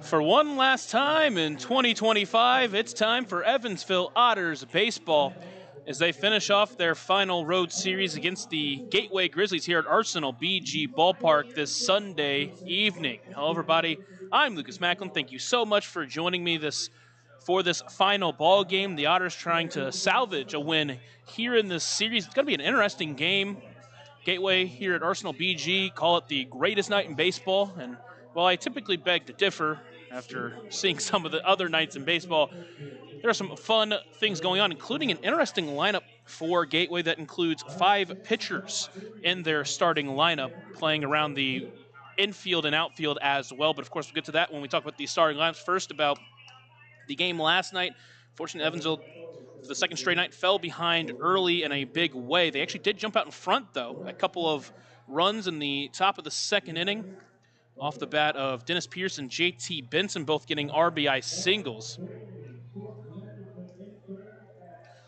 For one last time in 2025, it's time for Evansville Otters baseball as they finish off their final road series against the Gateway Grizzlies here at Arsenal BG Ballpark this Sunday evening. Hello, everybody. I'm Lucas Macklin. Thank you so much for joining me for this final ball game. The Otters trying to salvage a win here in this series. It's going to be an interesting game. Gateway here at Arsenal BG call it the greatest night in baseball, and while I typically beg to differ after seeing some of the other nights in baseball, there are some fun things going on, including an interesting lineup for Gateway that includes 5 pitchers in their starting lineup playing around the infield and outfield as well. But of course, we'll get to that when we talk about the starting lineups. First, about the game last night. Fortunately, Evansville, for the second straight night, fell behind early in a big way. They actually did jump out in front, though. A couple of runs in the top of the second inning off the bat of Dennis Pierce and JT Benson, both getting RBI singles.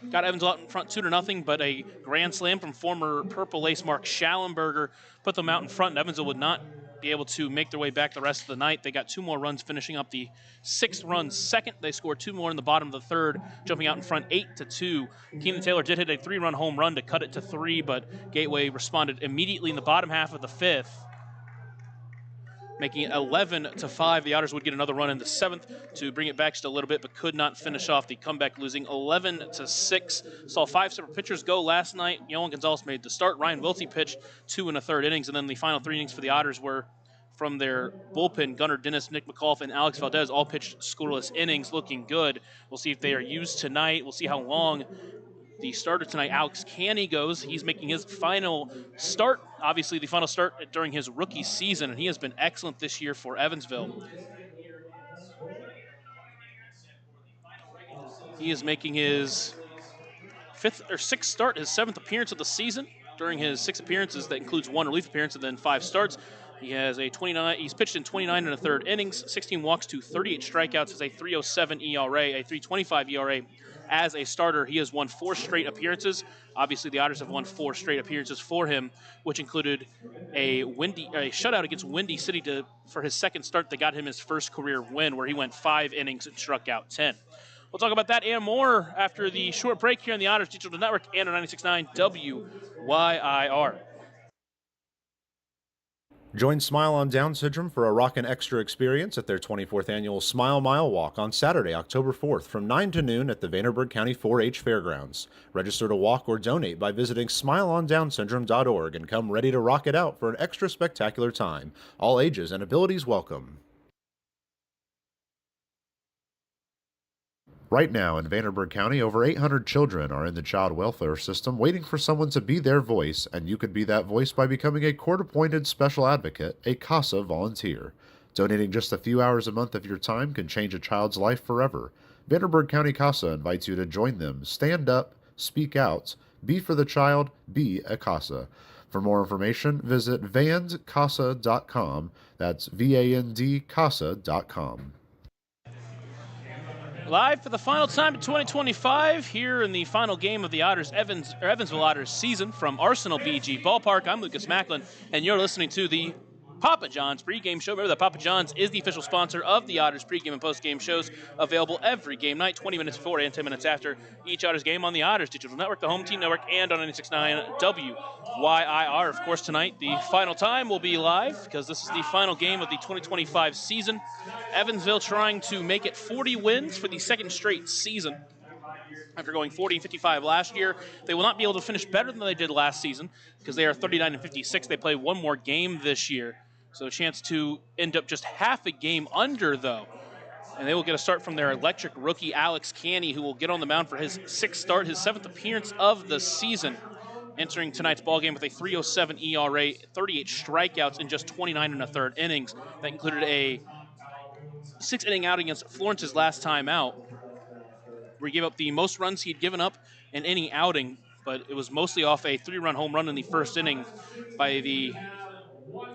Got Evansville out in front 2-0, but a grand slam from former Purple Ace Mark Schallenberger put them out in front, and Evansville would not be able to make their way back the rest of the night. They got 2 more runs, finishing up the 6th run second. They scored 2 more in the bottom of the third, jumping out in front 8-2. Keenan Taylor did hit a 3-run home run to cut it to 3, but Gateway responded immediately in the bottom half of the 5th, making it 11-5. The Otters would get another run in the 7th to bring it back just a little bit, but could not finish off the comeback, losing 11-6. Saw 5 separate pitchers go last night. Yohan Gonzalez made the start. Ryan Wiltie pitched 2 1/3 innings, and then the final 3 innings for the Otters were from their bullpen. Gunnar Dennis, Nick McAuliffe, and Alex Valdez all pitched scoreless innings, looking good. We'll see if they are used tonight. We'll see how long the starter tonight, Alex Canny, goes. He's making his final start, obviously the final start during his rookie season, and he has been excellent this year for Evansville. He is making his 5th or 6th start, his 7th appearance of the season. During his 6 appearances, that includes 1 relief appearance and then 5 starts. He has he's pitched in 29 1/3 innings, 16 walks to 38 strikeouts, has a 3.07 ERA, a 3.25 ERA. As a starter, he has won 4 straight appearances. Obviously, the Otters have won 4 straight appearances for him, which included a shutout against Windy City for his 2nd start that got him his first career win, where he went 5 innings and struck out 10. We'll talk about that and more after the short break here on the Otters Digital Network and on 96.9 WYIR. Join Smile on Down Syndrome for a rockin' extra experience at their 24th annual Smile Mile Walk on Saturday, October 4th from 9 to noon at the Vanderburgh County 4-H Fairgrounds. Register to walk or donate by visiting smileondownsyndrome.org and come ready to rock it out for an extra spectacular time. All ages and abilities welcome. Right now in Vanderburgh County, over 800 children are in the child welfare system waiting for someone to be their voice, and you could be that voice by becoming a court-appointed special advocate, a CASA volunteer. Donating just a few hours a month of your time can change a child's life forever. Vanderburgh County CASA invites you to join them. Stand up, speak out, be for the child, be a CASA. For more information, visit vandcasa.com. That's VAND-CASA.com. Live for the final time in 2025 here in the final game of the Evansville Otters season from Arsenal BG Ballpark. I'm Lucas Macklin, and you're listening to the Papa John's pregame show. Remember that Papa John's is the official sponsor of the Otters pregame and postgame shows, available every game night, 20 minutes before and 10 minutes after each Otters game on the Otters Digital Network, the Home Team Network, and on 96.9 WYIR. Of course, tonight the final time will be live because this is the final game of the 2025 season. Evansville trying to make it 40 wins for the 2nd straight season. After going 40-55 last year, they will not be able to finish better than they did last season because they are 39-56. They play 1 more game this year, so a chance to end up just half a game under, though. And they will get a start from their electric rookie, Alex Canny, who will get on the mound for his 6th start, his 7th appearance of the season, entering tonight's ballgame with a 3.07 ERA, 38 strikeouts in just 29 1/3 innings. That included a 6-inning out against Florence's last time out, where he gave up the most runs he'd given up in any outing, but it was mostly off a 3-run home run in the first inning by the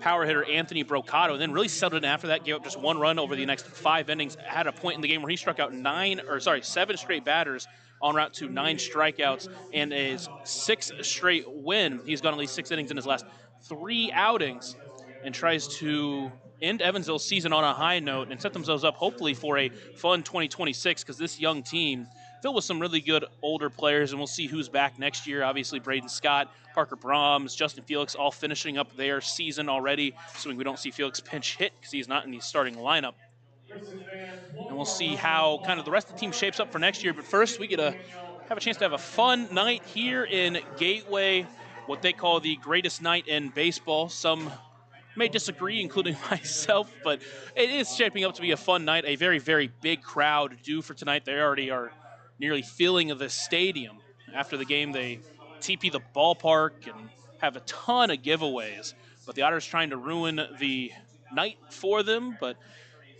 power hitter Anthony Brocato, and then really settled in after that, gave up just 1 run over the next 5 innings, had a point in the game where he struck out 7 straight batters en route to 9 strikeouts and his 6th straight win. He's gone at least 6 innings in his last 3 outings and tries to end Evansville's season on a high note and set themselves up hopefully for a fun 2026, because this young team filled with some really good older players, and we'll see who's back next year. Obviously, Braden Scott, Parker Brahms, Justin Felix all finishing up their season already, assuming we don't see Felix pinch hit because he's not in the starting lineup. And we'll see how kind of the rest of the team shapes up for next year. But first, we get to have a chance to have a fun night here in Gateway, what they call the greatest night in baseball. Some may disagree, including myself, but it is shaping up to be a fun night. A very, very big crowd due for tonight. They already are nearly filling the stadium. After the game, they TP the ballpark and have a ton of giveaways. But the Otters trying to ruin the night for them, but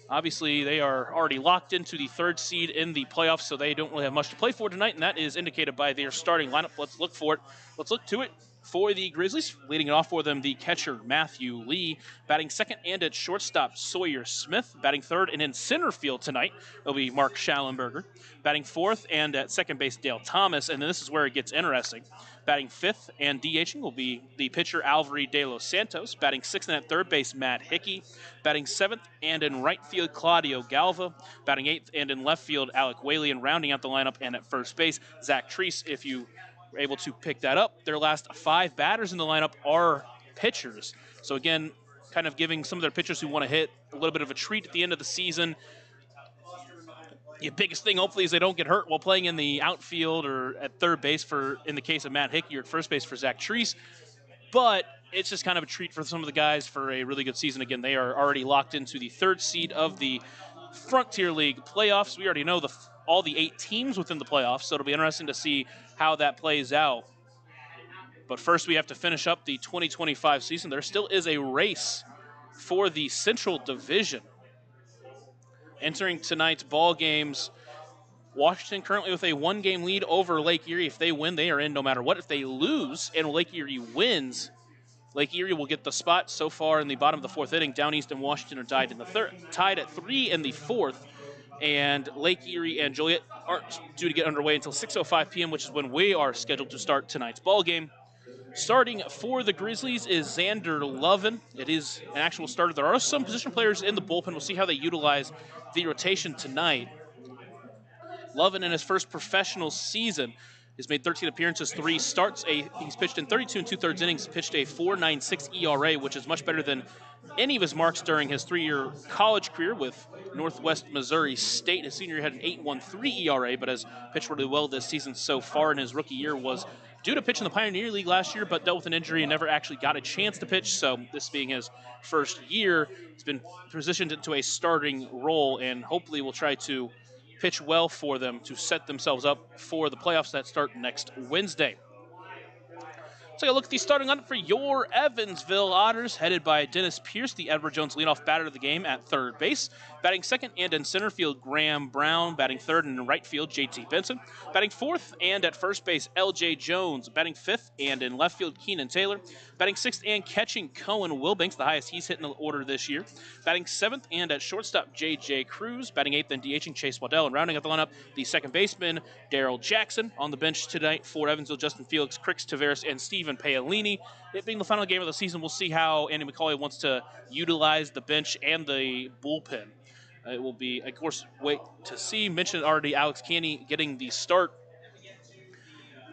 obviously, they are already locked into the third seed in the playoffs, so they don't really have much to play for tonight, and that is indicated by their starting lineup. Let's look for it. Let's look to it for the Grizzlies. Leading it off for them, the catcher, Matthew Lee. Batting second and at shortstop, Sawyer Smith. Batting third and in center field tonight, it'll be Mark Schallenberger. Batting fourth and at second base, Dale Thomas, and then this is where it gets interesting. Batting fifth and DHing will be the pitcher, Alvary De Los Santos. Batting sixth and at third base, Matt Hickey. Batting seventh and in right field, Claudio Galva. Batting eighth and in left field, Alec Whaley. And rounding out the lineup and at first base, Zach Treese. If you were able to pick that up, their last 5 batters in the lineup are pitchers. So again, kind of giving some of their pitchers who want to hit a little bit of a treat at the end of the season. The biggest thing, hopefully, is they don't get hurt while playing in the outfield or at third base in the case of Matt Hickey, or at first base for Zach Treese. But it's just kind of a treat for some of the guys for a really good season. Again, they are already locked into the third seed of the Frontier League playoffs. We already know all the 8 teams within the playoffs, so it'll be interesting to see how that plays out. But first, we have to finish up the 2025 season. There still is a race for the Central Division. Entering tonight's ball games, Washington currently with a 1-game lead over Lake Erie. If they win, they are in no matter what. If they lose and Lake Erie wins, Lake Erie will get the spot. So far in the bottom of the 4th inning, Down East and Washington are tied at 3 in the 4th. And Lake Erie and Joliet aren't due to get underway until 6:05 p.m., which is when we are scheduled to start tonight's ball game. Starting for the Grizzlies is Xander Lovin. It is an actual starter. There are some position players in the bullpen. We'll see how they utilize the rotation tonight. Lovin, in his first professional season, has made 13 appearances, 3 starts. He's pitched in 32 2/3 innings, pitched a 4.96 ERA, which is much better than any of his marks during his 3-year college career with Northwest Missouri State. His senior year had an 8.13 ERA, but has pitched really well this season so far. In his rookie year was due to pitch in the Pioneer League last year, but dealt with an injury and never actually got a chance to pitch. So this being his first year, he's been positioned into a starting role, and hopefully will try to pitch well for them to set themselves up for the playoffs that start next Wednesday. Let's take a look at the starting lineup for your Evansville Otters, headed by Dennis Pierce, the Edward Jones leadoff batter of the game at third base. Batting second and in center field, Graham Brown. Batting third and in right field, J.T. Benson. Batting fourth and at first base, L.J. Jones. Batting fifth and in left field, Keenan Taylor. Batting sixth and catching, Cohen Wilbanks, the highest he's hit in the order this year. Batting seventh and at shortstop, J.J. Cruz. Batting eighth and DHing, Chase Waddell. And rounding out the lineup, the second baseman, Daryl Jackson. On the bench tonight for Evansville, Justin Felix, Crix Taveras, and Stephen Paolini. It being the final game of the season, we'll see how Andy McCauley wants to utilize the bench and the bullpen. It will be, of course, wait to see. Mentioned already Alex Canny getting the start.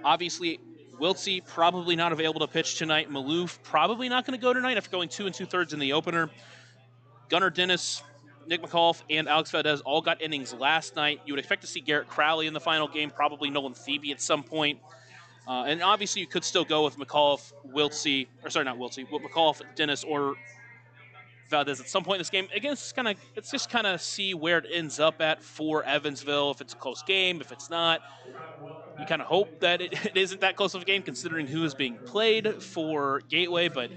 Obviously, Wiltsey probably not available to pitch tonight. Maloof probably not going to go tonight after going 2 2/3 in the opener. Gunnar Dennis, Nick McAuliffe, and Alex Valdez all got innings last night. You would expect to see Garrett Crowley in the final game, probably Nolan Thebe at some point. And obviously, you could still go with McAuliffe, Wiltsey, or sorry, not Wiltsey, with McAuliffe, Dennis, or Valdez at some point in this game. Again, it's just kind of see where it ends up at for Evansville. If it's a close game, if it's not, you kind of hope that it isn't that close of a game considering who is being played for Gateway. But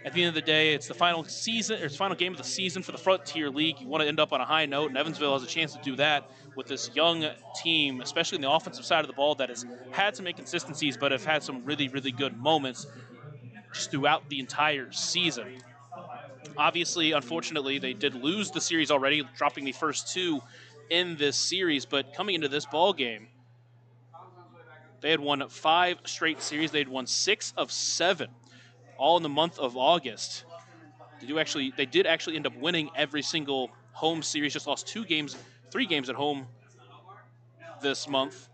at the end of the day, it's the final season, or it's the final game of the season for the Frontier League. You want to end up on a high note, and Evansville has a chance to do that with this young team, especially in the offensive side of the ball that has had some inconsistencies, but have had some really, really good moments just throughout the entire season. Obviously, unfortunately, they did lose the series already, dropping the first 2 in this series. But coming into this ball game, they had won 5 straight series. They had won 6 of 7, all in the month of August. They did actually end up winning every single home series. Just lost 3 games at home this month.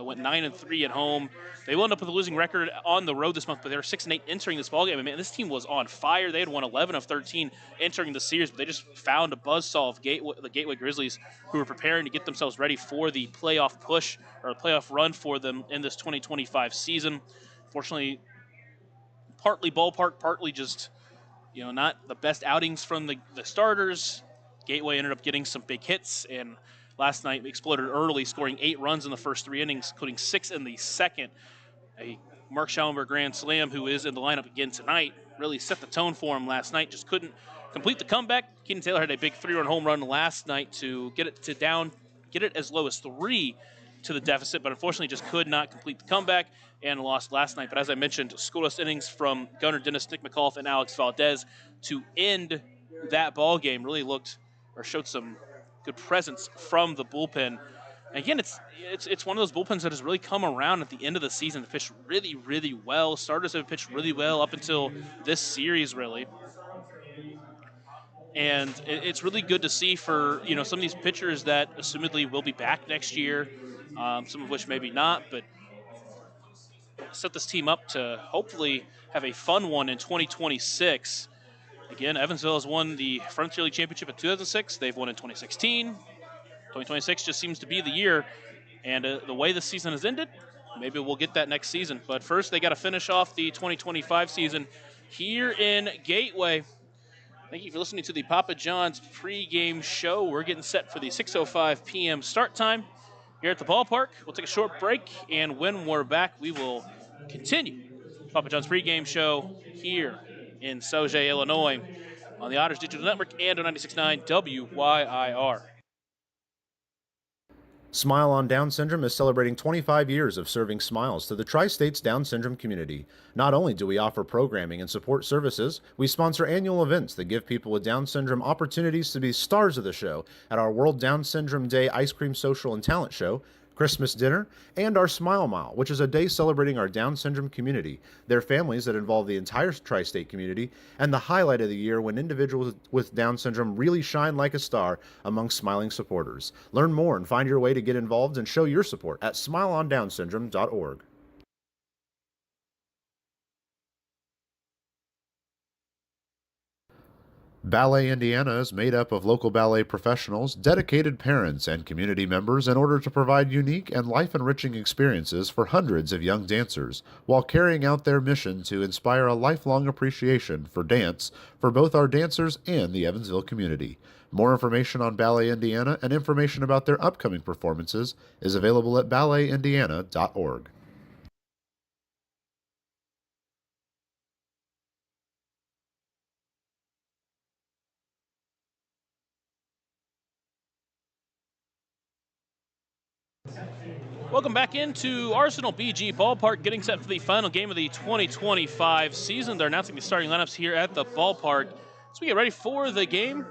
Went 9-3 at home. They will end up with a losing record on the road this month, but they were 6-8 entering this ballgame. I mean, this team was on fire. They had won 11 of 13 entering the series, but they just found a buzzsaw of the Gateway Grizzlies, who were preparing to get themselves ready for the playoff push or playoff run for them in this 2025 season. Fortunately, partly ballpark, partly just not the best outings from the starters. Gateway ended up getting some big hits, and last night exploded early, scoring 8 runs in the first 3 innings, including 6 in the second. A Mark Schallenberg grand slam, who is in the lineup again tonight, really set the tone for him last night. Just couldn't complete the comeback. Keenan Taylor had a big 3-run home run last night to get it as low as 3 to the deficit, but unfortunately just could not complete the comeback and lost last night. But as I mentioned, scoreless innings from Gunnar Dennis, Nick McAuliffe, and Alex Valdez to end that ball game. Really showed some good presence from the bullpen. And again, it's one of those bullpens that has really come around at the end of the season. They pitched really, really well. Starters have pitched really well up until this series, really. And it's really good to see for some of these pitchers that assumedly will be back next year, some of which maybe not, but set this team up to hopefully have a fun one in 2026. Again, Evansville has won the Frontier League Championship in 2006. They've won in 2016. 2026 just seems to be the year. And the way the season has ended, maybe we'll get that next season. But first, they got to finish off the 2025 season here in Gateway. Thank you for listening to the Papa John's pregame show. We're getting set for the 6:05 p.m. start time here at the ballpark. We'll take a short break, and when we're back, we will continue Papa John's pregame show here in Sauget, Illinois, on the Otters Digital Network and on 96.9 WYIR. Smile on Down Syndrome is celebrating 25 years of serving smiles to the Tri-States Down Syndrome community. Not only do we offer programming and support services, we sponsor annual events that give people with Down Syndrome opportunities to be stars of the show at our World Down Syndrome Day Ice Cream Social and Talent Show, Christmas dinner, and our Smile Mile, which is a day celebrating our Down syndrome community, their families that involve the entire tri-state community, and the highlight of the year when individuals with Down syndrome really shine like a star among smiling supporters. Learn more and find your way to get involved and show your support at smileondownsyndrome.org. Ballet Indiana is made up of local ballet professionals, dedicated parents, and community members in order to provide unique and life-enriching experiences for hundreds of young dancers, while carrying out their mission to inspire a lifelong appreciation for dance for both our dancers and the Evansville community. More information on Ballet Indiana and information about their upcoming performances is available at balletindiana.org. Welcome back into Arsenal BG Ballpark, getting set for the final game of the 2025 season. They're announcing the starting lineups here at the ballpark. So we get ready for the game.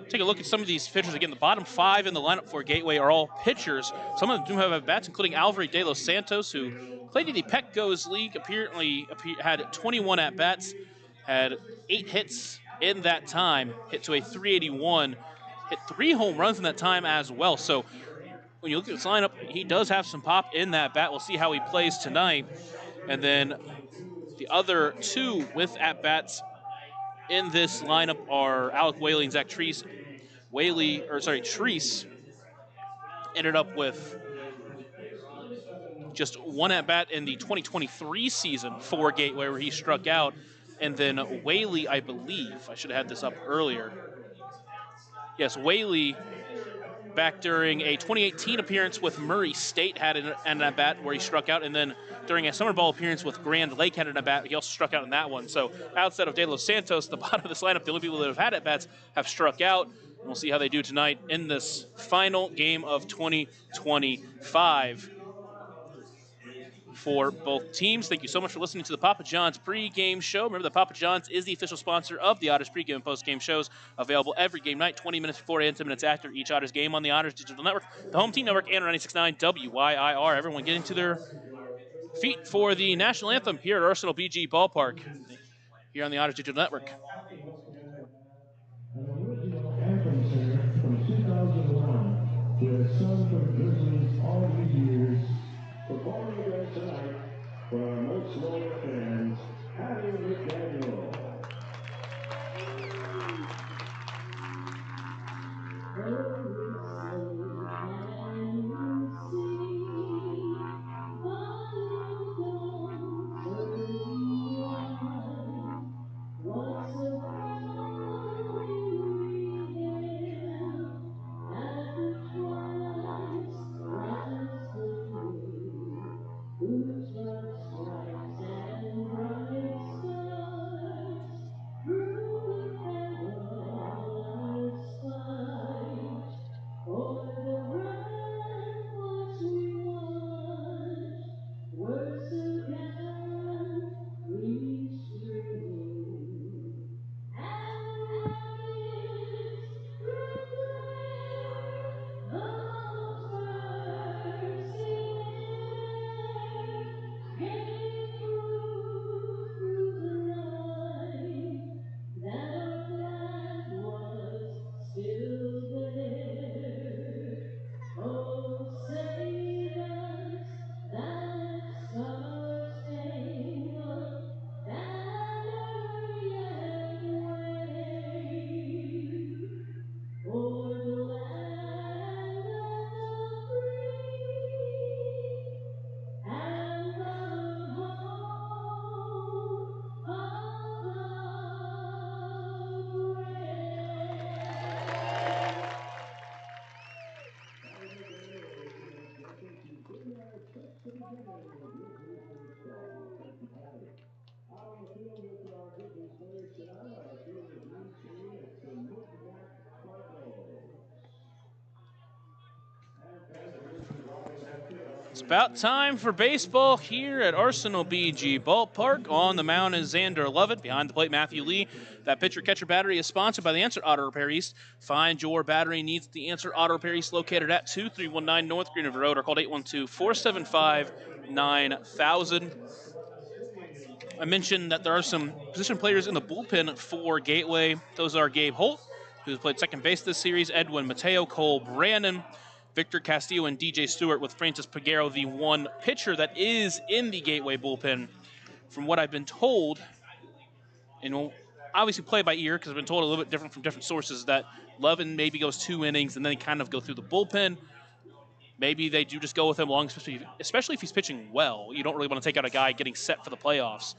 Take a look at some of these pitchers. Again, the bottom 5 in the lineup for Gateway are all pitchers. Some of them do have at-bats, including Alvaro de los Santos, who played in the Petco's League, apparently had 21 at-bats, had 8 hits in that time, hit to a 381, hit 3 home runs in that time as well. So when you look at his lineup, he does have some pop in that bat. We'll see how he plays tonight. And then the other 2 with at-bats in this lineup are Alec Whaley and Zach Treese. Treese ended up with just 1 at-bat in the 2023 season for Gateway, where he struck out. And then Whaley, I believe, I should have had this up earlier. Yes, Whaley, back during a 2018 appearance with Murray State, had an at-bat where he struck out, and then during a summer ball appearance with Grand Lake had an at-bat. He also struck out in that one. So outside of De Los Santos, the bottom of this lineup, the only people that have had at-bats have struck out. And we'll see how they do tonight in this final game of 2025 for both teams. Thank you so much for listening to the Papa John's pregame show. Remember that Papa John's is the official sponsor of the Otters pregame and postgame shows, available every game night, 20 minutes before and 10 minutes after each Otters game on the Otters Digital Network, the Home Team Network, and 96.9 WYIR. Everyone getting to their feet for the national anthem here at Arsenal BG Ballpark. here on the Otters Digital Network. An original anthem singer from 2001 who has sung for the Grizzlies all these years, performing again tonight for our most loyal fans, Hattie McDaniel. It's about time for baseball here at Arsenal BG Ballpark. On the mound is Xander Lovett. Behind the plate, Matthew Lee. That pitcher-catcher battery is sponsored by the Answer Auto Repair East. Find your battery needs at the Answer Auto Repair East, located at 2319 North Green River Road, or called 812-475-9000. I mentioned that there are some position players in the bullpen for Gateway. Those are Gabe Holt, who's played second base this series, Edwin Mateo, Cole Brandon, Victor Castillo, and DJ Stewart, with Francis Peguero, the one pitcher that is in the Gateway bullpen. From what I've been told, and we'll obviously play by ear because I've been told a little bit different from different sources, that Lovin maybe goes 2 innings and then they kind of go through the bullpen. Maybe they do just go with him long, especially if he's pitching well. You don't really want to take out a guy getting set for the playoffs.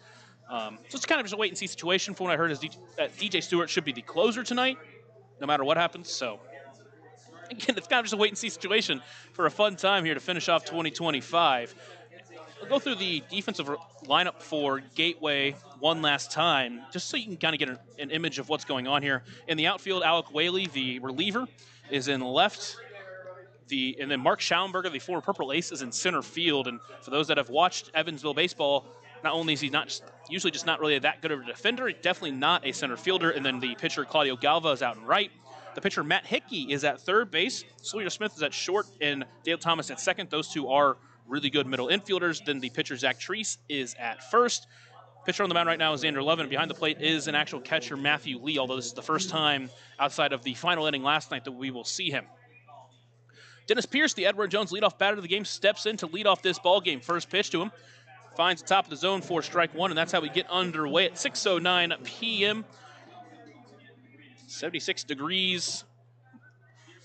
So it's kind of just a wait-and-see situation. From what I heard is that DJ Stewart should be the closer tonight, no matter what happens. So again, it's kind of just a wait-and-see situation for a fun time here to finish off 2025. We'll go through the defensive lineup for Gateway one last time, just so you can kind of get an image of what's going on here. In the outfield, Alec Whaley, the reliever, is in left. And then Mark Schauenberger, the former Purple Ace, is in center field. And for those that have watched Evansville baseball, not only is he usually just not really that good of a defender, definitely not a center fielder. And then the pitcher, Claudio Galva, is out in right. The pitcher, Matt Hickey, is at third base. Sawyer Smith is at short, and Dale Thomas at second. Those two are really good middle infielders. Then the pitcher, Zach Treese, is at first. Pitcher on the mound right now is Xander Levin. Behind the plate is an actual catcher, Matthew Lee, although this is the first time outside of the final inning last night that we will see him. Dennis Pierce, the Edward Jones leadoff batter of the game, steps in to lead off this ball game. First pitch to him. Finds the top of the zone for strike one, and that's how we get underway at 6:09 p.m. 76 degrees.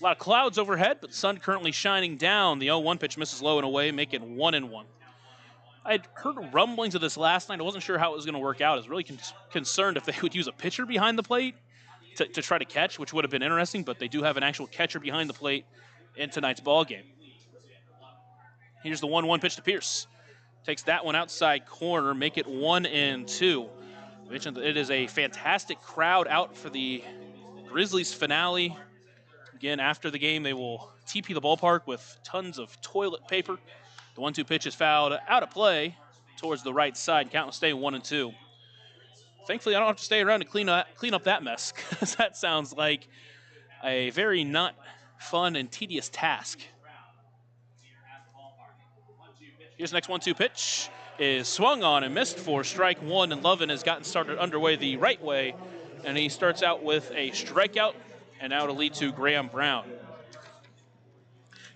A lot of clouds overhead, but sun currently shining down. The 0-1 pitch misses low and away, making 1-1. I'd heard rumblings of this last night. I wasn't sure how it was going to work out. I was really concerned if they would use a pitcher behind the plate to try to catch, which would have been interesting, but they do have an actual catcher behind the plate in tonight's ball game. Here's the 1-1 pitch to Pierce. Takes that one outside corner, make it 1-2. I mentioned that it is a fantastic crowd out for the Grizzlies finale. Again, after the game, they will TP the ballpark with tons of toilet paper. The 1-2 pitch is fouled out of play towards the right side. Count will stay 1-2. Thankfully, I don't have to stay around to clean up that mess, because that sounds like a very not fun and tedious task. Here's the next 1-2 pitch. is swung on and missed for strike one, and Lovin has gotten started underway the right way, and he starts out with a strikeout, and now to lead to Graham Brown.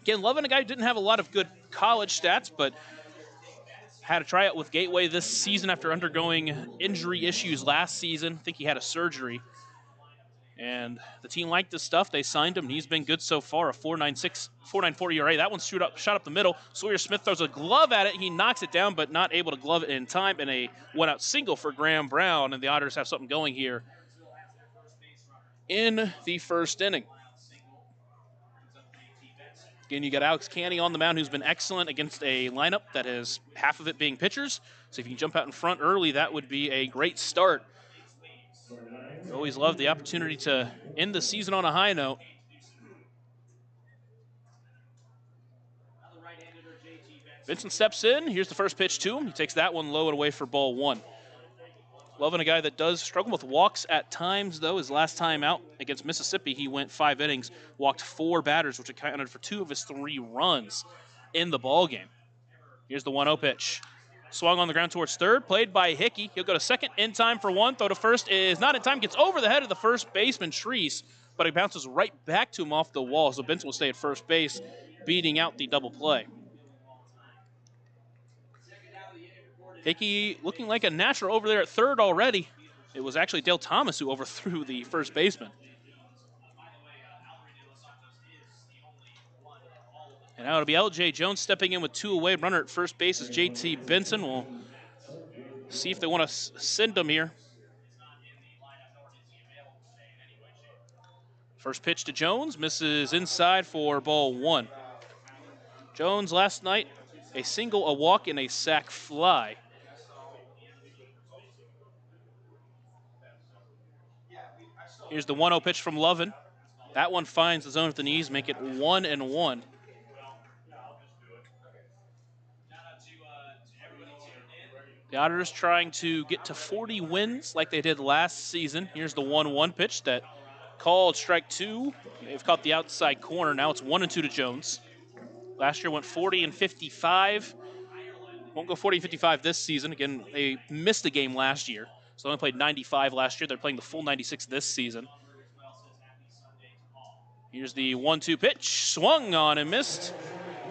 Again, Lovin, a guy who didn't have a lot of good college stats, but had a tryout with Gateway this season after undergoing injury issues last season. I think he had a surgery. And the team liked his stuff. They signed him, and he's been good so far, a 4.94 ERA. That one's shot up the middle. Sawyer Smith throws a glove at it. He knocks it down, but not able to glove it in time, and a one-out single for Graham Brown, and the Otters have something going here in the first inning. Again, you got Alex Canny on the mound, who's been excellent against a lineup that has half of it being pitchers. So if you can jump out in front early, that would be a great start. Always love the opportunity to end the season on a high note. Vincent steps in. Here's the first pitch to him. He takes that one low and away for ball one. Loving a guy that does struggle with walks at times, though. His last time out against Mississippi, he went 5 innings, walked 4 batters, which accounted for 2 of his 3 runs in the ballgame. Here's the 1-0 pitch. Swung on the ground towards third, played by Hickey. He'll go to second in time for one. Throw to first is not in time. Gets over the head of the first baseman, Treese, but it bounces right back to him off the wall. So Benson will stay at first base, beating out the double play. Hickey looking like a natural over there at third already. It was actually Dale Thomas who overthrew the first baseman. And now it'll be L.J. Jones stepping in with 2 away. Runner at first base is J.T. Benson. We'll see if they want to send him here. First pitch to Jones. Misses inside for ball one. Jones last night, a single, a walk, and a sac fly. Here's the 1-0 pitch from Lovin. That one finds the zone at the knees, make it 1-1. The Otters trying to get to 40 wins like they did last season. Here's the 1-1 pitch that called strike 2. They've caught the outside corner. Now it's 1-2 to Jones. Last year went 40-55. Won't go 40-55 this season. Again, they missed a game last year. So they only played 95 last year. They're playing the full 96 this season. Here's the 1-2 pitch. Swung on and missed.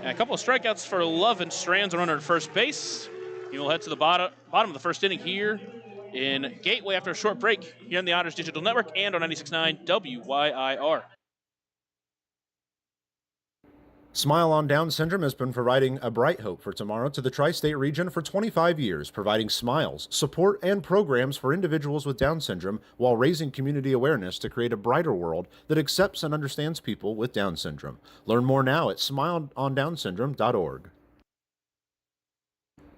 And a couple of strikeouts for Lovin. Strands a runner at first base. He will head to the bottom of the first inning here in Gateway after a short break here on the Otters Digital Network and on 96.9 WYIR. Smile on Down Syndrome has been providing a bright hope for tomorrow to the tri-state region for 25 years, providing smiles, support, and programs for individuals with Down syndrome while raising community awareness to create a brighter world that accepts and understands people with Down syndrome. Learn more now at smileondownsyndrome.org.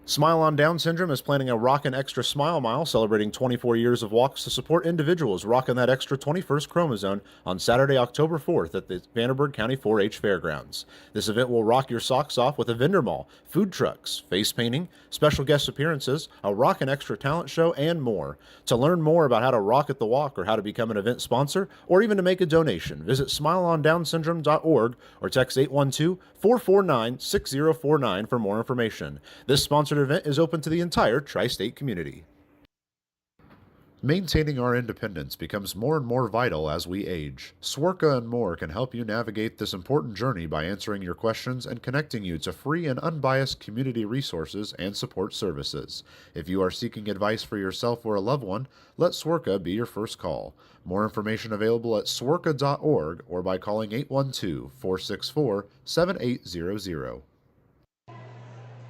Smile on Down Syndrome is planning a Rockin' Extra Smile Mile celebrating 24 years of walks to support individuals rocking that extra 21st chromosome on Saturday, October 4th at the Vanderburgh County 4-H Fairgrounds. This event will rock your socks off with a vendor mall, food trucks, face painting, special guest appearances, a Rockin' Extra talent show, and more. To learn more about how to rock at the walk or how to become an event sponsor or even to make a donation, visit smileondownsyndrome.org or text 812-449-6049 for more information. This sponsored event is open to the entire tri-state community. Maintaining our independence becomes more and more vital as we age. Swerka and more can help you navigate this important journey by answering your questions and connecting you to free and unbiased community resources and support services. If you are seeking advice for yourself or a loved one, let Swerka be your first call. More information available at swerka.org or by calling 812-464-7800.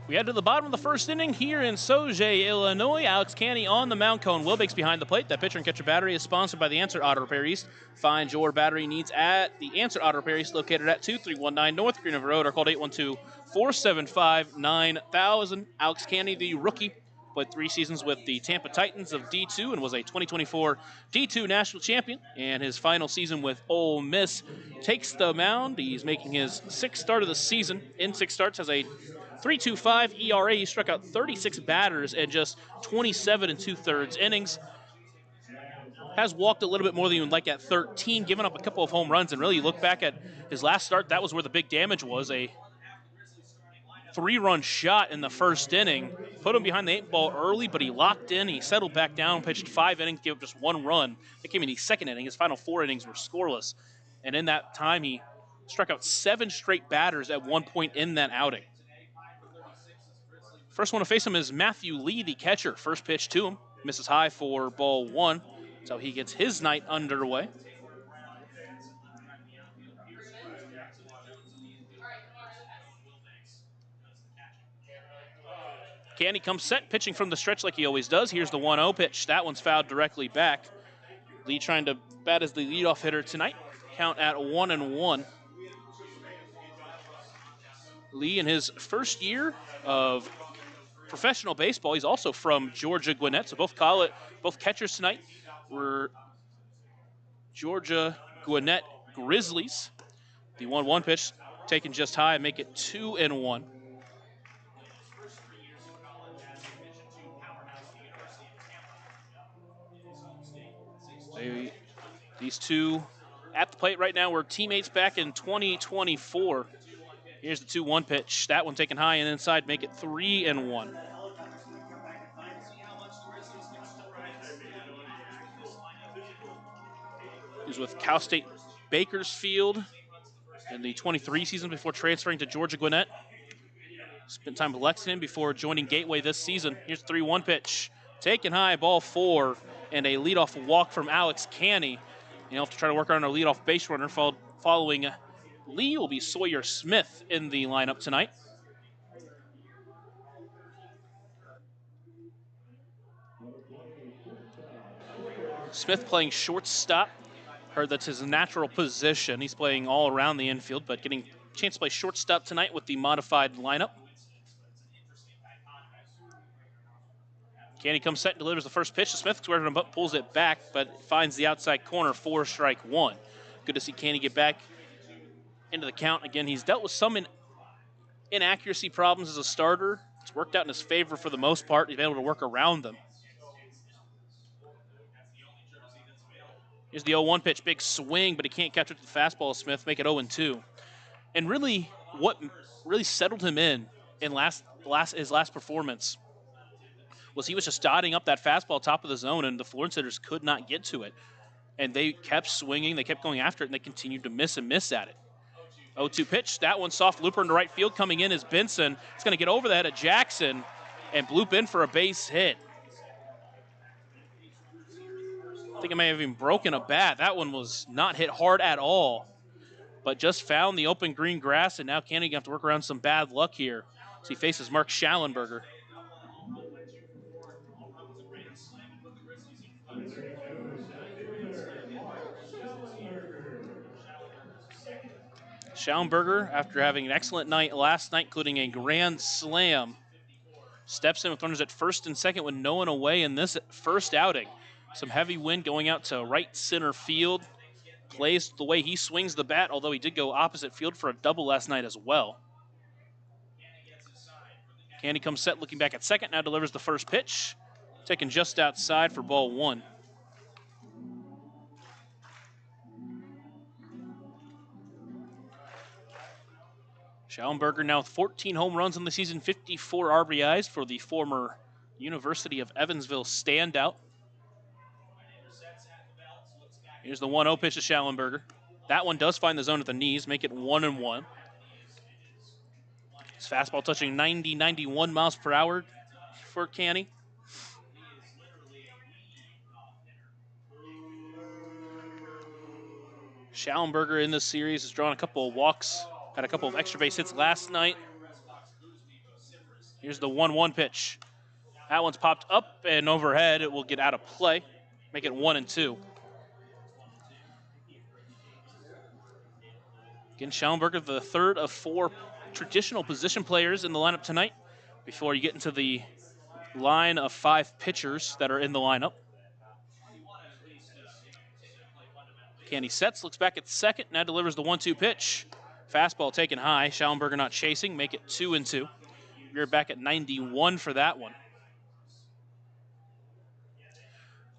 We head to the bottom of the first inning here in Sauget, Illinois. Alex Canny on the mound. Cone Wilbeck's behind the plate. That pitcher and catcher battery is sponsored by the Answer Auto Repair East. Find your battery needs at the Answer Auto Repair East, located at 2319 North Green River Road, or called 812-475-9000. Alex Canny, the rookie, played 3 seasons with the Tampa Titans of D2 and was a 2024 D2 national champion. And his final season with Ole Miss takes the mound. He's making his 6th start of the season. In 6 starts, has a 3.25 ERA. He struck out 36 batters in just 27 2/3 innings. Has walked a little bit more than you would like at 13, given up a couple of home runs. And really, you look back at his last start, that was where the big damage was. A 3-run shot in the first inning. Put him behind the 8 ball early, but he locked in. He settled back down, pitched 5 innings, gave up just 1 run. That came in the second inning. His final 4 innings were scoreless. And in that time, he struck out 7 straight batters at one point in that outing. First one to face him is Matthew Lee, the catcher. First pitch to him. Misses high for ball 1. So he gets his night underway. Candy comes set, pitching from the stretch like he always does. Here's the 1-0 pitch. That one's fouled directly back. Lee trying to bat as the leadoff hitter tonight. Count at 1-1. Lee in his first year of professional baseball. He's also from Georgia Gwinnett, so both catchers tonight were Georgia Gwinnett Grizzlies. The 1-1 pitch taken just high and make it 2-1. These two at the plate right now were teammates back in 2024. Here's the 2-1 pitch. That one taken high and inside, make it 3-1. He was with Cal State Bakersfield in the 23 season before transferring to Georgia Gwinnett. Spent time with Lexington before joining Gateway this season. Here's the 3-1 pitch. Taken high, ball 4, and a leadoff walk from Alex Canny. You'll have to try to work on our leadoff base runner. Following Lee will be Sawyer Smith in the lineup tonight. Smith playing shortstop. Heard that's his natural position. He's playing all around the infield, but getting a chance to play shortstop tonight with the modified lineup. Candy comes set and delivers the first pitch to Smith. Squares him up, pulls it back, but finds the outside corner for strike 1. Good to see Candy get back into the count. Again, he's dealt with some inaccuracy problems as a starter. It's worked out in his favor for the most part. He's been able to work around them. Here's the 0-1 pitch. Big swing, but he can't catch it to the fastball of Smith. Make it 0-2. And really, what really settled him in his last performance was he was just dotting up that fastball top of the zone, and the Florence hitters could not get to it. And they kept swinging, they kept going after it, and they continued to miss at it. 0-2 pitch. That one soft looper into right field. Coming in is Benson. It's going to get over the head of Jackson and bloop in for a base hit. I think I may have even broken a bat. That one was not hit hard at all, but just found the open green grass, and now Candy going to have to work around some bad luck here as he faces Mark Schallenberger. Schallenberger, after having an excellent night last night, including a grand slam, steps in with runners at first and second with no one away in this first outing. Some heavy wind going out to right center field. Plays the way he swings the bat, although he did go opposite field for a double last night as well. Candy comes set, looking back at second, now delivers the first pitch. Taken just outside for ball 1. Schallenberger now with 14 home runs in the season, 54 RBIs for the former University of Evansville standout. Here's the 1-0 pitch to Schallenberger. That one does find the zone at the knees, make it 1-1. His fastball touching 90, 91 miles per hour for Canny. Schallenberger in this series has drawn a couple of walks, had a couple of extra base hits last night. Here's the 1-1 pitch. That one's popped up and overhead. It will get out of play, make it 1-2. Again, Schallenberger, the third of 4 traditional position players in the lineup tonight before you get into the line of 5 pitchers that are in the lineup. Candy sets, looks back at second, now delivers the 1-2 pitch. Fastball taken high, Schallenberger not chasing, make it 2-2. We're back at 91 for that one.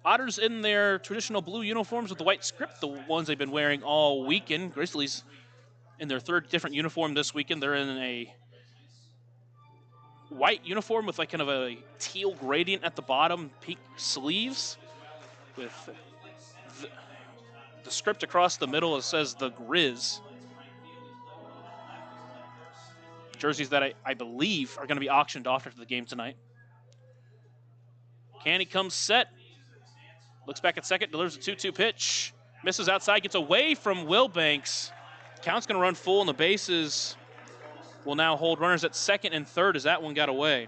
Otters in their traditional blue uniforms with the white script, the ones they've been wearing all weekend. Grizzlies in their third different uniform this weekend. They're in a white uniform with like kind of a teal gradient at the bottom, pink sleeves with the script across the middle. It says the Grizz. Jerseys that I believe are going to be auctioned off after the game tonight. Canny comes set. Looks back at second, delivers a 2-2 pitch. Misses outside, gets away from Wilbanks. Count's going to run full, and the bases will now hold runners at second and third as that one got away.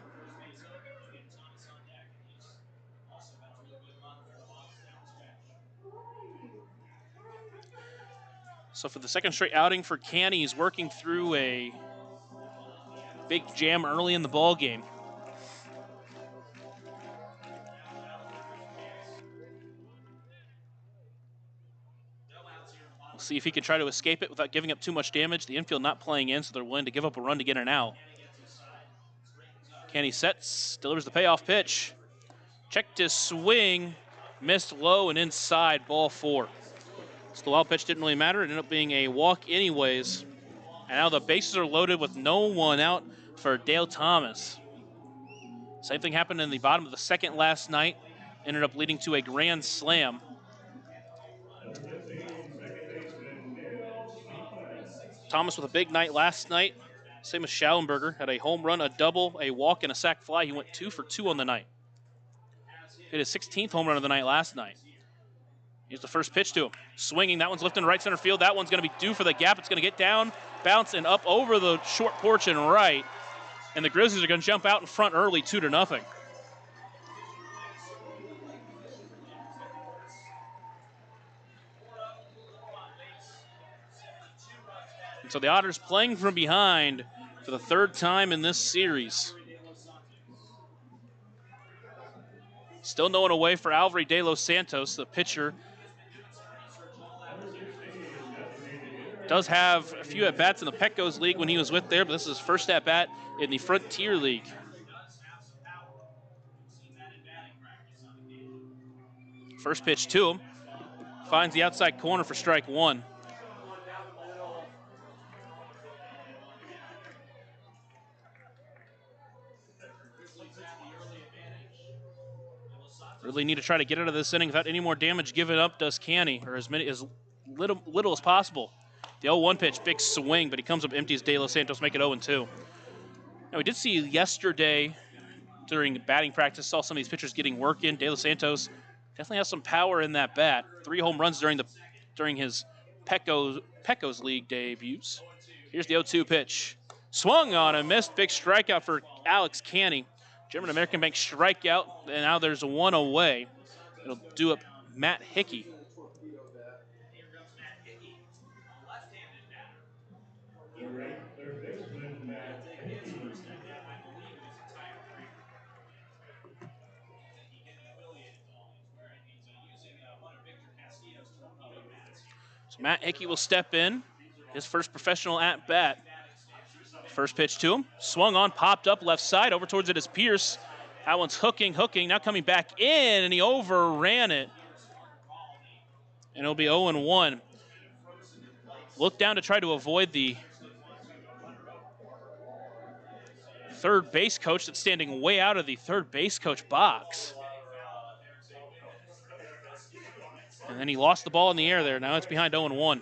So for the second straight outing for Canny, he's working through a big jam early in the ball game. We'll see if he can try to escape it without giving up too much damage. The infield not playing in, so they're willing to give up a run to get an out. Canny sets, delivers the payoff pitch. Checked his swing, missed low and inside, ball 4. So the wild pitch didn't really matter. It ended up being a walk anyways. And now the bases are loaded with no one out for Dale Thomas. Same thing happened in the bottom of the second last night. Ended up leading to a grand slam. Thomas with a big night last night. Same as Schallenberger. Had a home run, a double, a walk, and a sac fly. He went 2 for 2 on the night. Hit his 16th home run of the night last night. Here's the first pitch to him. Swinging, that one's lifting to right center field. That one's going to be due for the gap. It's going to get down, bounce, and up over the short porch and right. And the Grizzlies are going to jump out in front early, 2-0. And so the Otters playing from behind for the third time in this series. Still no one away for Alvary De Los Santos, the pitcher. Does have a few at-bats in the Petco's League when he was with there, but this is his first at-bat in the Frontier League. First pitch to him. Finds the outside corner for strike 1. Really need to try to get out of this inning without any more damage given up, does Canny, or as little as possible. The 0-1 pitch, big swing, but he comes up empty as De Los Santos make it 0-2. Now, we did see yesterday during batting practice, saw some of these pitchers getting work in. De Los Santos definitely has some power in that bat. 3 home runs during his Petco's League debuts. Here's the 0-2 pitch. Swung on and missed. Big strikeout for Alex Canny. German American Bank strikeout, and now there's one away. It'll do up Matt Hickey. So Matt Hickey will step in, his first professional at-bat. First pitch to him, swung on, popped up left side, over towards it is Pierce. That one's hooking, now coming back in, and he overran it. And it'll be 0-1. Look down to try to avoid the third base coach that's standing way out of the third base coach box. And then he lost the ball in the air there. Now it's behind 0-1.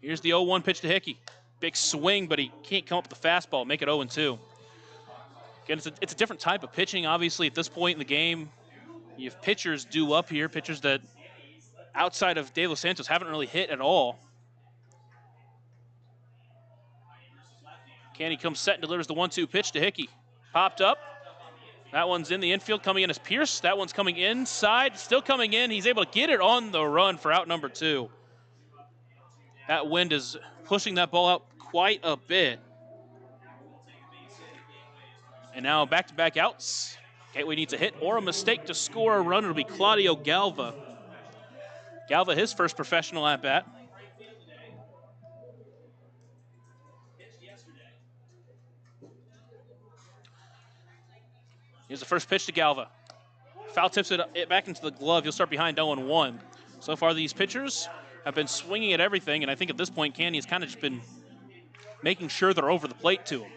Here's the 0-1 pitch to Hickey. Big swing, but he can't come up with the fastball, make it 0-2. Again, it's a different type of pitching, obviously, at this point in the game. You have pitchers due up here, pitchers that outside of De Los Santos haven't really hit at all. Canny comes set and delivers the 1-2 pitch to Hickey. Popped up. That one's in the infield, coming in as Pierce. That one's coming inside, still coming in. He's able to get it on the run for out number 2. That wind is pushing that ball out quite a bit. And now back-to-back outs. Gateway needs a hit or a mistake to score a run. It'll be Claudio Galva. Galva, his first professional at-bat. Here's the first pitch to Galva. Foul tips it back into the glove. He'll start behind 0-1. So far, these pitchers have been swinging at everything, and I think at this point, Canny has kind of just been making sure they're over the plate to him.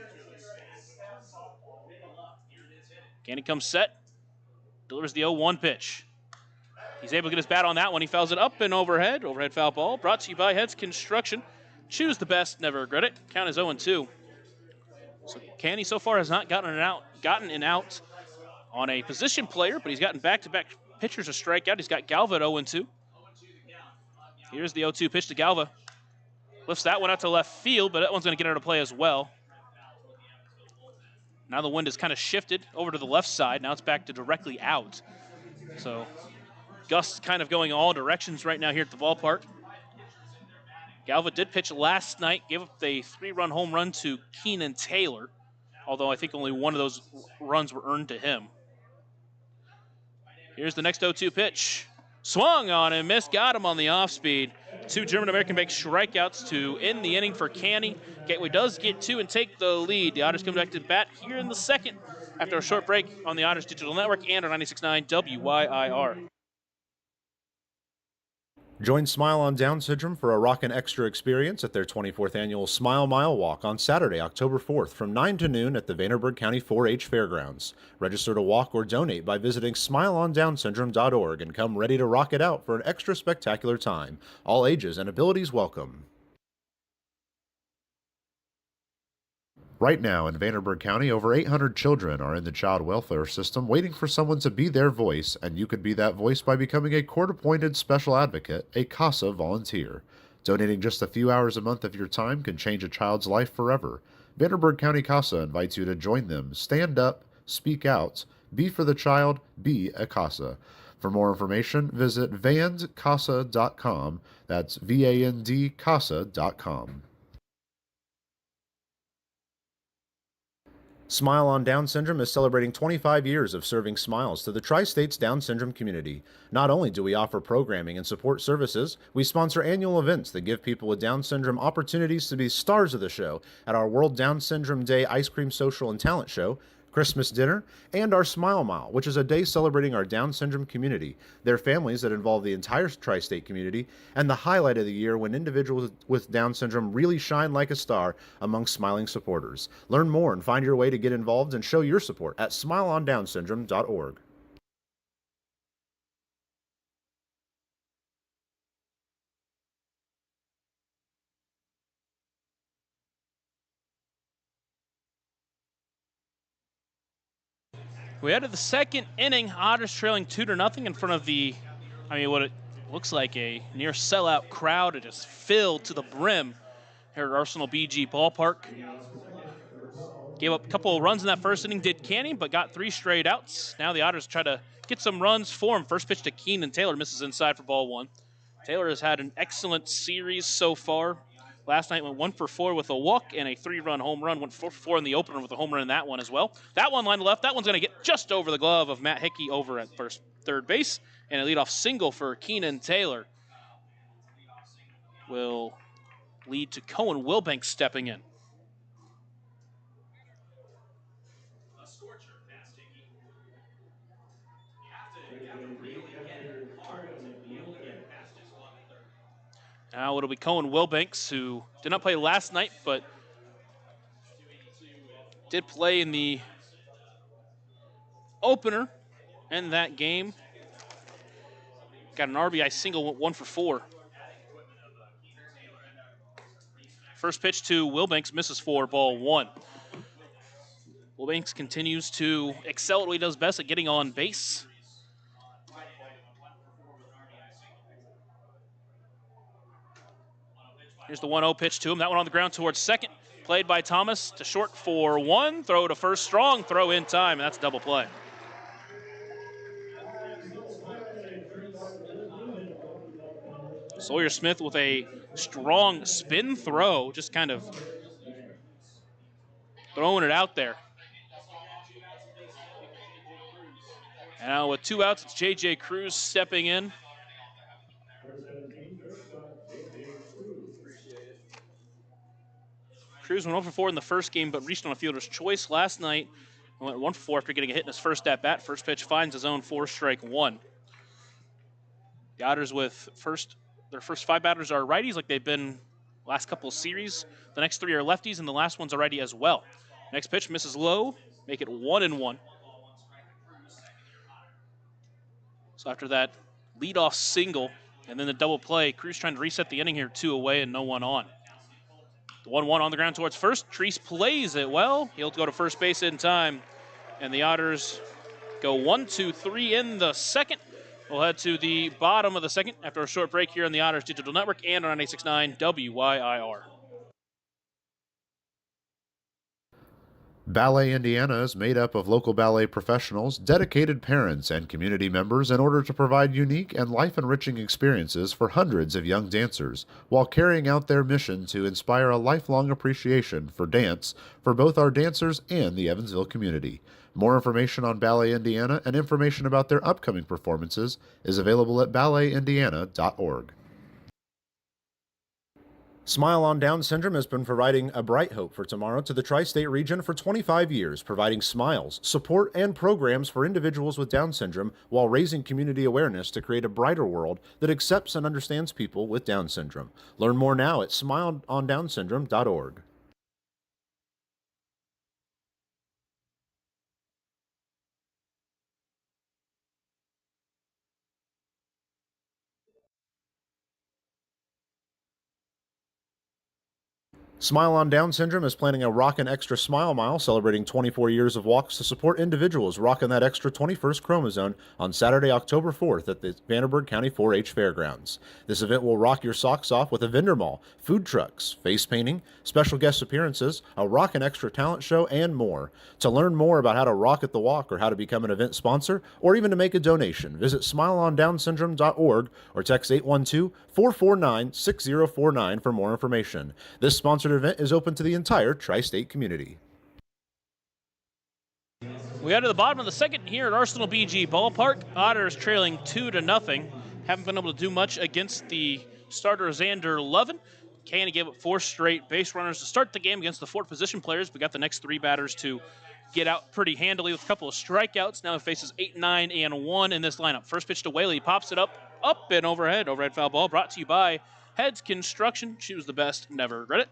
Canny comes set, delivers the 0-1 pitch. He's able to get his bat on that one. He fouls it up and overhead. Overhead foul ball. Brought to you by Heads Construction. Choose the best, never regret it. Count is 0-2. So Canny so far has not gotten an out on a position player, but he's gotten back-to-back pitchers a strikeout. He's got Galva at 0-2. Here's the 0-2 pitch to Galva. Lifts that one out to left field, but that one's going to get out of play as well. Now the wind has kind of shifted over to the left side. Now it's back to directly out. So gusts kind of going all directions right now here at the ballpark. Galva did pitch last night, gave up a 3-run home run to Keenan Taylor, although I think only one of those runs were earned to him. Here's the next 0-2 pitch. Swung on and missed, got him on the off-speed. 2 German-American-based strikeouts to end the inning for Canny. Gateway does get 2 and take the lead. The Otters come back to bat here in the second after a short break on the Otters Digital Network and on 96.9 WYIR. Join Smile on Down Syndrome for a rockin' extra experience at their 24th annual Smile Mile Walk on Saturday, October 4th from 9 to noon at the Vanderburgh County 4-H Fairgrounds. Register to walk or donate by visiting smileondownsyndrome.org and come ready to rock it out for an extra spectacular time. All ages and abilities welcome. Right now in Vanderburgh County, over 800 children are in the child welfare system waiting for someone to be their voice, and you could be that voice by becoming a court-appointed special advocate, a CASA volunteer. Donating just a few hours a month of your time can change a child's life forever. Vanderburgh County CASA invites you to join them. Stand up, speak out, be for the child, be a CASA. For more information, visit vandcasa.com. That's VAND CASA.com. Smile on Down Syndrome is celebrating 25 years of serving smiles to the Tri-States Down Syndrome community. Not only do we offer programming and support services, we sponsor annual events that give people with Down Syndrome opportunities to be stars of the show at our World Down Syndrome Day Ice Cream Social and Talent Show, Christmas dinner, and our Smile Mile, which is a day celebrating our Down syndrome community, their families that involve the entire tri-state community, and the highlight of the year when individuals with Down syndrome really shine like a star among smiling supporters. Learn more and find your way to get involved and show your support at smileondownsyndrome.org. We head to the second inning. Otters trailing 2-0 in front of what it looks like a near sellout crowd. It is filled to the brim here at Arsenal BG Ballpark. Gave up a couple of runs in that first inning, did Canny, but got 3 straight outs. Now the Otters try to get some runs for him. First pitch to Keenan Taylor, misses inside for ball 1. Taylor has had an excellent series so far. Last night went 1 for 4 with a walk and a 3-run home run. Went 4 for 4 in the opener with a home run in that one as well. That one line to left. That one's going to get just over the glove of Matt Hickey over at third base. And a leadoff single for Keenan Taylor will lead to Cohen Wilbanks stepping in. Now it'll be Cohen Wilbanks, who did not play last night, but did play in the opener in that game. Got an RBI single, went 1 for 4. First pitch to Wilbanks, misses for ball 1. Wilbanks continues to excel at what he does best at getting on base. Here's the 1-0 pitch to him. That one on the ground towards second. Played by Thomas to short for 1. Throw to first. Strong throw in time, and that's a double play. Sawyer Smith with a strong spin throw, just kind of throwing it out there. And now with 2 outs, it's J.J. Cruz stepping in. Cruz went 0 for 4 in the first game, but reached on a fielder's choice last night. Went 1 for 4 after getting a hit in his first at-bat. First pitch finds his own 4-strike-1. The Otters with their first 5 batters are righties, like they've been last couple of series. The next 3 are lefties, and the last one's a righty as well. Next pitch misses low, make it 1-1. So after that leadoff single and then the double play, Cruz trying to reset the inning here, 2 away and no one on. The 1-1 on the ground towards first. Treese plays it well. He'll go to first base in time. And the Otters go 1, 2, 3 in the second. We'll head to the bottom of the second after a short break here on the Otters Digital Network and on 98.69 WYIR. Ballet Indiana is made up of local ballet professionals, dedicated parents, and community members in order to provide unique and life-enriching experiences for hundreds of young dancers, while carrying out their mission to inspire a lifelong appreciation for dance for both our dancers and the Evansville community. More information on Ballet Indiana and information about their upcoming performances is available at balletindiana.org. Smile on Down Syndrome has been providing a bright hope for tomorrow to the tri-state region for 25 years, providing smiles, support, and programs for individuals with Down syndrome while raising community awareness to create a brighter world that accepts and understands people with Down syndrome. Learn more now at smileondownsyndrome.org. Smile on Down Syndrome is planning a Rockin' Extra Smile Mile celebrating 24 years of walks to support individuals rocking that extra 21st chromosome on Saturday, October 4th at the Vanderburgh County 4-H Fairgrounds. This event will rock your socks off with a vendor mall, food trucks, face painting, special guest appearances, a Rockin' Extra talent show, and more. To learn more about how to rock at the walk or how to become an event sponsor or even to make a donation, visit smileondownsyndrome.org or text 812-449-6049 for more information. This sponsored event is open to the entire tri-state community. We got to the bottom of the second here at Arsenal BG Ballpark. Otters trailing 2-0. Haven't been able to do much against the starter Xander Lovin. Canny gave up 4 straight base runners to start the game against the 4 position players. We got the next 3 batters to get out pretty handily with a couple of strikeouts. Now he faces 8, 9, and 1 in this lineup. First pitch to Whaley, pops it up and overhead. Overhead foul ball brought to you by Heads Construction. She was the best, never regret it.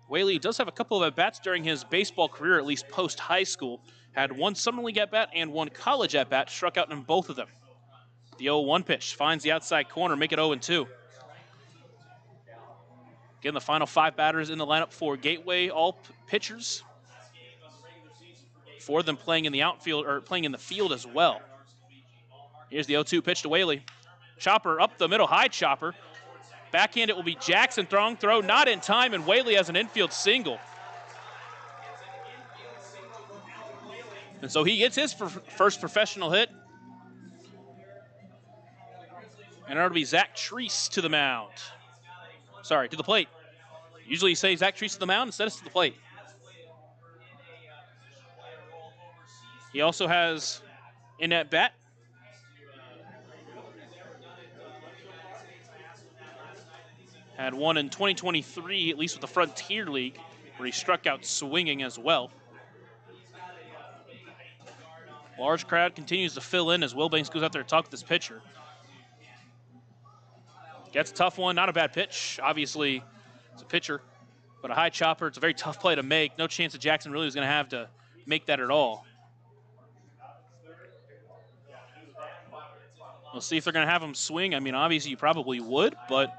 Whaley does have a couple of at-bats during his baseball career, at least post-high school. Had 1 summer league at-bat and 1 college at-bat, struck out in both of them. The 0-1 pitch finds the outside corner, make it 0-2. Again, the final 5 batters in the lineup for Gateway, all pitchers. 4 of them playing in the outfield, or playing in the field as well. Here's the 0-2 pitch to Whaley. Chopper up the middle, high chopper. Backhand, it will be Jackson. Throwing throw, not in time, and Whaley has an infield single. And so he gets his first professional hit. And it'll be Zach Treese to the mound. Sorry, to the plate. Usually you say Zach Treese to the mound, instead it's to the plate. He also has in at bat had 1 in 2023, at least with the Frontier League, where he struck out swinging as well. Large crowd continues to fill in as Will Banks goes out there to talk with this pitcher. Gets a tough one, not a bad pitch. Obviously, it's a pitcher, but a high chopper. It's a very tough play to make. No chance that Jackson really was going to have to make that at all. We'll see if they're going to have him swing. I mean, obviously you probably would, but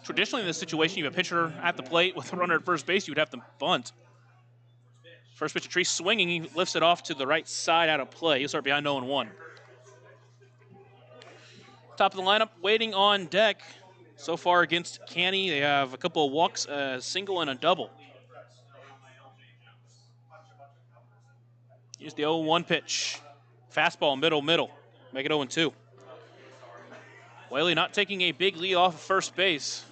traditionally in this situation, you have a pitcher at the plate with a runner at first base, you would have to bunt. First pitch to Treese swinging, he lifts it off to the right side out of play. He'll start behind 0-1. Top of the lineup, waiting on deck. So far against Canny, they have a couple of walks, a single and a double. Here's the 0-1 pitch. Fastball, middle. Make it 0-2. Whaley not taking a big lead off of first base.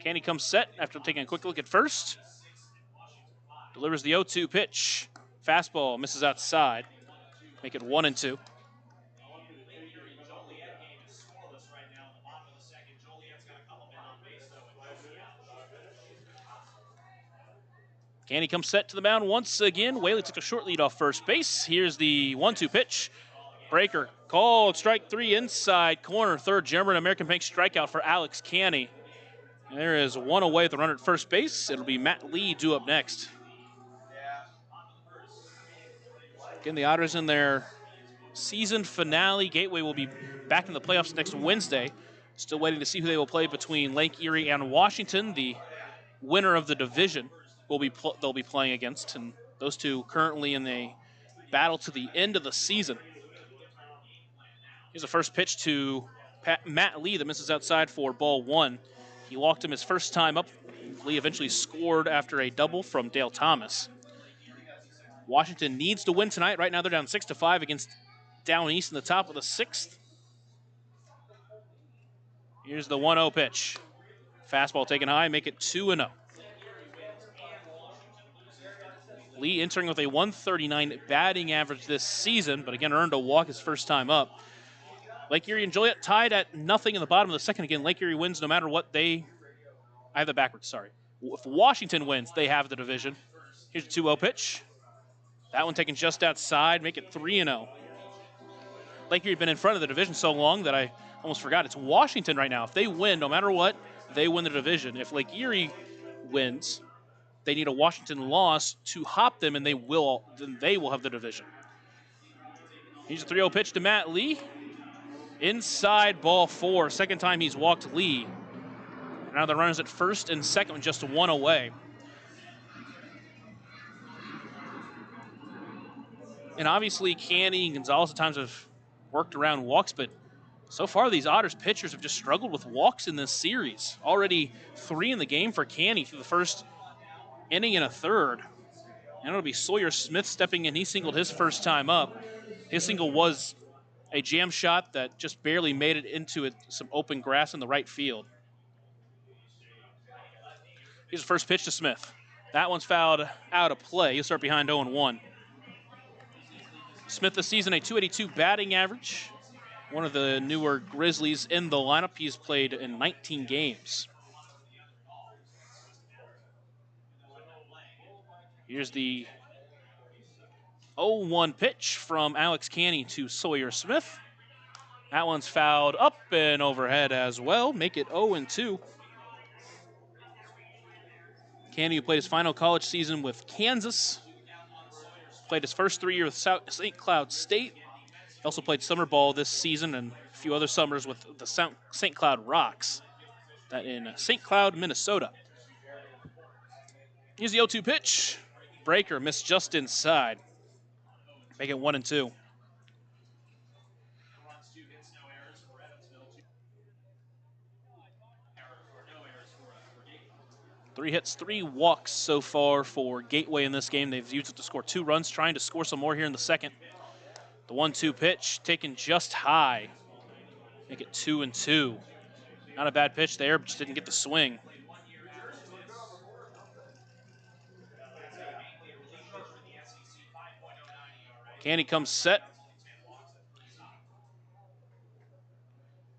Canny comes set after taking a quick look at first. Delivers the 0-2 pitch. Fastball misses outside. Make it 1-2. Canny comes set to the mound once again. Whaley took a short lead off first base. Here's the 1-2 pitch. Breaker called, strike 3 inside corner, third German American Bank strikeout for Alex Canny. There is one away with the runner at first base. It'll be Matt Lee due up next. Again, the Otters in their season finale. Gateway will be back in the playoffs next Wednesday. Still waiting to see who they will play between Lake Erie and Washington. The winner of the division they'll be playing against, and those two currently in a battle to the end of the season. Here's the first pitch to Matt Lee that misses outside for ball 1. He walked him his first time up. Lee eventually scored after a double from Dale Thomas. Washington needs to win tonight. Right now they're down 6-5 against Down East in the top of the 6th. Here's the 1-0 pitch. Fastball taken high, make it 2-0. Lee entering with a 139 batting average this season, but again earned a walk his first time up. Lake Erie and Joliet tied at nothing in the bottom of the second. Again, Lake Erie wins no matter what I have that backwards, sorry. If Washington wins, they have the division. Here's a 2-0 pitch. That one taken just outside, make it 3-0. Lake Erie been in front of the division so long that I almost forgot. It's Washington right now. If they win, no matter what, they win the division. If Lake Erie wins, they need a Washington loss to hop them, and then they will have the division. Here's a 3-0 pitch to Matt Lee. Inside ball 4. Second time he's walked Lee. Now the runners at first and second with just one away. And obviously Canny and Gonzalez at times have worked around walks, but so far these Otters pitchers have just struggled with walks in this series. Already 3 in the game for Canny through the first inning and a third. And it'll be Sawyer Smith stepping in. He singled his first time up. His single was a jam shot that just barely made it into some open grass in the right field. Here's the first pitch to Smith. That one's fouled out of play. He'll start behind 0-1. Smith this season, a .282 batting average. One of the newer Grizzlies in the lineup. He's played in 19 games. Here's the 0-1 pitch from Alex Canny to Sawyer Smith. That one's fouled up and overhead as well. Make it 0-2. Canny, who played his final college season with Kansas, played his first 3 years with St. Cloud State. He also played summer ball this season and a few other summers with the St. Cloud Rocks, that in St. Cloud, Minnesota. Here's the 0-2 pitch. Breaker missed just inside. Make it 1-2. Three hits, 3 walks so far for Gateway in this game. They've used it to score 2 runs, trying to score some more here in the second. The 1-2 pitch taken just high. Make it 2-2. Not a bad pitch there, but just didn't get the swing. Canny comes set.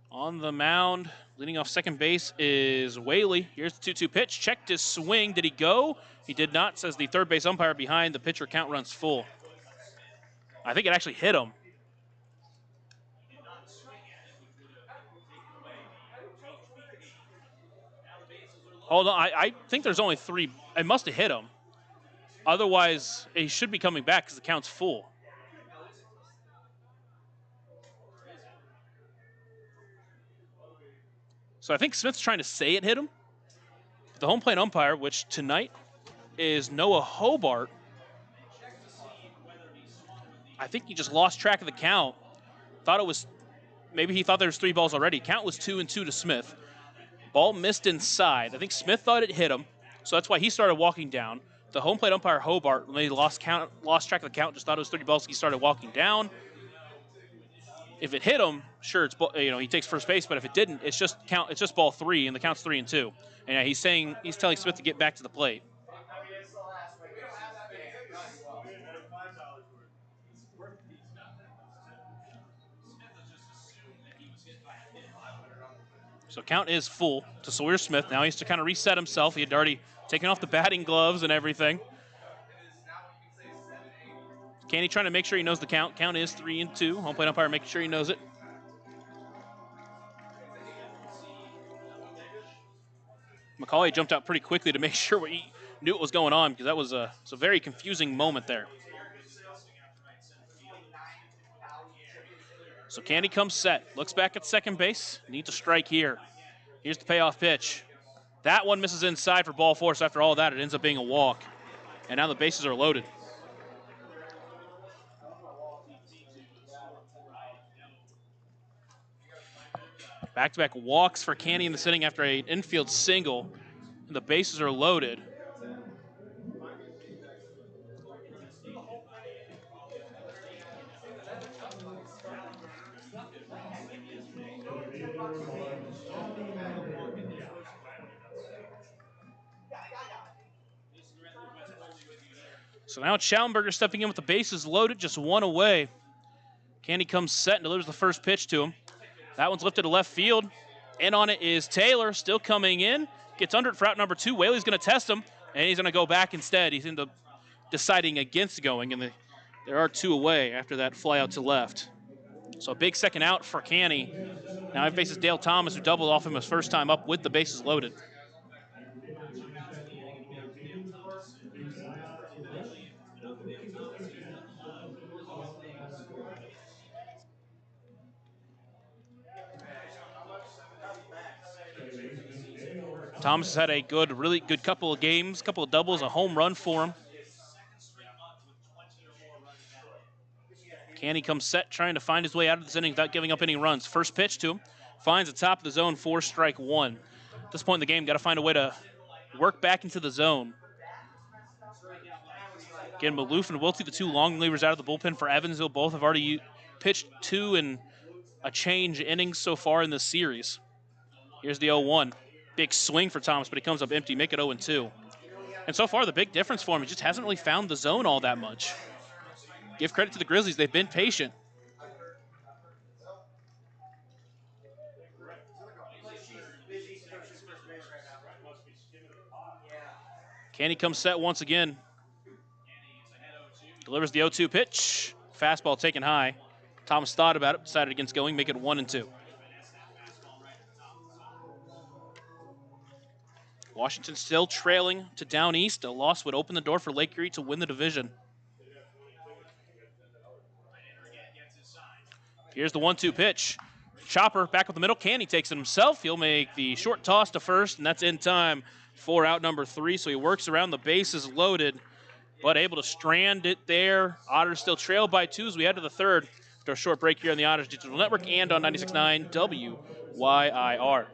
On the mound, leading off second base is Whaley. Here's the 2-2 pitch. Checked his swing. Did he go? He did not, says the third base umpire behind. The pitcher count runs full. I think it actually hit him. Hold on, I think there's only 3. It must have hit him. Otherwise, he should be coming back because the count's full. So I think Smith's trying to say it hit him. The home plate umpire, which tonight is Noah Hobart, I think he just lost track of the count. Maybe he thought there was 3 balls already. Count was 2-2 to Smith. Ball missed inside. I think Smith thought it hit him, so that's why he started walking down. The home plate umpire, Hobart, when he lost track of the count, just thought it was 3 balls, he started walking down. If it hit him, sure, it's he takes first base. But if it didn't, it's just ball 3, and the count's 3-2. And he's telling Smith to get back to the plate. So count is full to Sawyer Smith. Now he has to kind of reset himself. He had already taken off the batting gloves and everything. Candy trying to make sure he knows the count. Count is 3-2. Home plate umpire making sure he knows it. McCauley jumped out pretty quickly to make sure he knew what was going on because that was a very confusing moment there. So Candy comes set, looks back at second base, needs a strike here. Here's the payoff pitch. That one misses inside for ball 4, so after all that, it ends up being a walk. And now the bases are loaded. Back-to-back walks for Candy in the inning after an infield single. And the bases are loaded. So now Schallenberger stepping in with the bases loaded, just one away. Candy comes set and delivers the first pitch to him. That one's lifted to left field. In on it is Taylor, still coming in. Gets under it for out number 2. Whaley's going to test him, and he's going to go back instead. He's into deciding against going, and there are 2 away after that fly out to left. So a big second out for Canny. Now he faces Dale Thomas, who doubled off him his first time up with the bases loaded. Thomas has had a really good couple of games, couple of doubles, a home run for him. Canny comes set, trying to find his way out of this inning without giving up any runs. First pitch to him, finds the top of the zone, 4 strike 1. At this point in the game, got to find a way to work back into the zone. Again, Maloof and Wiltie, the 2 long relievers out of the bullpen for Evansville, both have already pitched 2 and a change innings so far in this series. Here's the 0-1. Big swing for Thomas, but he comes up empty, make it 0-2. And so far, the big difference for him, he just hasn't really found the zone all that much. Give credit to the Grizzlies, they've been patient. Canny comes set once again. Delivers the 0-2 pitch. Fastball taken high. Thomas thought about it, decided against going, make it 1-2. Washington still trailing to down east. A loss would open the door for Lake Erie to win the division. Here's the 1-2 pitch. Chopper back up the middle. Canny takes it himself. He'll make the short toss to first, and that's in time for out number 3. So he works around the bases loaded, but able to strand it there. Otters still trail by 2 as we head to the third after a short break here on the Otters Digital Network and on 96.9 WYIR.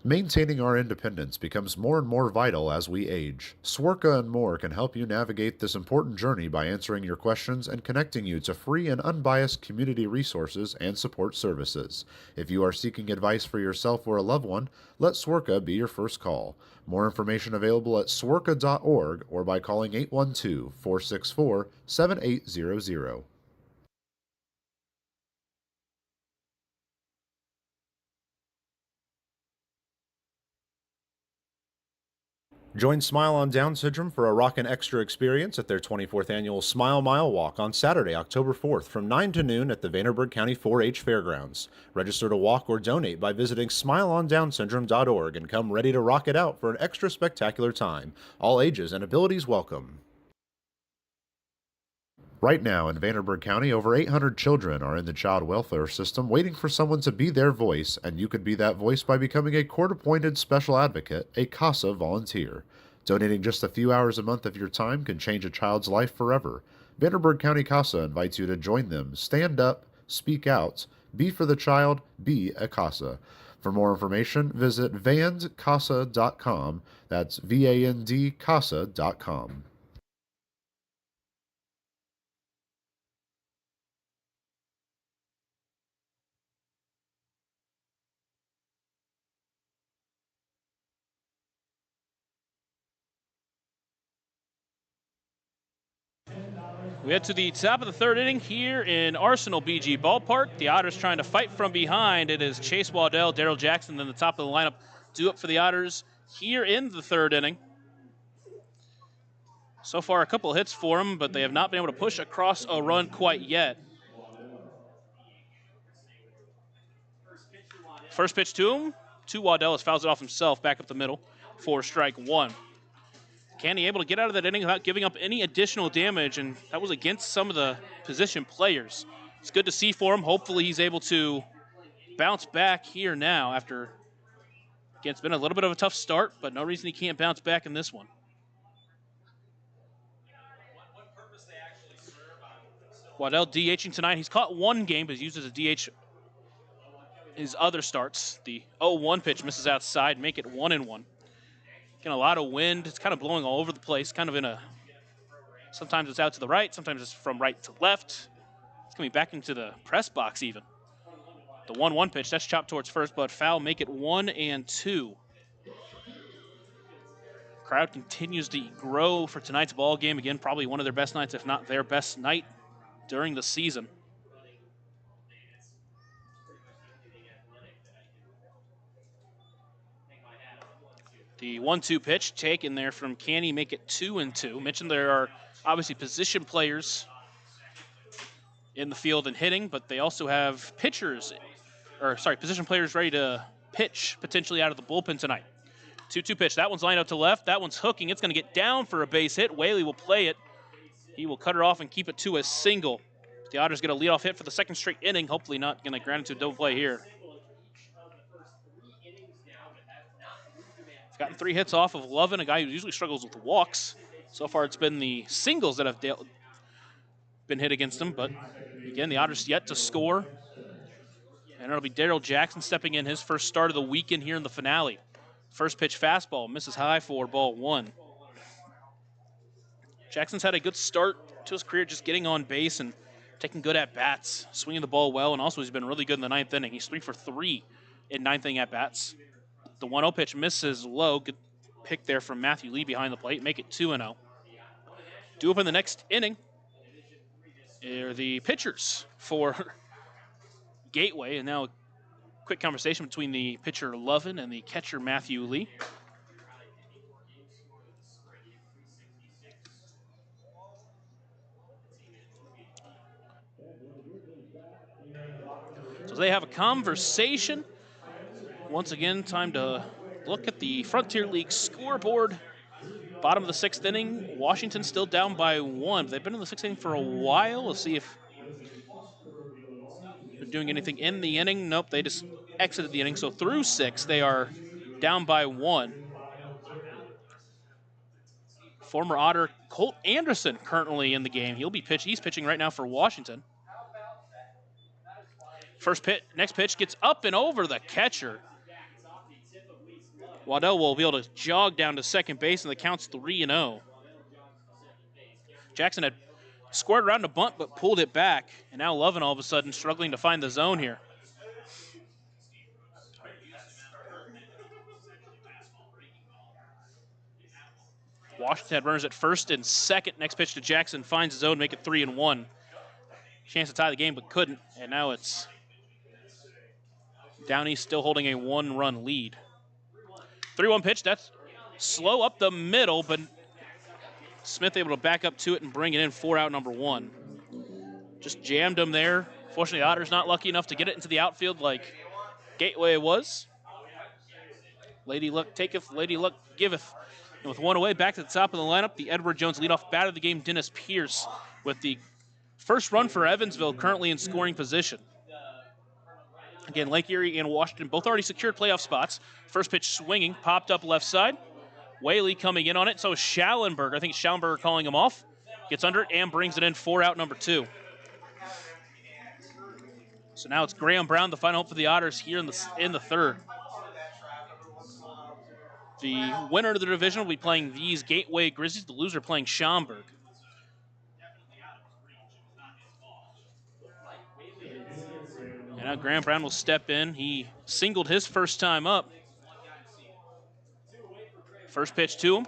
Maintaining our independence becomes more and more vital as we age. Swerka and More can help you navigate this important journey by answering your questions and connecting you to free and unbiased community resources and support services. If you are seeking advice for yourself or a loved one, let Swerka be your first call. More information available at swerka.org or by calling 812-464-7800. Join Smile on Down Syndrome for a rockin' extra experience at their 24th annual Smile Mile Walk on Saturday, October 4th from 9 to noon at the Vanderburgh County 4-H Fairgrounds. Register to walk or donate by visiting smileondownsyndrome.org and come ready to rock it out for an extra spectacular time. All ages and abilities welcome. Right now in Vanderburgh County, over 800 children are in the child welfare system waiting for someone to be their voice, and you could be that voice by becoming a court-appointed special advocate, a CASA volunteer. Donating just a few hours a month of your time can change a child's life forever. Vanderburgh County CASA invites you to join them. Stand up, speak out, be for the child, be a CASA. For more information, visit vandcasa.com. That's VAND-CASA.com. We head to the top of the third inning here in Arsenal BG Ballpark. The Otters trying to fight from behind. It is Chase Waddell, Daryl Jackson, then the top of the lineup due up for the Otters here in the third inning. So far, a couple of hits for him, but they have not been able to push across a run quite yet. First pitch to him, to Waddell, has fouls it off himself, back up the middle for strike one. Canny able to get out of that inning without giving up any additional damage, and that was against some of the position players. It's good to see for him. Hopefully he's able to bounce back here now after, again, it's been a little bit of a tough start, but no reason he can't bounce back in this one. Waddell DHing tonight. He's caught one game, but he's used as a DH his other starts. The 0-1 pitch misses outside, make it 1-1. Getting a lot of wind. It's kind of blowing all over the place, kind of in a, sometimes it's out to the right, sometimes it's from right to left. It's coming back into the press box even. The 1-1 pitch, that's chopped towards first, but foul, make it 1-2. Crowd continues to grow for tonight's ball game. Again, probably one of their best nights, if not their best night during the season. The 1-2 pitch taken there from Canny, make it 2-2. Mentioned there are obviously position players in the field and hitting, but they also have position players ready to pitch potentially out of the bullpen tonight. 2-2 pitch. That one's lined up to left. That one's hooking. It's going to get down for a base hit. Whaley will play it. He will cut it off and keep it to a single. The Otters get a leadoff hit for the second straight inning. Hopefully not going to ground into a double play here. He's gotten 3 hits off of Lovin, a guy who usually struggles with walks. So far it's been the singles that have been hit against him, but again, the Otters yet to score. And it'll be Daryl Jackson stepping in, his first start of the weekend here in the finale. First pitch fastball, misses high for ball 1. Jackson's had a good start to his career, just getting on base and taking good at-bats, swinging the ball well, and also he's been really good in the 9th inning. He's 3 for 3 in 9th inning at-bats. The 1-0 pitch misses low. Good pick there from Matthew Lee behind the plate. Make it 2-0. Due up in the next inning are the pitchers for Gateway. And now a quick conversation between the pitcher Lovin and the catcher Matthew Lee. So they have a conversation. Once again, time to look at the Frontier League scoreboard. Bottom of the 6th inning, Washington still down by 1. They've been in the 6th inning for a while. We'll see if they're doing anything in the inning. Nope, they just exited the inning. So through 6, they are down by 1. Former Otter Colt Anderson currently in the game. He's pitching right now for Washington. Next pitch gets up and over the catcher. Waddell will be able to jog down to second base, and the count's 3-0. Jackson had squared around a bunt, but pulled it back. And now Lovin all of a sudden struggling to find the zone here. Washington had runners at first and second. Next pitch to Jackson, finds the zone, make it 3-1. Chance to tie the game, but couldn't. And now it's Downey still holding a 1-run lead. 3-1 pitch, that's slow up the middle, but Smith able to back up to it and bring it in, 4-out number 1. Just jammed him there. Fortunately, the Otters not lucky enough to get it into the outfield like Gateway was. Lady luck taketh, lady luck giveth. And with 1 away, back to the top of the lineup, the Edward Jones leadoff bat of the game, Dennis Pierce, with the first run for Evansville, currently in scoring position. Again, Lake Erie and Washington both already secured playoff spots. First pitch swinging, popped up left side. Whaley coming in on it, so is Schallenberger. I think it's Schallenberger calling him off. Gets under it and brings it in, 4-out number 2. So now it's Graham Brown, the final hope for the Otters here in the 3rd. The winner of the division will be playing these Gateway Grizzlies. The loser playing Schaumburg. And now Graham Brown will step in. He singled his first time up. First pitch to him.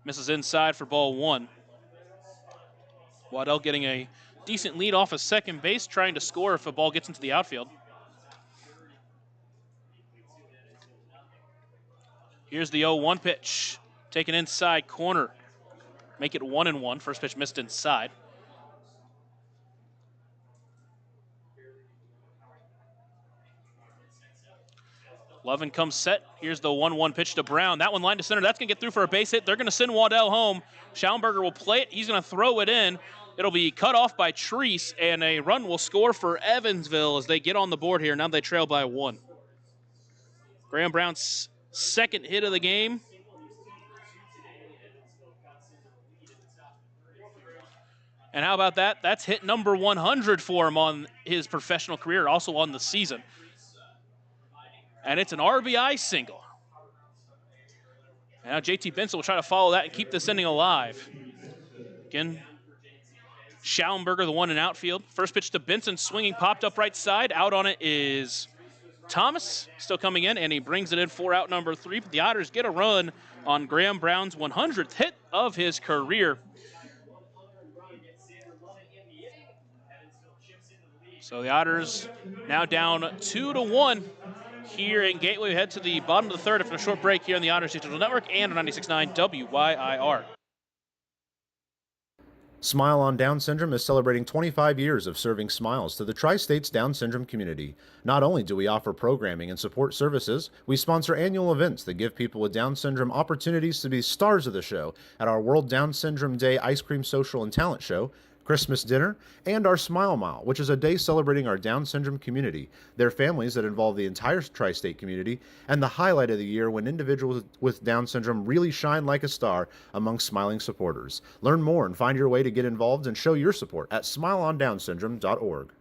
Misses inside for ball 1. Waddell getting a decent lead off of second base, trying to score if a ball gets into the outfield. Here's the 0-1 pitch. Taken inside corner. make it 1-1. First pitch missed inside. Lovin comes set. Here's the 1-1 pitch to Brown. That one line to center. That's going to get through for a base hit. They're going to send Waddell home. Schaumburger will play it. He's going to throw it in. It'll be cut off by Treese, and a run will score for Evansville as they get on the board here. Now they trail by 1. Graham Brown's second hit of the game. And how about that? That's hit number 100 for him on his professional career, also on the season. And it's an RBI single. Now JT Benson will try to follow that and keep this inning alive. Again, Schaumburger, the one in outfield. First pitch to Benson, swinging, popped up right side. Out on it is Thomas, still coming in, and he brings it in for out number 3. But the Otters get a run on Graham Brown's 100th hit of his career. So the Otters now down 2-1 here in Gateway. We head to the bottom of the third after a short break here on the Otters Digital Network and on 96.9 WYIR. Smile on Down Syndrome is celebrating 25 years of serving smiles to the Tri-States Down Syndrome community. Not only do we offer programming and support services, we sponsor annual events that give people with Down Syndrome opportunities to be stars of the show at our World Down Syndrome Day Ice Cream Social and Talent Show, Christmas dinner, and our Smile Mile, which is a day celebrating our Down syndrome community, their families that involve the entire tri-state community, and the highlight of the year when individuals with Down syndrome really shine like a star among smiling supporters. Learn more and find your way to get involved and show your support at smileondownsyndrome.org.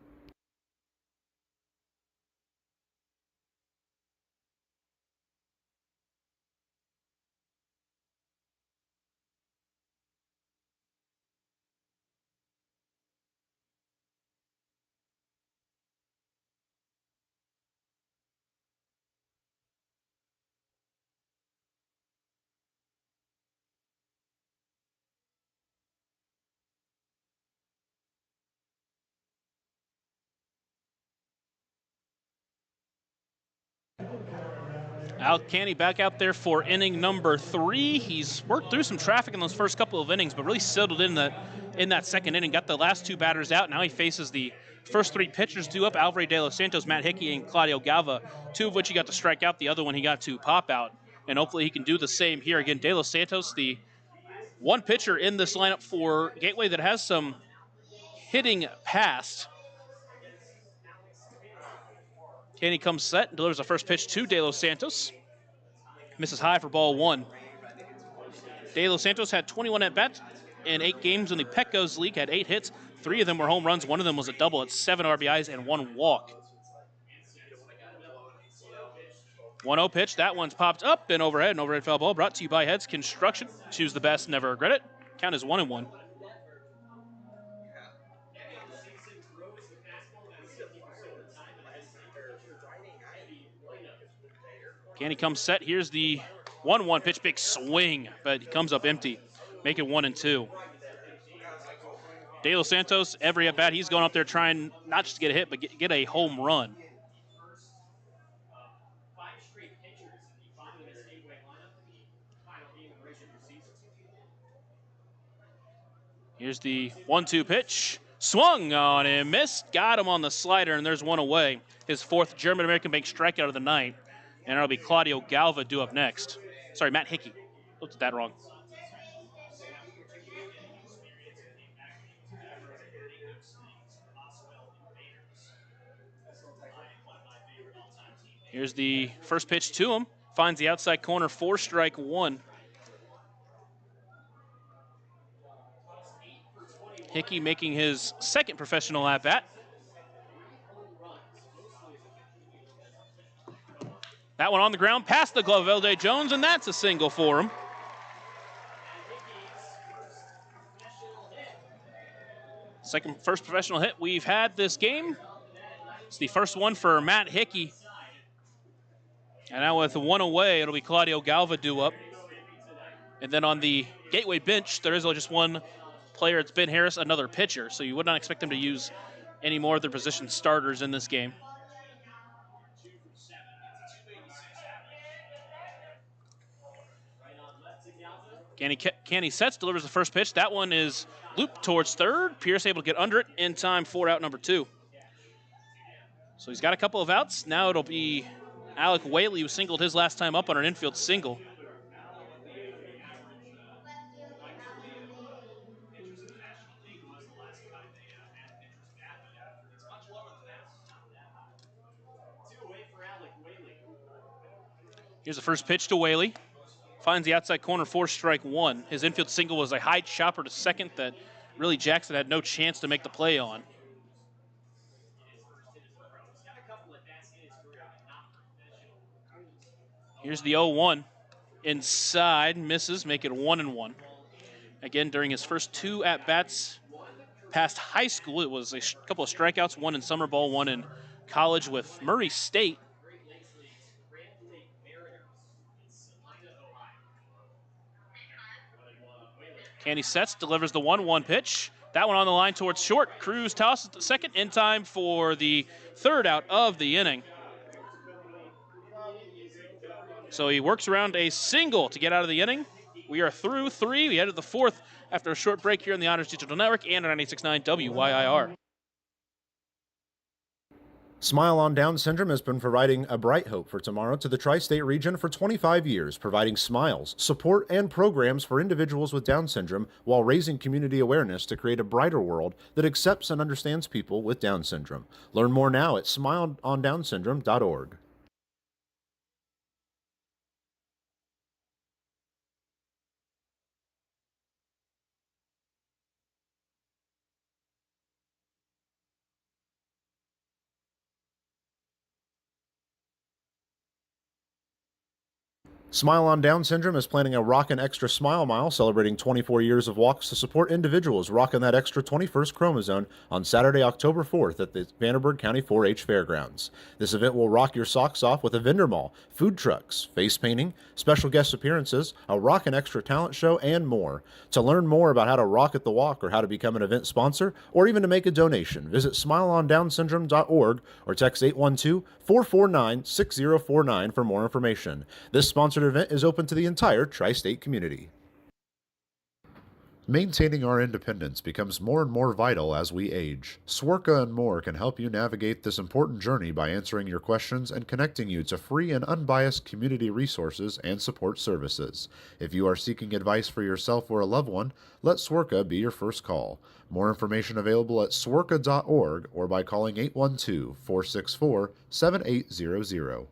Al Canny back out there for inning number 3. He's worked through some traffic in those first couple of innings, but really settled in that second inning. Got the last 2 batters out. Now he faces the first 3 pitchers due up: Alvarez de los Santos, Matt Hickey, and Claudio Galva. 2 of which he got to strike out. The other one he got to pop out. And hopefully he can do the same here. Again, de los Santos, the one pitcher in this lineup for Gateway that has some hitting past. Canny comes set and delivers the first pitch to De Los Santos. Misses high for ball 1. De Los Santos had 21 at-bats in 8 games in the Petco's League, had 8 hits. 3 of them were home runs. 1 of them was a double. It's 7 RBIs and 1 walk. 1-0 pitch. That one's popped up and overhead. An overhead foul ball brought to you by Heads Construction. Choose the best, never regret it. Count is 1-1. Canny comes set. Here's the 1-1 pitch. Big swing, but he comes up empty. Make it 1-2. De Los Santos, every at bat, he's going up there trying not just to get a hit, but get a home run. Here's the 1-2 pitch. Swung on and missed. Got him on the slider, and there's one away. His 4th German-American bank strikeout of the night. And it'll be Claudio Galva due up next. Sorry, Matt Hickey. Looked at that wrong. Here's the first pitch to him. Finds the outside corner, 4-1. Hickey making his 2nd professional at-bat. That one on the ground, past the glove of L.J. Jones, and that's a single for him. First professional hit we've had this game. It's the first one for Matt Hickey. And now with 1 away, it'll be Claudio Galva due up. And then on the Gateway bench, there is just one player. It's Ben Harris, another pitcher. So you would not expect them to use any more of their position starters in this game. Canny sets, delivers the first pitch. That one is looped towards third. Pierce able to get under it in time for out number 2. So he's got a couple of outs. Now it'll be Alec Whaley, who singled his last time up on an infield single. Here's the first pitch to Whaley. Finds the outside corner for strike 1. His infield single was a high chopper to second that really Jackson had no chance to make the play on. Here's the 0-1. Inside, misses, make it 1-1. Again, during his first 2 at-bats past high school, it was a couple of strikeouts, 1 in summer ball, 1 in college with Murray State. Canny sets, delivers the 1-1 pitch. That one on the line towards short. Cruz tosses the second in time for the third out of the inning. So he works around a single to get out of the inning. We are through 3. We headed the 4th after a short break here on the Honors Digital Network and on 96.9 WYIR. Smile on Down Syndrome has been providing a bright hope for tomorrow to the tri-state region for 25 years, providing smiles, support, and programs for individuals with Down syndrome while raising community awareness to create a brighter world that accepts and understands people with Down syndrome. Learn more now at smileondownsyndrome.org. Smile on Down Syndrome is planning a Rockin' Extra Smile Mile celebrating 24 years of walks to support individuals rocking that extra 21st chromosome on Saturday, October 4th at the Vanderburgh County 4-H Fairgrounds. This event will rock your socks off with a vendor mall, food trucks, face painting, special guest appearances, a Rockin' Extra talent show, and more. To learn more about how to rock at the walk or how to become an event sponsor or even to make a donation, visit smileondownsyndrome.org or text 812-449-6049 for more information. This sponsored event is open to the entire tri-state community. Maintaining our independence becomes more and more vital as we age. Swerka and More can help you navigate this important journey by answering your questions and connecting you to free and unbiased community resources and support services. If you are seeking advice for yourself or a loved one, let Swerka be your first call. More information available at swerka.org or by calling 812-464-7800.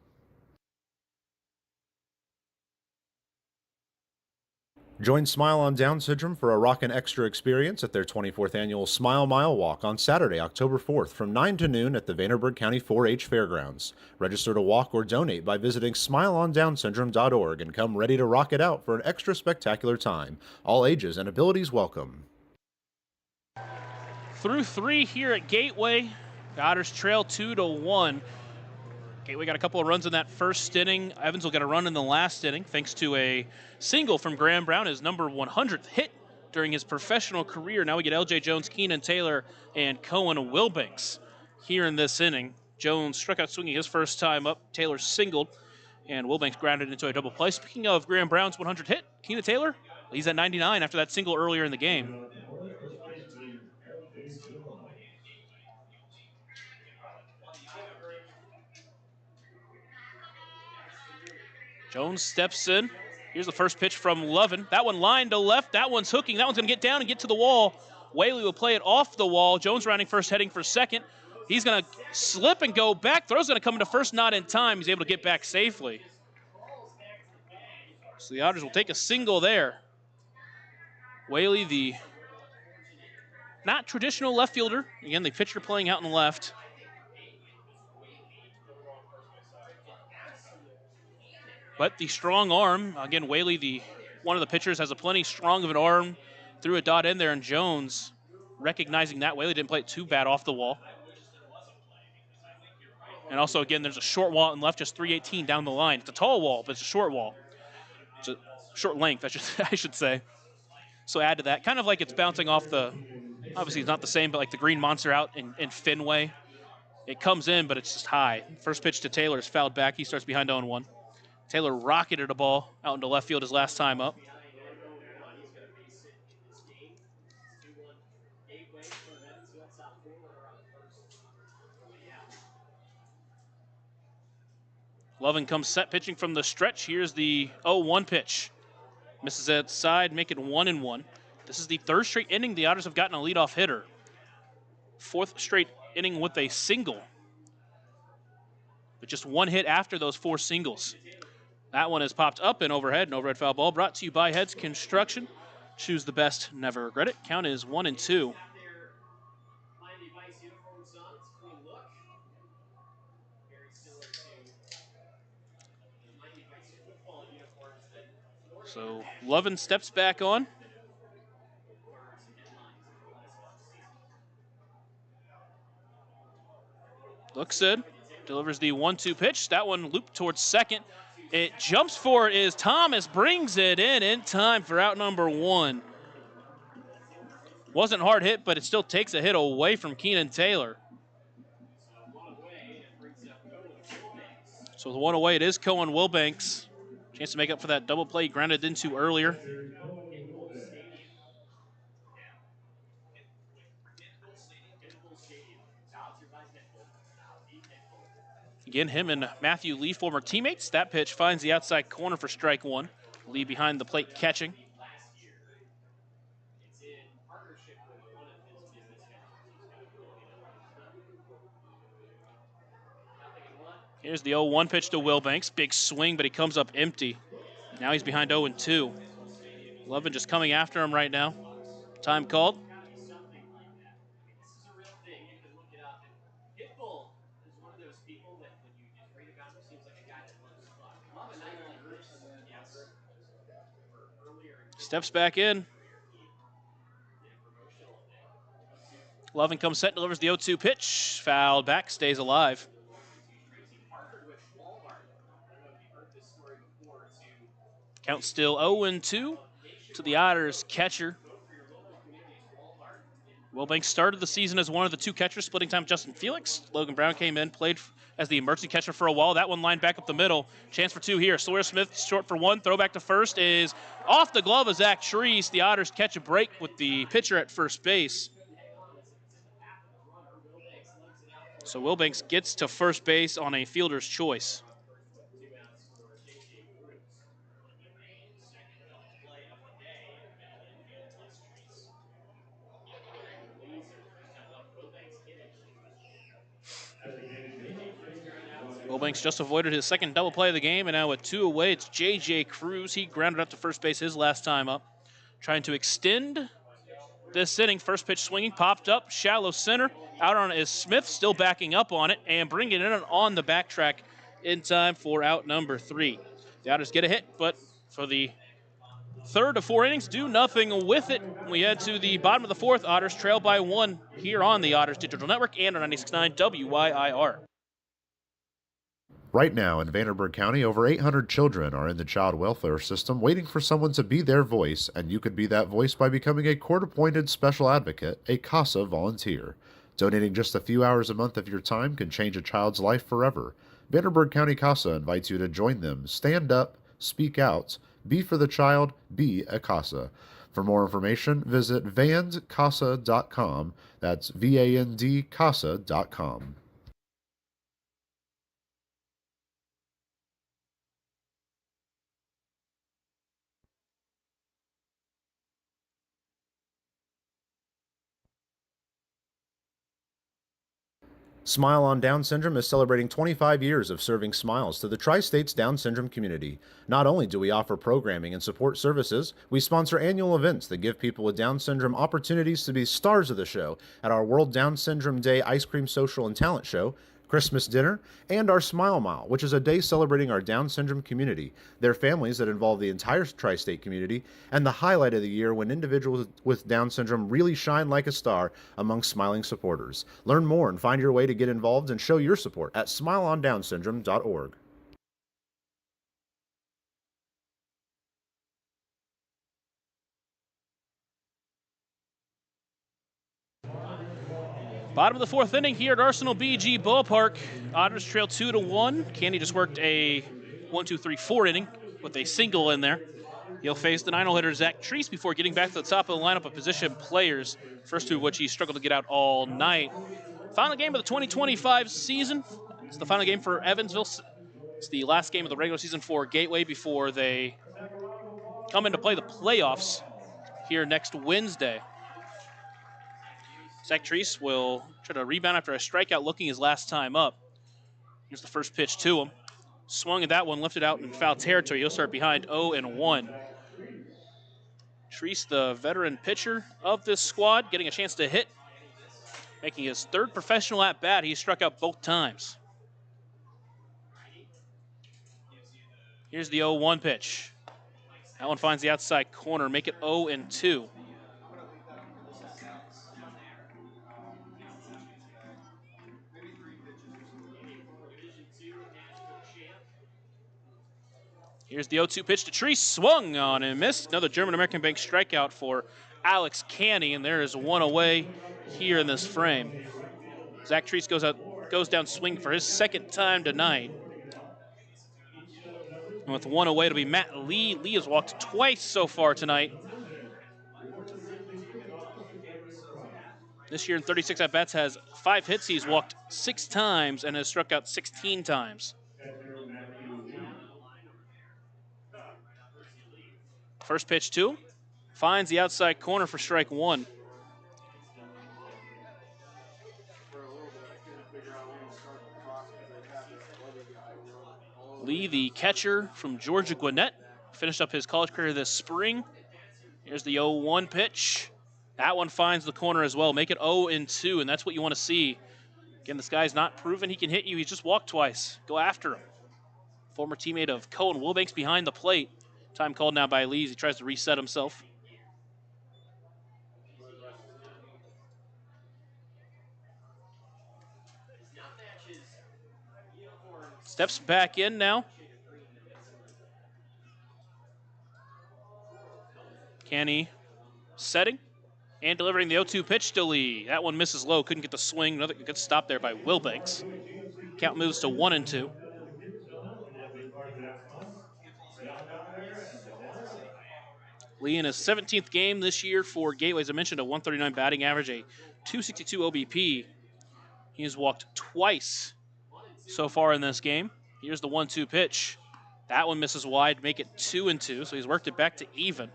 Join Smile on Down Syndrome for a Rockin' Extra experience at their 24th annual Smile Mile Walk on Saturday, October 4th from 9 to noon at the Vanderburgh County 4-H Fairgrounds. Register to walk or donate by visiting smileondownsyndrome.org and come ready to rock it out for an extra spectacular time. All ages and abilities welcome. Through 3 here at Gateway. The Otters trail 2-1. Gateway got a couple of runs in that first inning. Evansville got a run in the last inning thanks to a single from Graham Brown, his number 100th hit during his professional career. Now we get L.J. Jones, Keenan Taylor, and Cohen Wilbanks here in this inning. Jones struck out swinging his first time up. Taylor singled, and Wilbanks grounded into a double play. Speaking of Graham Brown's 100 hit, Keenan Taylor, he's at 99 after that single earlier in the game. Jones steps in. Here's the first pitch from Lovin. That one lined to left. That one's hooking. That one's going to get down and get to the wall. Whaley will play it off the wall. Jones rounding first, heading for second. He's going to slip and go back. Throw's going to come into first, not in time. He's able to get back safely. So the Otters will take a single there. Whaley, the not traditional left fielder. Again, the pitcher playing out in the left. But the strong arm, again, Whaley, one of the pitchers, has a plenty strong of an arm. Threw a dot in there, and Jones, recognizing that, Whaley didn't play it too bad off the wall. And also, again, there's a short wall and left, just 318 down the line. It's a tall wall, but it's a short wall. It's a short length, I should say. So add to that, kind of like it's bouncing off the, obviously it's not the same, but like the Green Monster out in Fenway. It comes in, but it's just high. First pitch to Taylor is fouled back. He starts behind 0-1. Taylor rocketed a ball out into left field his last time up. Lovin comes set pitching from the stretch. Here's the 0-1 pitch. Misses outside, make it 1-1. This is the third straight inning the Otters have gotten a leadoff hitter. Fourth straight inning with a single. But just one hit after those 4 singles. That one is popped up and overhead. An overhead foul ball brought to you by Heads Construction. Choose the best, never regret it. Count is 1-2. So Lovin steps back on. Looks good. Delivers the 1-2 pitch. That one looped towards second. It jumps for it is Thomas, brings it in time for out number 1. Wasn't hard hit, but it still takes a hit away from Keenan Taylor. So the one away, it is Cohen Wilbanks. Chance to make up for that double play he grounded into earlier. Again, him and Matthew Lee, former teammates. That pitch finds the outside corner for strike 1. Lee behind the plate catching. Here's the 0-1 pitch to Wilbanks. Big swing, but he comes up empty. Now he's behind 0-2. Lovin just coming after him right now. Time called. Steps back in. Lovin comes set, delivers the 0-2 pitch. Fouled back, stays alive. Count still 0-2 to the Otters catcher. Wilbanks started the season as one of the 2 catchers, splitting time with Justin Felix. Logan Brown came in, played as the emergency catcher for a while. That one lined back up the middle. Chance for 2 here. Sawyer Smith short for 1. Throw back to first is off the glove of Zach Treese. The Otters catch a break with the pitcher at first base. So Wilbanks gets to first base on a fielder's choice. Wilbanks just avoided his second double play of the game, and now with 2 away, it's J.J. Cruz. He grounded up to first base his last time up. Trying to extend this inning. First pitch swinging, popped up, shallow center. Out on it is Smith, still backing up on it, and bringing it in on the backtrack in time for out number 3. The Otters get a hit, but for the third of 4 innings, do nothing with it. We head to the bottom of the 4th. Otters trail by 1 here on the Otters Digital Network and on 96.9 WYIR. Right now in Vanderburgh County, over 800 children are in the child welfare system waiting for someone to be their voice, and you could be that voice by becoming a court-appointed special advocate, a CASA volunteer. Donating just a few hours a month of your time can change a child's life forever. Vanderburgh County CASA invites you to join them. Stand up, speak out, be for the child, be a CASA. For more information, visit vandcasa.com. That's VAND CASA.com. Smile on Down Syndrome is celebrating 25 years of serving smiles to the Tri-States Down Syndrome community. Not only do we offer programming and support services, we sponsor annual events that give people with Down Syndrome opportunities to be stars of the show at our World Down Syndrome Day Ice Cream Social and Talent Show, Christmas dinner, and our Smile Mile, which is a day celebrating our Down syndrome community, their families that involve the entire tri-state community, and the highlight of the year when individuals with Down syndrome really shine like a star among smiling supporters. Learn more and find your way to get involved and show your support at smileondownsyndrome.org. Bottom of the 4th inning here at Arsenal BG Ballpark. Otters trail 2-1. Candy just worked a 1-2-3-4 inning with a single in there. He'll face the 9-hole hitter Zach Treese before getting back to the top of the lineup of position players, first two of which he struggled to get out all night. Final game of the 2025 season. It's the final game for Evansville. It's the last game of the regular season for Gateway before they come in to play the playoffs here next Wednesday. Zach Treese will try to rebound after a strikeout, looking his last time up. Here's the first pitch to him. Swung at that one, lifted out in foul territory. He'll start behind 0-1. Treese, the veteran pitcher of this squad, getting a chance to hit, making his third professional at bat. He struck out both times. Here's the 0-1 pitch. That one finds the outside corner, make it 0-2. Here's the 0-2 pitch to Treese, swung on and missed. Another German-American Bank strikeout for Alex Canny, and there is one away here in this frame. Zach Treese goes down swinging for his second time tonight. And with one away, it'll be Matt Lee. Lee has walked twice so far tonight. This year in 36 at-bats has 5 hits. He's walked 6 times and has struck out 16 times. First pitch to him, finds the outside corner for strike 1. Lee, the catcher from Georgia Gwinnett, finished up his college career this spring. Here's the 0-1 pitch. That one finds the corner as well. Make it 0-2, and that's what you want to see. Again, this guy's not proven he can hit you. He's just walked twice. Go after him. Former teammate of Cohen Wilbanks behind the plate. Time called now by Lee as he tries to reset himself. Steps back in now. Canny setting and delivering the 0-2 pitch to Lee. That one misses low, couldn't get the swing. Another good stop there by Wilbanks. Count moves to 1-2. Lee in his 17th game this year for Gateway, as I mentioned, a 139 batting average, a 262 OBP. He has walked twice so far in this game. Here's the 1-2 pitch. That one misses wide, make it 2-2, so he's worked it back to even.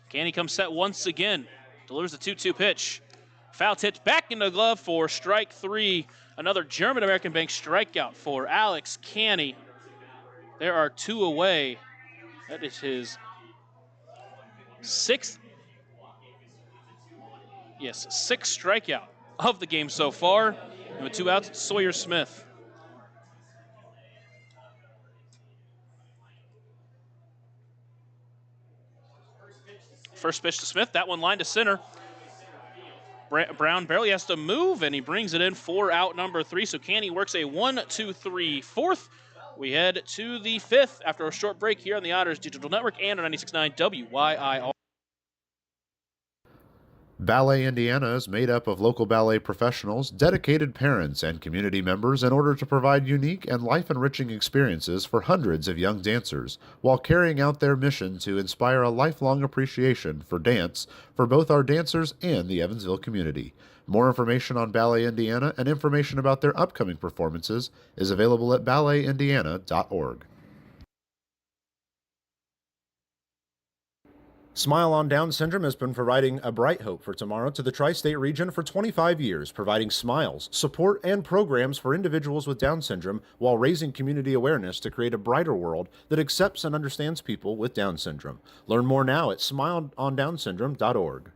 Canny comes set once again. Delivers the 2-2 pitch. Foul tipped back into the glove for strike 3. Another German-American Bank strikeout for Alex Canny. There are 2 away. That is his 6th strikeout of the game so far. And with 2 outs, Sawyer Smith. First pitch to Smith, that one line to center. Brown barely has to move, and he brings it in for out number 3. So Canny works a 1-2-3 fourth. We head to the 5th after a short break here on the Otters Digital Network and on 96.9 WYIR. Ballet Indiana is made up of local ballet professionals, dedicated parents, and community members in order to provide unique and life-enriching experiences for hundreds of young dancers, while carrying out their mission to inspire a lifelong appreciation for dance for both our dancers and the Evansville community. More information on Ballet Indiana and information about their upcoming performances is available at balletindiana.org. Smile on Down Syndrome has been providing a bright hope for tomorrow to the tri-state region for 25 years, providing smiles, support, and programs for individuals with Down syndrome while raising community awareness to create a brighter world that accepts and understands people with Down syndrome. Learn more now at smileondownsyndrome.org.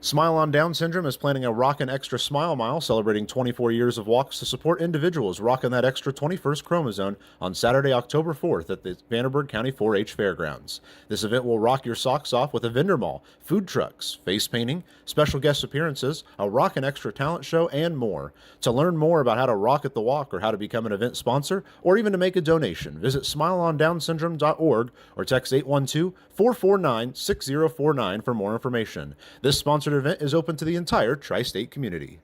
Smile on Down Syndrome is planning a Rockin' Extra Smile Mile celebrating 24 years of walks to support individuals rocking that extra 21st chromosome on Saturday, October 4th at the Vanderburgh County 4-H Fairgrounds. This event will rock your socks off with a vendor mall, food trucks, face painting, special guest appearances, a Rockin' Extra talent show, and more. To learn more about how to rock at the walk or how to become an event sponsor or even to make a donation, visit smileondownsyndrome.org or text 812-449-6049 for more information. This sponsored event is open to the entire tri-state community.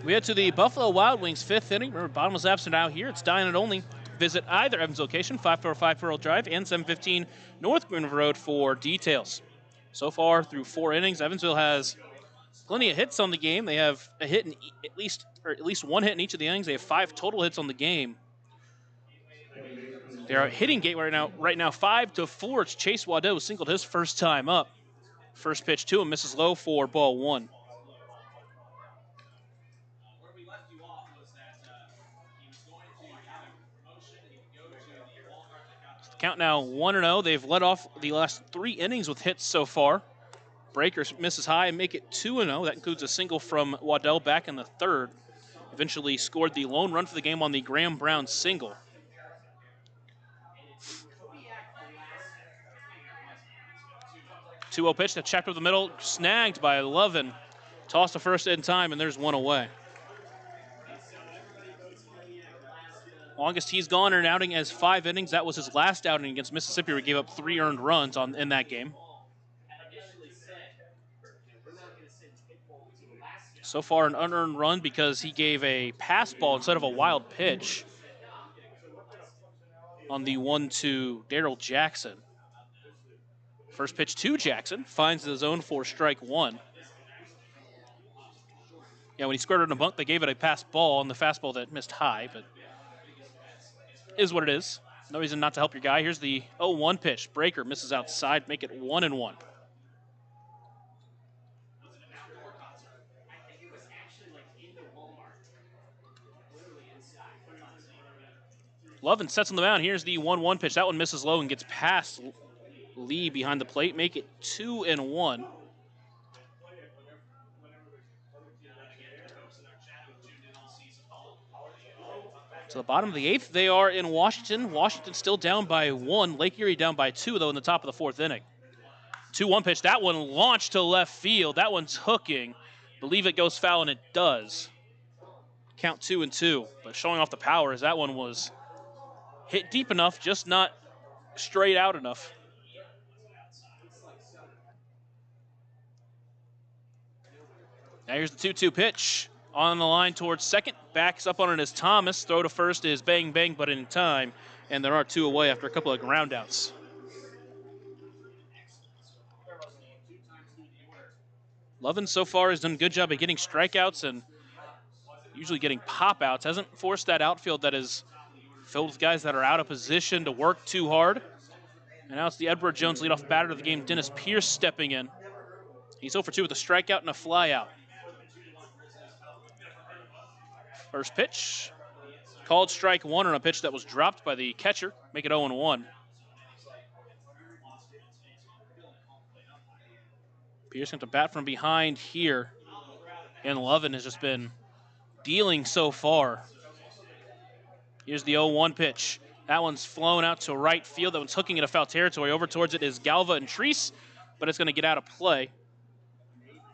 We head to the Buffalo Wild Wings 5th inning. Remember, bottom was absent out here. It's dine and only. Visit either Evansville location, 545 Pearl Drive and 715 North Green River Road for details. So far, through 4 innings, Evansville has plenty of hits on the game. They have a hit in at least one hit in each of the innings. They have 5 total hits on the game. Their hitting gate right now 5-4. It's Chase Waddell who singled his first time up. First pitch to him, misses low for ball 1. Count now 1-0. They've led off the last 3 innings with hits so far. Breaker misses high and make it 2-0. That includes a single from Waddell back in the 3rd. Eventually scored the lone run for the game on the Graham Brown single. Two-0 pitch that checked over the middle, snagged by Lovin. Tossed to first in time, and there's one away. Longest he's gone in an outing as 5 innings. That was his last outing against Mississippi, where he gave up 3 earned runs in that game. So far, an unearned run because he gave a pass ball instead of a wild pitch on the 1-2 Daryl Jackson. First pitch to Jackson, finds the zone for strike 1. Yeah, when he squared it in a bunt, they gave it a pass ball on the fastball that missed high, but is what it is. No reason not to help your guy. Here's the 0-1 pitch. Breaker misses outside, make it 1-1. Lovin sets on the mound. Here's the 1-1 pitch. That one misses low and gets past Lee behind the plate. Make it 2-1. To the bottom of the 8th, they are in Washington. Washington still down by 1. Lake Erie down by 2, though, in the top of the 4th inning. 2-1 pitch. That one launched to left field. That one's hooking. Believe it goes foul, and it does. Count 2-2. But showing off the power as that one was hit deep enough, just not straight out enough. Now here's the 2-2 pitch. On the line towards second. Backs up on it as Thomas. Throw to first is bang, bang, but in time. And there are 2 away after a couple of ground outs. Lovin so far has done a good job of getting strikeouts and usually getting pop-outs. Hasn't forced that outfield that is filled with guys that are out of position to work too hard. And now it's the Edward Jones leadoff batter of the game, Dennis Pierce, stepping in. He's 0 for 2 with a strikeout and a flyout. First pitch, called strike 1 on a pitch that was dropped by the catcher. Make it 0-1. Pierce going to bat from behind here. And Lovin has just been dealing so far. Here's the 0-1 pitch. That one's flown out to right field. That one's hooking into foul territory. Over towards it is Galva and Treese, but it's going to get out of play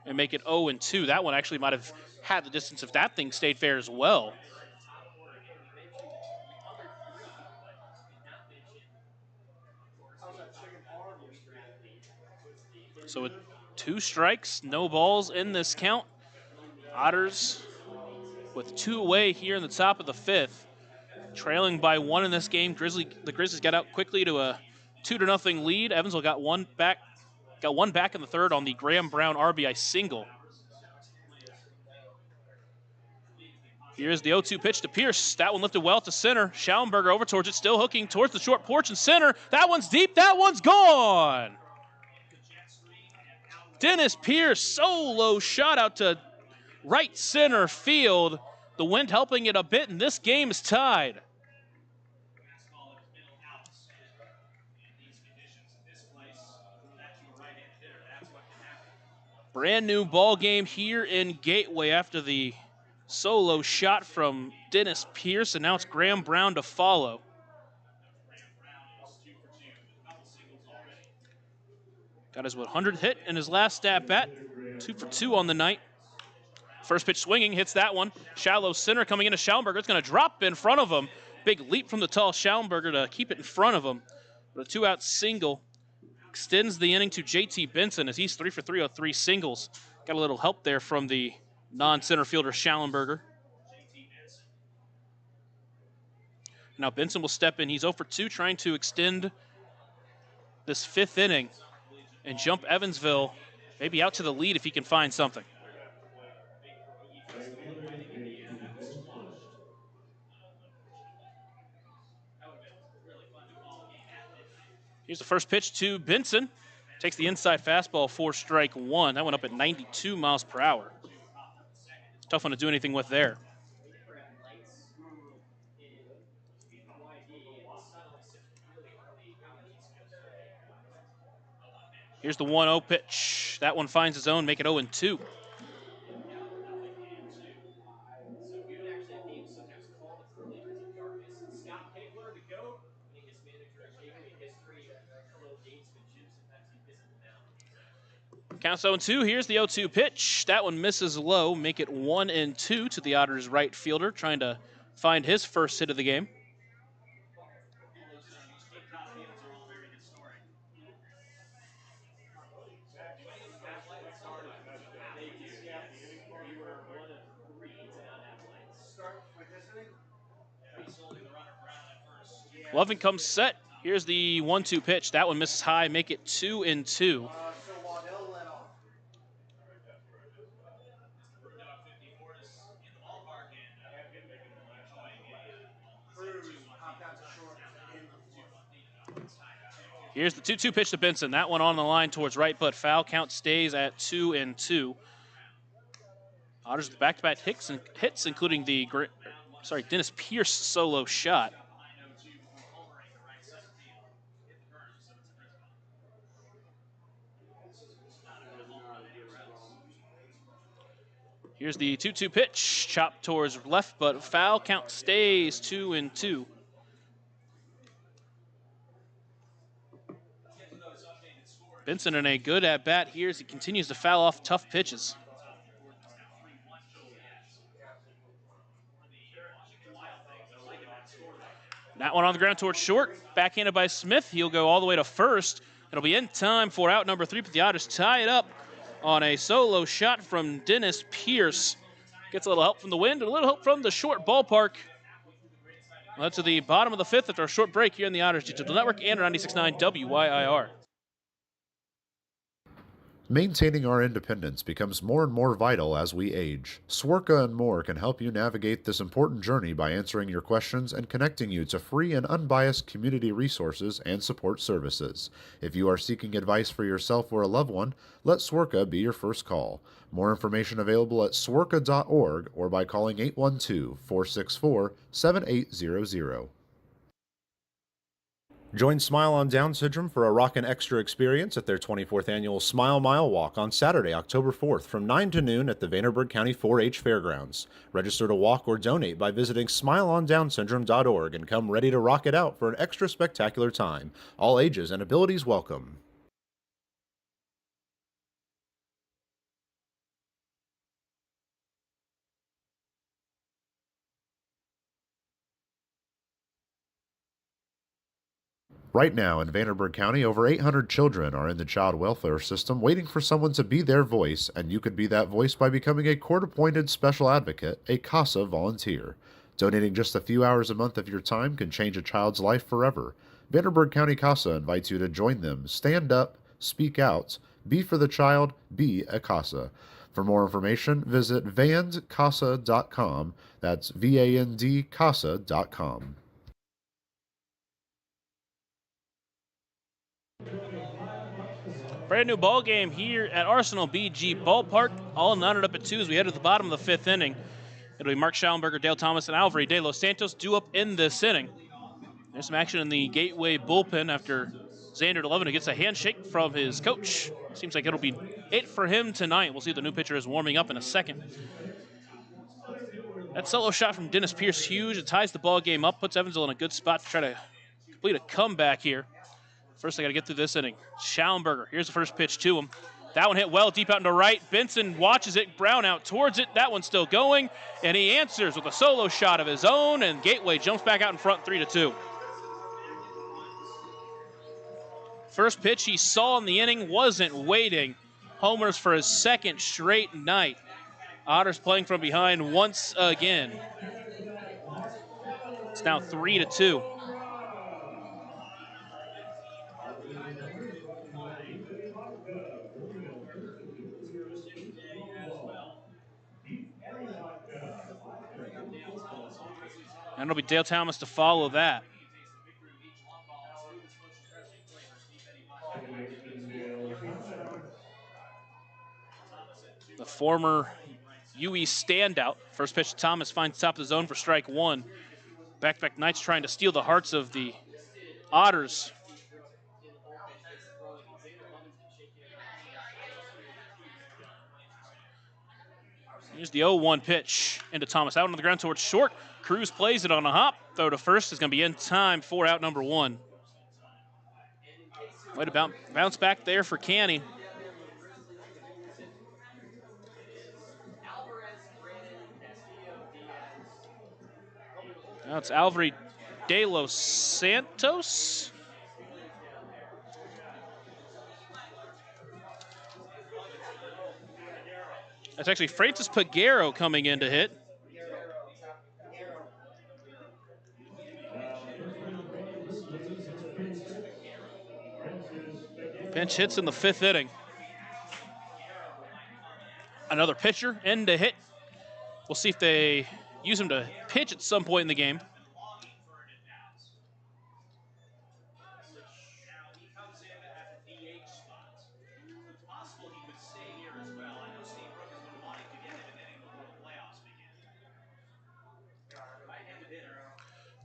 and make it 0-2. That one actually might have had the distance if that thing stayed fair as well. So with 2 strikes, no balls in this count. Otters with 2 away here in the top of the 5th. Trailing by 1 in this game. The Grizzlies got out quickly to a 2-0 lead. Evansville got one back in the 3rd on the Graham Brown RBI single. Here's the 0-2 pitch to Pierce. That one lifted well to center. Schallenberger over towards it, still hooking towards the short porch and center. That one's deep. That one's gone. Dennis Pierce, solo shot out to right center field. The wind helping it a bit, and this game is tied. Brand new ball game here in Gateway after the solo shot from Dennis Pierce, and now it's Graham Brown to follow. Got his 100th hit in his last at bat, 2 for 2 on the night. First pitch swinging, hits that one. Shallow center coming into Schallenberger. It's going to drop in front of him. Big leap from the tall Schallenberger to keep it in front of him. But a 2-out single extends the inning to JT Benson as he's 3 for 3 on 3 singles. Got a little help there from the non-center fielder Schallenberger. Now Benson will step in. He's 0 for 2, trying to extend this 5th inning and jump Evansville maybe out to the lead if he can find something. Here's the first pitch to Benson. Takes the inside fastball for strike 1. That went up at 92 miles per hour. Tough one to do anything with there. Here's the 1-0 pitch. That one finds his own, make it 0-2. Counts 0-2. Here's the 0-2 pitch. That one misses low, make it 1-2 to the Otters right fielder, trying to find his first hit of the game. Loving comes set. Here's the 1-2 pitch. That one misses high, make it 2-2. Here's the 2-2 pitch to Benson. That one on the line towards right, but foul. Count stays at 2-2. Otters with back-to-back hits, including the Dennis Pierce solo shot. Here's the 2-2 pitch, chopped towards left, but foul. Count stays 2-2. Benson in a good at-bat here as he continues to foul off tough pitches. That one on the ground towards short, backhanded by Smith. He'll go all the way to first. It'll be in time for out number 3, but the Otters tie it up on a solo shot from Dennis Pierce. Gets a little help from the wind and a little help from the short ballpark. Well, to the bottom of the 5th after a short break here in the Otters Digital Network and 96.9 WYIR. Maintaining our independence becomes more and more vital as we age. Swerka and more can help you navigate this important journey by answering your questions and connecting you to free and unbiased community resources and support services. If you are seeking advice for yourself or a loved one, let Swerka be your first call. More information available at swerka.org or by calling 812-464-7800. Join Smile on Down Syndrome for a rockin' extra experience at their 24th annual Smile Mile Walk on Saturday, October 4th from 9 to noon at the Vanderburgh County 4-H Fairgrounds. Register to walk or donate by visiting smileondownsyndrome.org and come ready to rock it out for an extra spectacular time. All ages and abilities welcome. Right now in Vanderburgh County, over 800 children are in the child welfare system waiting for someone to be their voice, and you could be that voice by becoming a court-appointed special advocate, a CASA volunteer. Donating just a few hours a month of your time can change a child's life forever. Vanderburgh County CASA invites you to join them. Stand up, speak out, be for the child, be a CASA. For more information, visit vandcasa.com. That's VAND-CASA.com. Brand new ball game here at Arsenal BG Ballpark. All knotted up at 2 as we head to the bottom of the 5th inning. It'll be Mark Schallenberger, Dale Thomas, and Alvaro de los Santos due up in this inning. There's some action in the Gateway bullpen after Xander DeLevin gets a handshake from his coach. Seems like it'll be it for him tonight. We'll see if the new pitcher is warming up in a second. That solo shot from Dennis Pierce, huge. It ties the ball game up, puts Evansville in a good spot to try to complete a comeback here. First, I got to get through this inning. Schallenberger, here's the first pitch to him. That one hit well deep out into right. Benson watches it, Brown out towards it. That one's still going, and he answers with a solo shot of his own, and Gateway jumps back out in front 3-2. First pitch he saw in the inning, wasn't waiting. Homers for his second straight night. Otters playing from behind once again. It's now 3-2. And it'll be Dale Thomas to follow that. The former UE standout. First pitch to Thomas finds top of the zone for strike one. Back-to-back nights trying to steal the hearts of the Otters. Here's the 0-1 pitch into Thomas. Out on the ground towards short. Cruz plays it on a hop. Throw to first is going to be in time for out number one. Way to bounce back there for Canny. Now it's Alvaro de los Santos. That's actually Francis Peguero coming in to hit. Pinch hits in the 5th inning. Another pitcher in to hit. We'll see if they use him to pitch at some point in the game.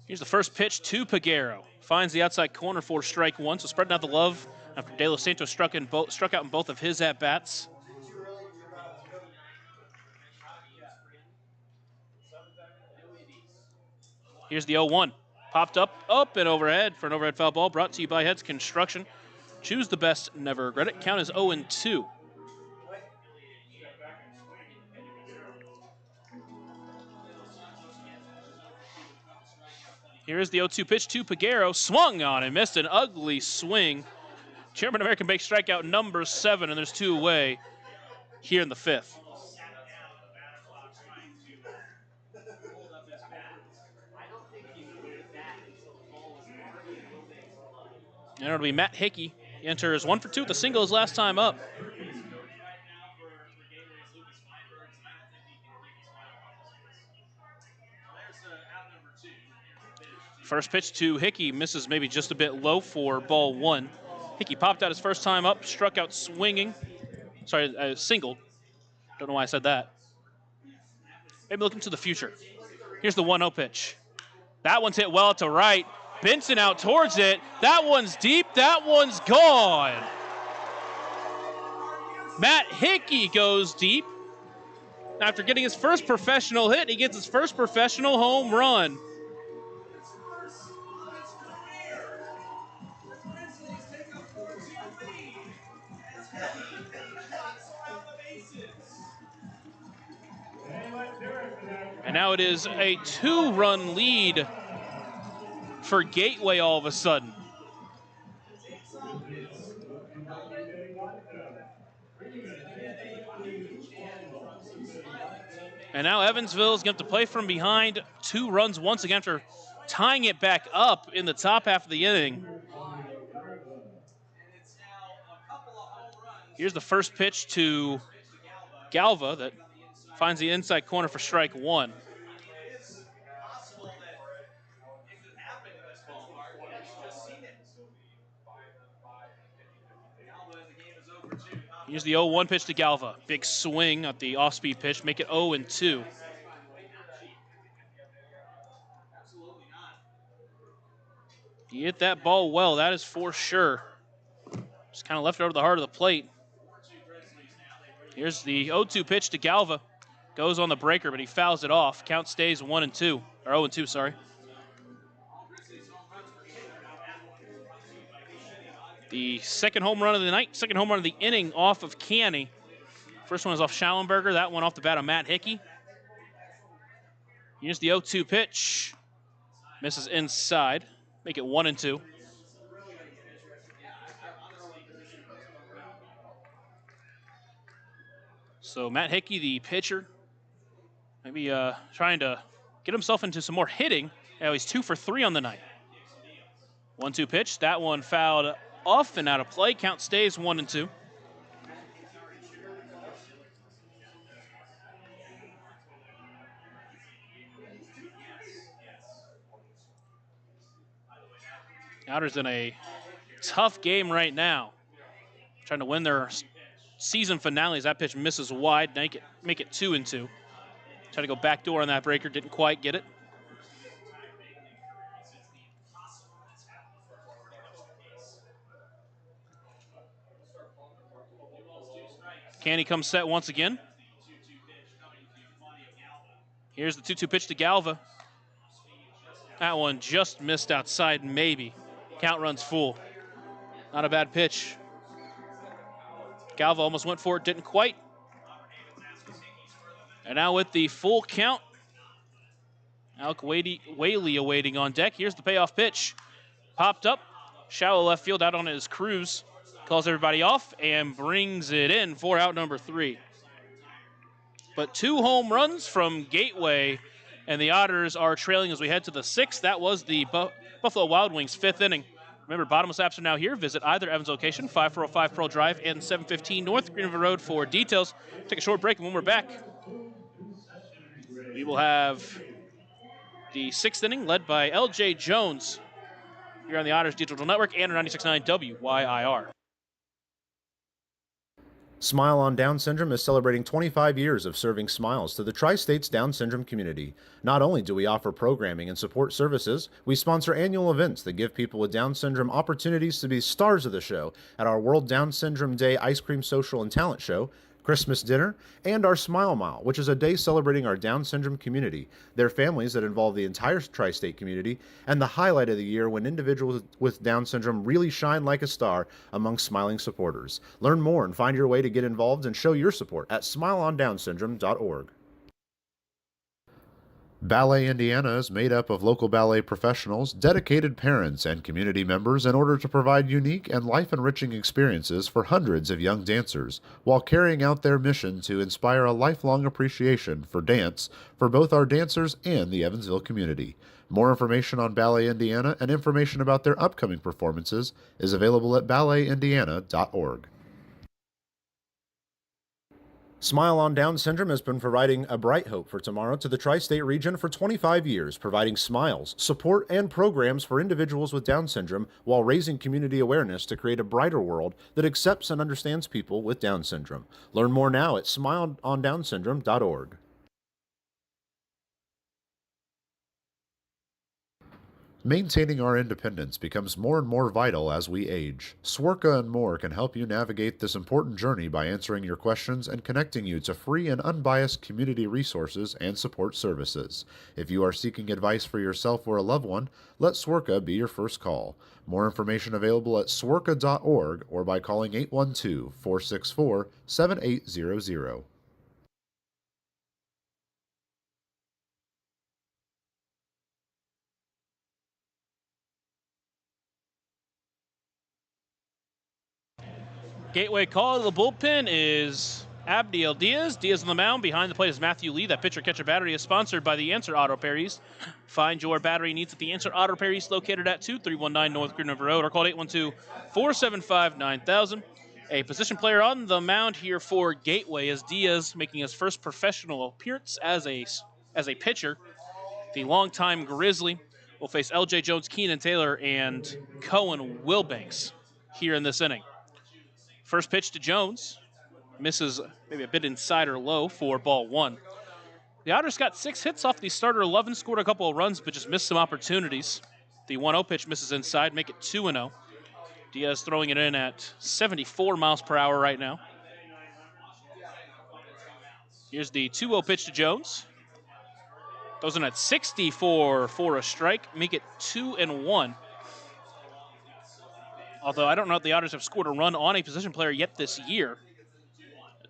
Here's the first pitch to Peguero. Finds the outside corner for strike one, so spreading out the love after De Los Santos struck out in both of his at-bats. Here's the 0-1. Popped up and overhead for an overhead foul ball. Brought to you by Heads Construction. Choose the best, never regret it. Count is 0-2. Here's the 0-2 pitch to Peguero. Swung on and missed an ugly swing. Chairman American Bake strikeout number 7, and there's 2 away here in the 5th. And it'll be Matt Hickey. He enters 1 for 2 with a single his last time up. First pitch to Hickey misses maybe just a bit low for ball 1. Hickey popped out his first time up, struck out swinging. Sorry, singled. Don't know why I said that. Maybe looking to the future. Here's the 1-0 pitch. That one's hit well to right. Benson out towards it. That one's deep. That one's gone. Matt Hickey goes deep. After getting his first professional hit, he gets his first professional home run. And now it is a 2-run lead for Gateway all of a sudden. And now Evansville is going to have to play from behind 2 runs once again after tying it back up in the top half of the inning. Here's the first pitch to Galva that finds the inside corner for strike 1. Here's the 0-1 pitch to Galva. Big swing at the off-speed pitch, make it 0-2. He hit that ball well, that is for sure. Just kind of left it over the heart of the plate. Here's the 0-2 pitch to Galva. Goes on the breaker, but he fouls it off. Count stays 1-2, or 0-2, sorry. The second home run of the night, second home run of the inning off of Canny. First one is off Schallenberger, that one off the bat of Matt Hickey. Here's the 0-2 pitch. Misses inside, make it 1-2. So Matt Hickey, the pitcher, maybe trying to get himself into some more hitting. Now he's 2 for 3 on the night. 1-2 pitch, that one fouled off and out of play. Count stays 1-2. Otters in a tough game right now. Trying to win their season finales. That pitch misses wide, make it 2-2. Try to go backdoor on that breaker, didn't quite get it. Canny comes set once again. Here's the 2-2 pitch to Galva. That one just missed outside, maybe. Count runs full. Not a bad pitch. Galva almost went for it, didn't quite. And now with the full count, Alec Whaley awaiting on deck. Here's the payoff pitch. Popped up, shallow left field out on his cruise. Calls everybody off and brings it in for out number 3. But 2 home runs from Gateway, and the Otters are trailing as we head to the 6th. That was the Buffalo Wild Wings' 5th inning. Remember, bottomless apps are now here. Visit either Evans location, 5405 Pearl Drive and 715 North Green River Road for details. Take a short break, and when we're back, we will have the 6th inning led by L.J. Jones here on the Otters Digital Network and 96.9 WYIR. Smile on Down Syndrome is celebrating 25 years of serving smiles to the Tri-States Down Syndrome community. Not only do we offer programming and support services, we sponsor annual events that give people with Down Syndrome opportunities to be stars of the show at our World Down Syndrome Day Ice Cream Social and Talent Show, Christmas dinner, and our Smile Mile, which is a day celebrating our Down syndrome community, their families that involve the entire tri-state community, and the highlight of the year when individuals with Down syndrome really shine like a star among smiling supporters. Learn more and find your way to get involved and show your support at smileondownsyndrome.org. Ballet Indiana is made up of local ballet professionals, dedicated parents, and community members in order to provide unique and life-enriching experiences for hundreds of young dancers, while carrying out their mission to inspire a lifelong appreciation for dance for both our dancers and the Evansville community. More information on Ballet Indiana and information about their upcoming performances is available at balletindiana.org. Smile on Down Syndrome has been providing a bright hope for tomorrow to the tri-state region for 25 years, providing smiles, support, and programs for individuals with Down syndrome while raising community awareness to create a brighter world that accepts and understands people with Down syndrome. Learn more now at smileondownsyndrome.org. Maintaining our independence becomes more and more vital as we age. Swerka and more can help you navigate this important journey by answering your questions and connecting you to free and unbiased community resources and support services. If you are seeking advice for yourself or a loved one, let Swerka be your first call. More information available at swerka.org or by calling 812-464-7800. Gateway call to the bullpen is Abdiel Diaz. Diaz on the mound. Behind the plate is Matthew Lee. That pitcher-catcher battery is sponsored by the Answer Auto Repair East. Find your battery needs at the Answer Auto Repair East, located at 2319 North Green River Road, or call 812-475-9000. A position player on the mound here for Gateway is Diaz, making his first professional appearance as a pitcher. The longtime Grizzly will face L.J. Jones, Keenan Taylor, and Cohen Wilbanks here in this inning. First pitch to Jones. misses maybe a bit inside or low for ball 1. The Otters got 6 hits off the starter 11, scored a couple of runs, but just missed some opportunities. The 1-0 pitch misses inside, make it 2-0. Diaz throwing it in at 74 miles per hour right now. Here's the 2-0 pitch to Jones. Throws in at 64 for a strike, make it 2-1. Although I don't know if the Otters have scored a run on a position player yet this year.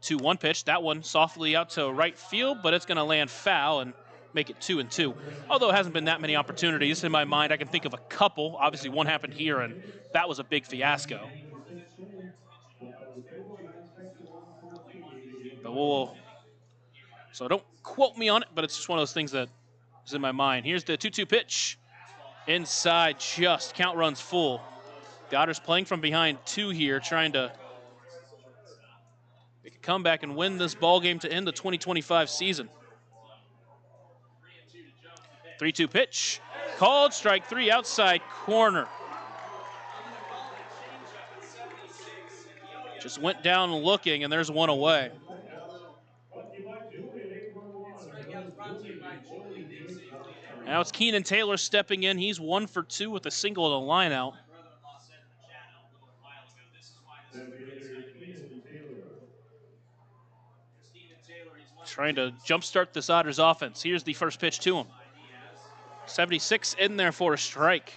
2-1 pitch, that one softly out to right field, but it's going to land foul and make it 2-2. Although it hasn't been that many opportunities in my mind, I can think of a couple. Obviously, one happened here, and that was a big fiasco. But so don't quote me on it, but it's just one of those things that is in my mind. Here's the 2-2 pitch. Inside, just count runs full. The Otters playing from behind 2 here, trying to make a comeback and win this ball game to end the 2025 season. 3-2 pitch. Called strike 3 outside corner. Just went down looking, and there's one away. Now it's Keenan Taylor stepping in. He's 1 for 2 with a single and a line out. Trying to jumpstart this Otters offense. Here's the first pitch to him. 76 in there for a strike.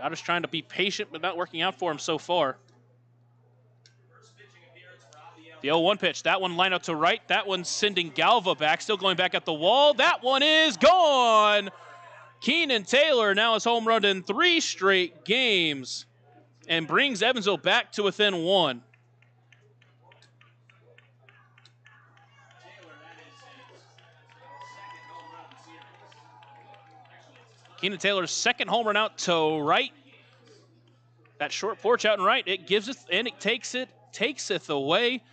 Otters trying to be patient, but not working out for him so far. The 0-1 pitch. That one line out to right. That one's sending Galva back. Still going back at the wall. That one is gone. Keenan Taylor now has home run in 3 straight games and brings Evansville back to within 1. Keenan Taylor's second home run out to right. That short porch out and right, it gives it and it takes it away.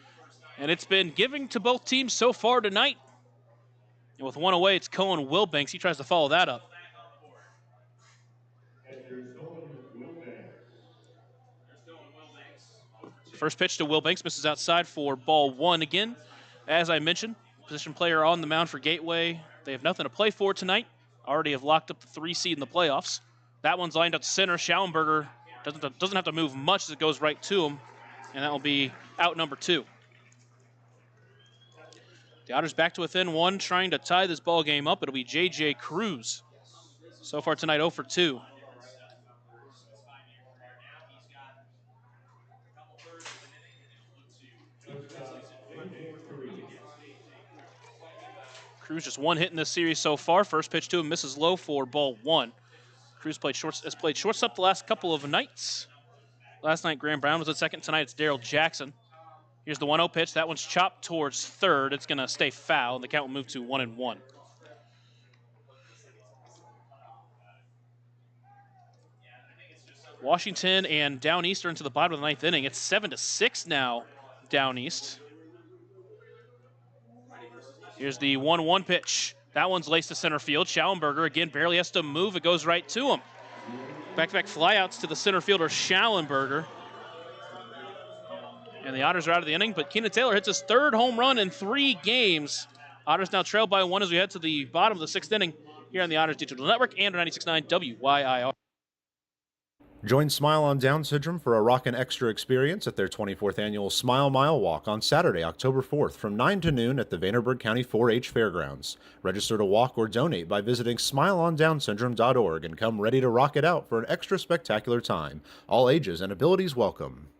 And it's been giving to both teams so far tonight. And with one away, it's Cohen Wilbanks. He tries to follow that up. First pitch to Wilbanks, misses outside for ball 1 again. As I mentioned, position player on the mound for Gateway. They have nothing to play for tonight. Already have locked up the 3 seed in the playoffs. That one's lined up to center. Schallenberger doesn't have to move much as it goes right to him, and that will be out number 2. The Otters back to within 1, trying to tie this ball game up. It'll be J.J. Cruz. So far tonight, 0 for 2. Cruz just 1 hit in this series so far. First pitch to him misses low for ball 1. Cruz has played shortstop the last couple of nights. Last night, Graham Brown was at second. Tonight, it's Daryl Jackson. Here's the 1-0 pitch. That one's chopped towards third. It's going to stay foul, and the count will move to 1-1. Washington and Down East are into the bottom of the 9th inning. It's 7-6 now, Down East. Here's the 1-1 pitch. That one's laced to center field. Schallenberger, again, barely has to move. It goes right to him. Back-to-back flyouts to the center fielder, Schallenberger. And the Otters are out of the inning, but Keenan Taylor hits his 3rd home run in 3 games. Otters now trail by 1 as we head to the bottom of the 6th inning here on the Otters Digital Network and 96.9 WYIR. Join Smile on Down Syndrome for a rockin' extra experience at their 24th annual Smile Mile Walk on Saturday, October 4th from 9 to noon at the Vanderburgh County 4-H Fairgrounds. Register to walk or donate by visiting smileondownsyndrome.org and come ready to rock it out for an extra spectacular time. All ages and abilities welcome.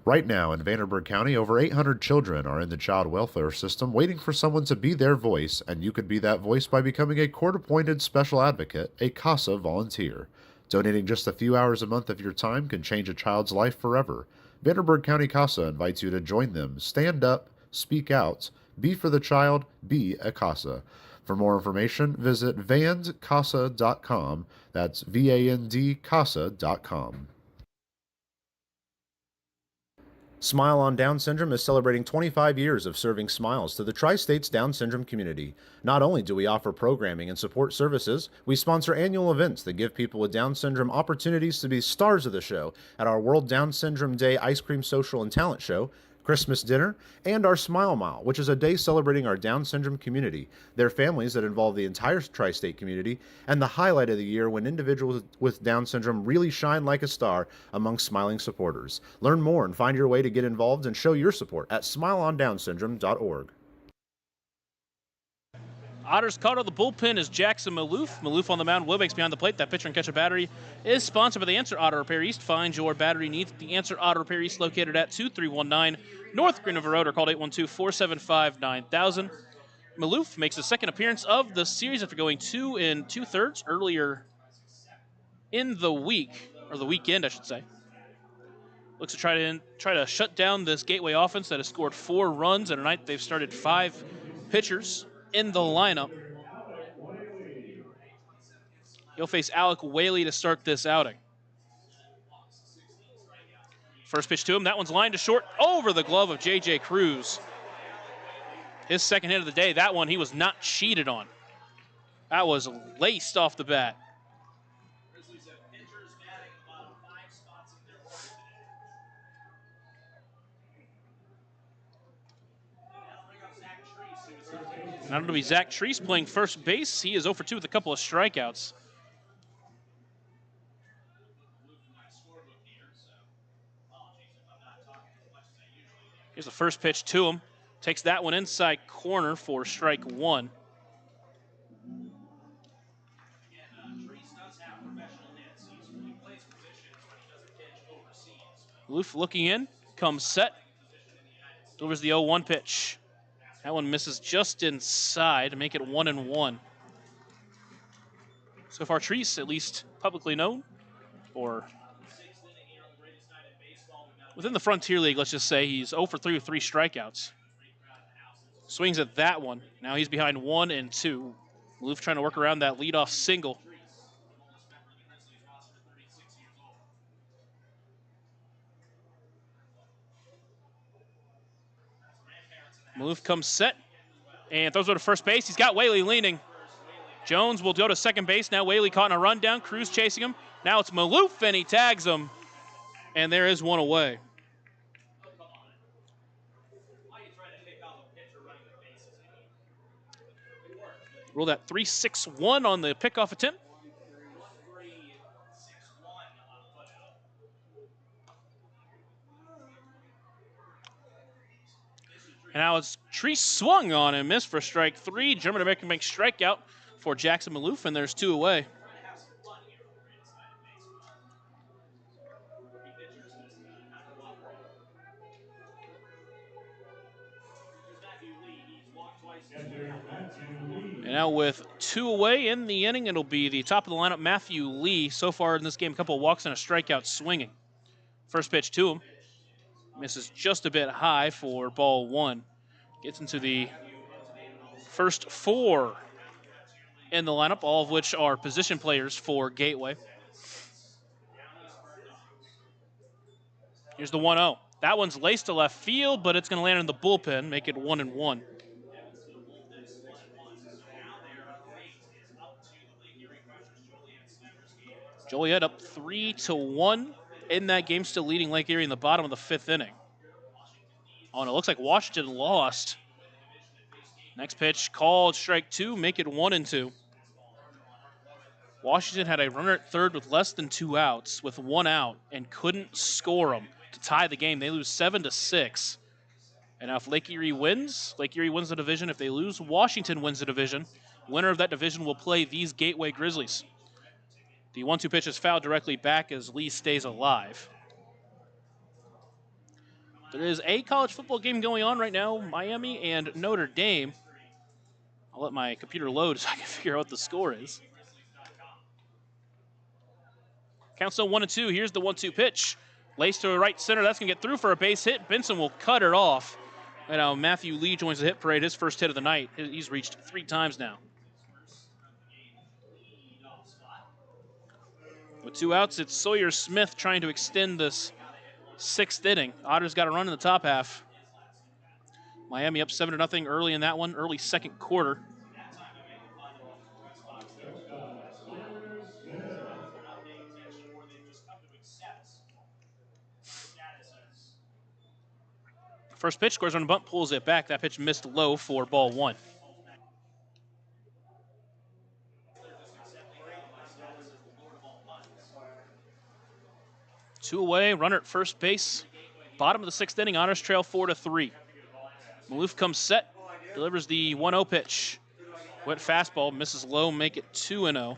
Right now in Vanderburgh County, over 800 children are in the child welfare system waiting for someone to be their voice, and you could be that voice by becoming a court-appointed special advocate, a CASA volunteer. Donating just a few hours a month of your time can change a child's life forever. Vanderburgh County CASA invites you to join them. Stand up, speak out, be for the child, be a CASA. For more information, visit vandcasa.com. That's VAND CASA.com. Smile on Down Syndrome is celebrating 25 years of serving smiles to the Tri-States Down Syndrome community. Not only do we offer programming and support services, we sponsor annual events that give people with Down syndrome opportunities to be stars of the show at our World Down Syndrome Day Ice Cream Social and Talent Show, Christmas dinner, and our Smile Mile, which is a day celebrating our Down syndrome community, their families that involve the entire tri-state community, and the highlight of the year when individuals with Down syndrome really shine like a star among smiling supporters. Learn more and find your way to get involved and show your support at smileondownsyndrome.org. Otters caught on the bullpen is Jackson Maloof. Maloof on the mound, Wilbanks behind the plate. That pitcher and catcher battery is sponsored by the Answer Auto Repair East. Find your battery needs at the Answer Auto Repair East, located at 2319 North Green River Road, or called 812-475-9000. Maloof makes the second appearance of the series after going 2 2/3 earlier in the week, or the weekend, I should say. Looks to try to shut down this Gateway offense that has scored 4 runs, and tonight they've started 5 pitchers in the lineup. He'll face Alec Whaley to start this outing. First pitch to him. That one's lined to short over the glove of J.J. Cruz. His second hit of the day. That one he was not cheated on. That was laced off the bat. Now it'll be Zach Treese playing first base. He is 0 for 2 with a couple of strikeouts. Here's the first pitch to him. Takes that one inside corner for strike 1. Maloof looking in, comes set, delivers the 0-1 pitch. That one misses just inside to make it 1-1. So far, Treese, at least publicly known, or within the Frontier League, let's just say he's 0 for 3 with 3 strikeouts. Swings at that one. Now he's behind 1-2. Maloof trying to work around that leadoff single. Maloof comes set and throws it to first base. He's got Whaley leaning. Jones will go to second base. Now Whaley caught in a rundown. Cruz chasing him. Now it's Maloof, and he tags him. And there is one away. Ruled at 3-6-1 on the pickoff attempt. And now it's Treese swung on and missed for strike 3. German-American makes strikeout for Jackson Maloof, and there's 2 away. And now with 2 away in the inning, it'll be the top of the lineup, Matthew Lee. So far in this game, a couple of walks and a strikeout swinging. First pitch to him. Misses just a bit high for ball 1. Gets into the first 4 in the lineup, all of which are position players for Gateway. Here's the 1-0. That one's laced to left field, but it's going to land in the bullpen, make it 1-1. Joliet up 3-1 in that game, still leading Lake Erie in the bottom of the 5th inning. Oh, and it looks like Washington lost. Next pitch called strike 2, make it 1-2. Washington had a runner at third with less than 2 outs, with 1 out, and couldn't score them to tie the game. They lose 7-6. And now if Lake Erie wins the division. If they lose, Washington wins the division. Winner of that division will play these Gateway Grizzlies. The 1-2 pitch is fouled directly back as Lee stays alive. There is a college football game going on right now, Miami and Notre Dame. I'll let my computer load so I can figure out what the score is. Count still 1-2. Here's the 1-2 pitch. Laced to right center. That's going to get through for a base hit. Benson will cut it off. And now Matthew Lee joins the hit parade. His first hit of the night. He's reached 3 times now. With 2 outs, it's Sawyer Smith trying to extend this 6th inning. Otters got a run in the top half. Miami up 7-0 early in that one, early second quarter. First pitch, scores on a bunt, pulls it back. That pitch missed low for ball 1. Two away, runner at first base. Bottom of the 6th inning, Otters trail 4-3. Maloof comes set, delivers the 1-0 pitch. Wet fastball, misses low, make it 2-0.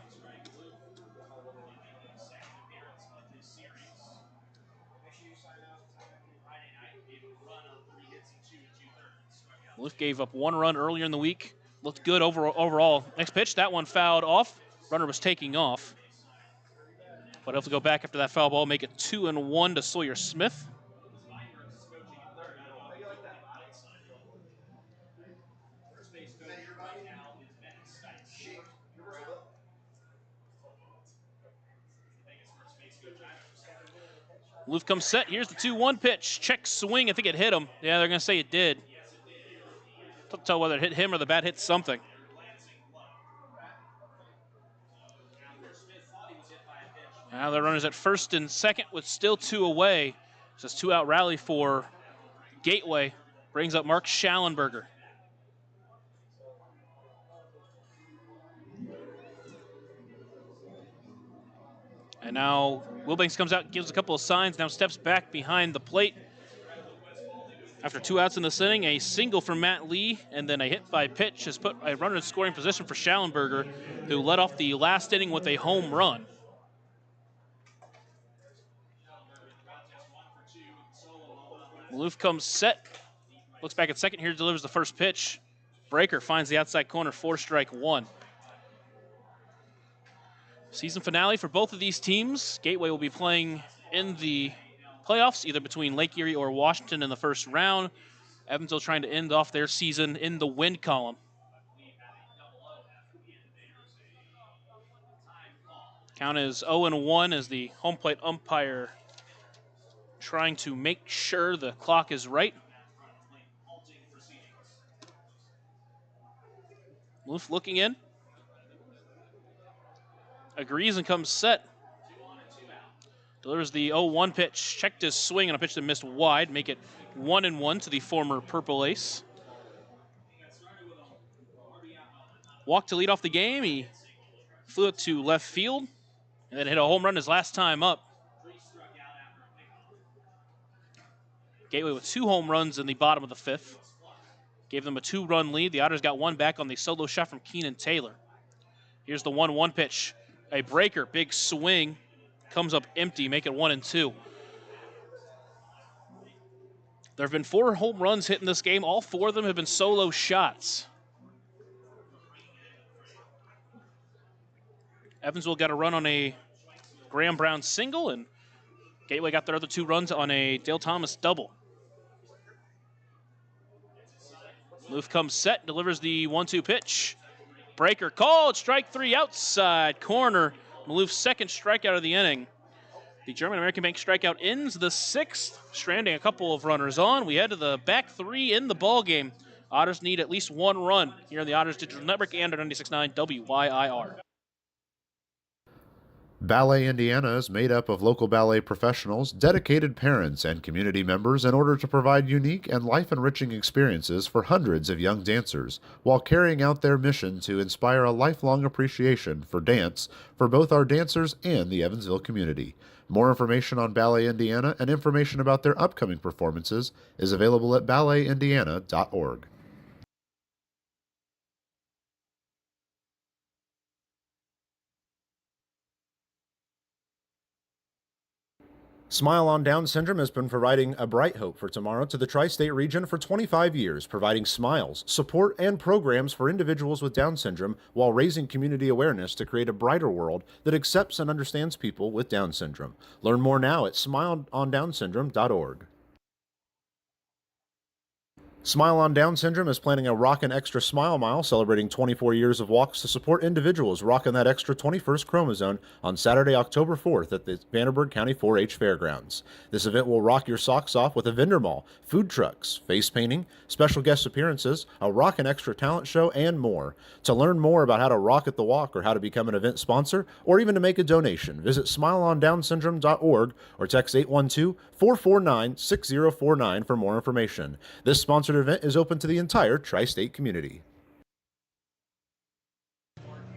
Maloof gave up 1 run earlier in the week. Looked good overall. Next pitch, that one fouled off. Runner was taking off. But he'll have to go back after that foul ball, make it 2-1 to Sawyer Smith. Maloof comes set. Here's the 2-1 pitch. Check swing. I think it hit him. Yeah, they're going to say it did. Can't tell whether it hit him or the bat hit something. Now the runners at first and second with still 2 away. It's a 2-out rally for Gateway. Brings up Mark Schallenberger. And now Wilbanks comes out, gives a couple of signs, now steps back behind the plate. After 2 outs in this inning, a single from Matt Lee and then a hit by pitch has put a runner in scoring position for Schallenberger, who led off the last inning with a home run. Maloof comes set, looks back at second here, delivers the first pitch. Breaker finds the outside corner, 4-1. Season finale for both of these teams. Gateway will be playing in the playoffs, either between Lake Erie or Washington in the first round. Evansville trying to end off their season in the win column. Count is 0-1 as the home plate umpire trying to make sure the clock is right. Maloof looking in. Agrees and comes set. Delivers the 0-1 pitch. Checked his swing on a pitch that missed wide. Make it 1-1 to the former Purple Ace. Walked to lead off the game. He flew it to left field and then hit a home run his last time up. Gateway with 2 home runs in the bottom of the 5th. Gave them a 2-run lead. The Otters got 1 back on the solo shot from Keenan Taylor. Here's the 1-1 pitch. A breaker, big swing, comes up empty, make it 1-2. There have been 4 home runs hit in this game. All 4 of them have been solo shots. Evansville got a run on a Graham Brown single, and Gateway got their other 2 runs on a Dale Thomas double. Maloof comes set, delivers the 1-2 pitch. Breaker called, strike 3 outside corner. Maloof's second strikeout of the inning. The German American Bank strikeout ends the 6th, stranding a couple of runners on. We head to the back 3 in the ball game. Otters need at least 1 run here on the Otters Digital Network and at 96.9 WYIR. Ballet Indiana is made up of local ballet professionals, dedicated parents, and community members in order to provide unique and life-enriching experiences for hundreds of young dancers, while carrying out their mission to inspire a lifelong appreciation for dance for both our dancers and the Evansville community. More information on Ballet Indiana and information about their upcoming performances is available at balletindiana.org. Smile on Down Syndrome has been providing a bright hope for tomorrow to the tri-state region for 25 years, providing smiles, support, and programs for individuals with Down syndrome while raising community awareness to create a brighter world that accepts and understands people with Down syndrome. Learn more now at smileondownsyndrome.org. Smile on Down Syndrome is planning a Rockin' Extra Smile Mile celebrating 24 years of walks to support individuals rocking that extra 21st chromosome on Saturday, October 4th at the Vanderburgh County 4-H Fairgrounds. This event will rock your socks off with a vendor mall, food trucks, face painting, special guest appearances, a Rockin' Extra talent show, and more. To learn more about how to rock at the walk or how to become an event sponsor or even to make a donation, visit smileondownsyndrome.org or text 812-449-6049 for more information. This sponsored event is open to the entire tri-state community.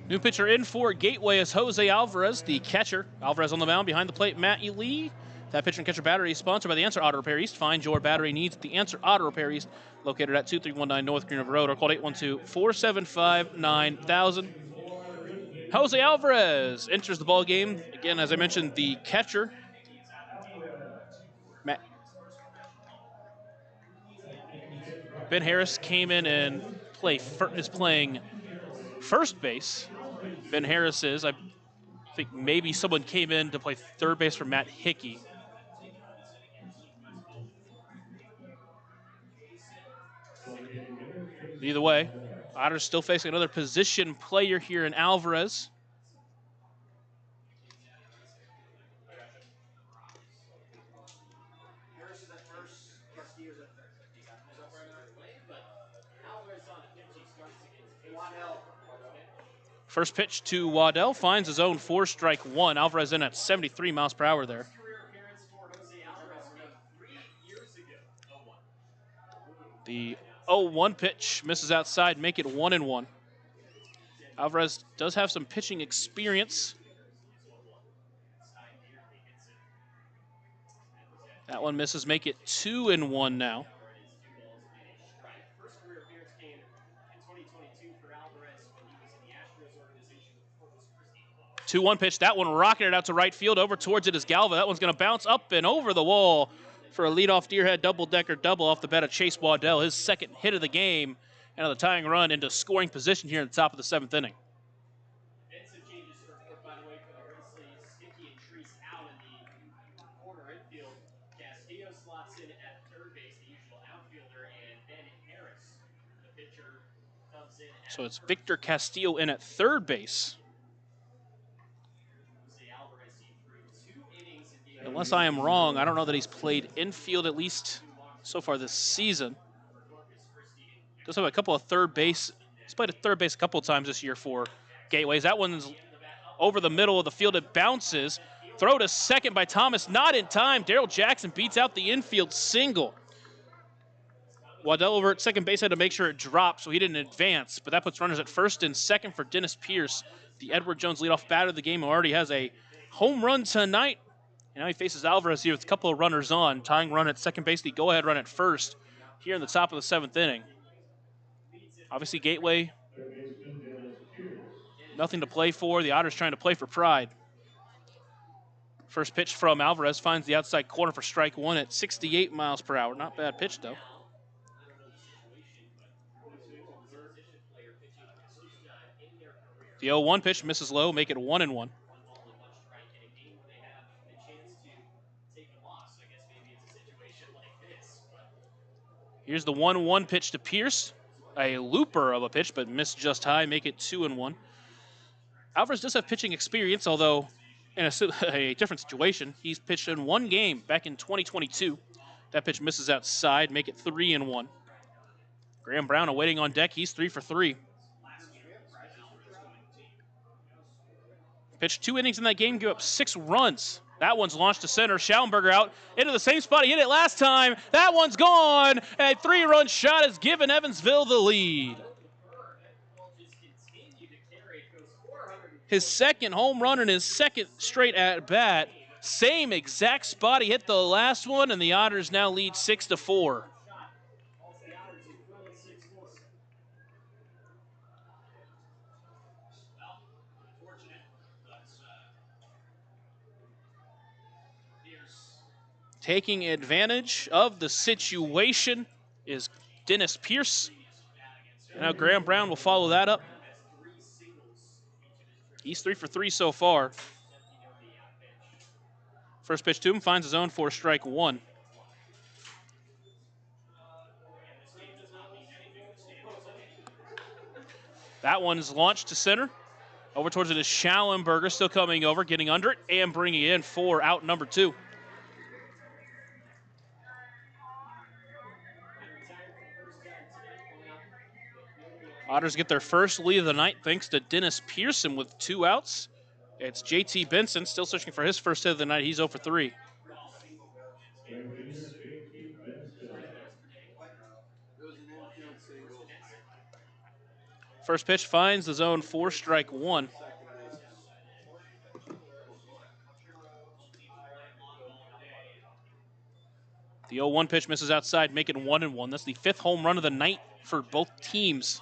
New pitcher in for Gateway is Jose Alvarez, the catcher. Alvarez on the mound behind the plate, Matt Lee. That pitcher and catcher battery is sponsored by the Answer Auto Repair East. Find your battery needs at the Answer Auto Repair East, located at 2319 North Green River Road, or call 812-475-9000. Jose Alvarez enters the ball game. Again, as I mentioned, the catcher. Ben Harris came in and is playing first base. Ben Harris is. I think maybe someone came in to play third base for Matt Hickey. Either way, Otters still facing another position player here in Alvarez. First pitch to Waddell, finds his own 4-strike-1. Alvarez in at 73 miles per hour there. The 0-1 pitch misses outside, make it 1-1. Alvarez does have some pitching experience. That one misses, make it 2-1 now. 2-1 pitch. That one rocketed out to right field. Over towards it is Galva. That one's going to bounce up and over the wall for a leadoff Deerhead double-decker double off the bat of Chase Waddell. His second hit of the game and the tying run into scoring position here at the top of the 7th inning. So it's Victor Castillo in at third base. Unless I am wrong, I don't know that he's played infield at least so far this season. Does have a couple of third base. He's played at third base a couple of times this year for Gateways. That one's over the middle of the field. It bounces. Throw to second by Thomas. Not in time. Daryl Jackson beats out the infield single. Waddell over at second base had to make sure it dropped, so he didn't advance. But that puts runners at first and second for Dennis Pierce, the Edward Jones leadoff batter of the game, who already has a home run tonight. And now he faces Alvarez here with a couple of runners on. Tying run at second base, the go-ahead run at first here in the top of the 7th inning. Obviously, Gateway, nothing to play for. The Otters trying to play for pride. First pitch from Alvarez finds the outside corner for strike one at 68 miles per hour. Not bad pitch, though. The 0-1 pitch misses low, make it 1-1. Here's the 1-1 pitch to Pierce. A looper of a pitch, but missed just high, make it 2-1. Alvarez does have pitching experience, although in a different situation. He's pitched in one game back in 2022. That pitch misses outside, make it 3-1. Graham Brown awaiting on deck. He's 3 for 3. Pitched 2 innings in that game, gave up 6 runs. That one's launched to center. Schallenberger out into the same spot he hit it last time. That one's gone. A 3-run shot has given Evansville the lead. His second home run and his second straight at bat. Same exact spot he hit the last one, and the Otters now lead 6-4. Taking advantage of the situation is Dennis Pierce. Now Graham Brown will follow that up. He's 3 for 3 so far. First pitch to him finds his own for strike one. That one is launched to center. Over towards it is Schallenberger, still coming over, getting under it, and bringing it in for out number 2. Otters get their first lead of the night thanks to Dennis Pearson with 2 outs. It's JT Benson still searching for his first hit of the night. He's 0 for 3. First pitch finds the zone 4, strike 1. The 0-1 pitch misses outside, making 1-1. That's the 5th home run of the night for both teams.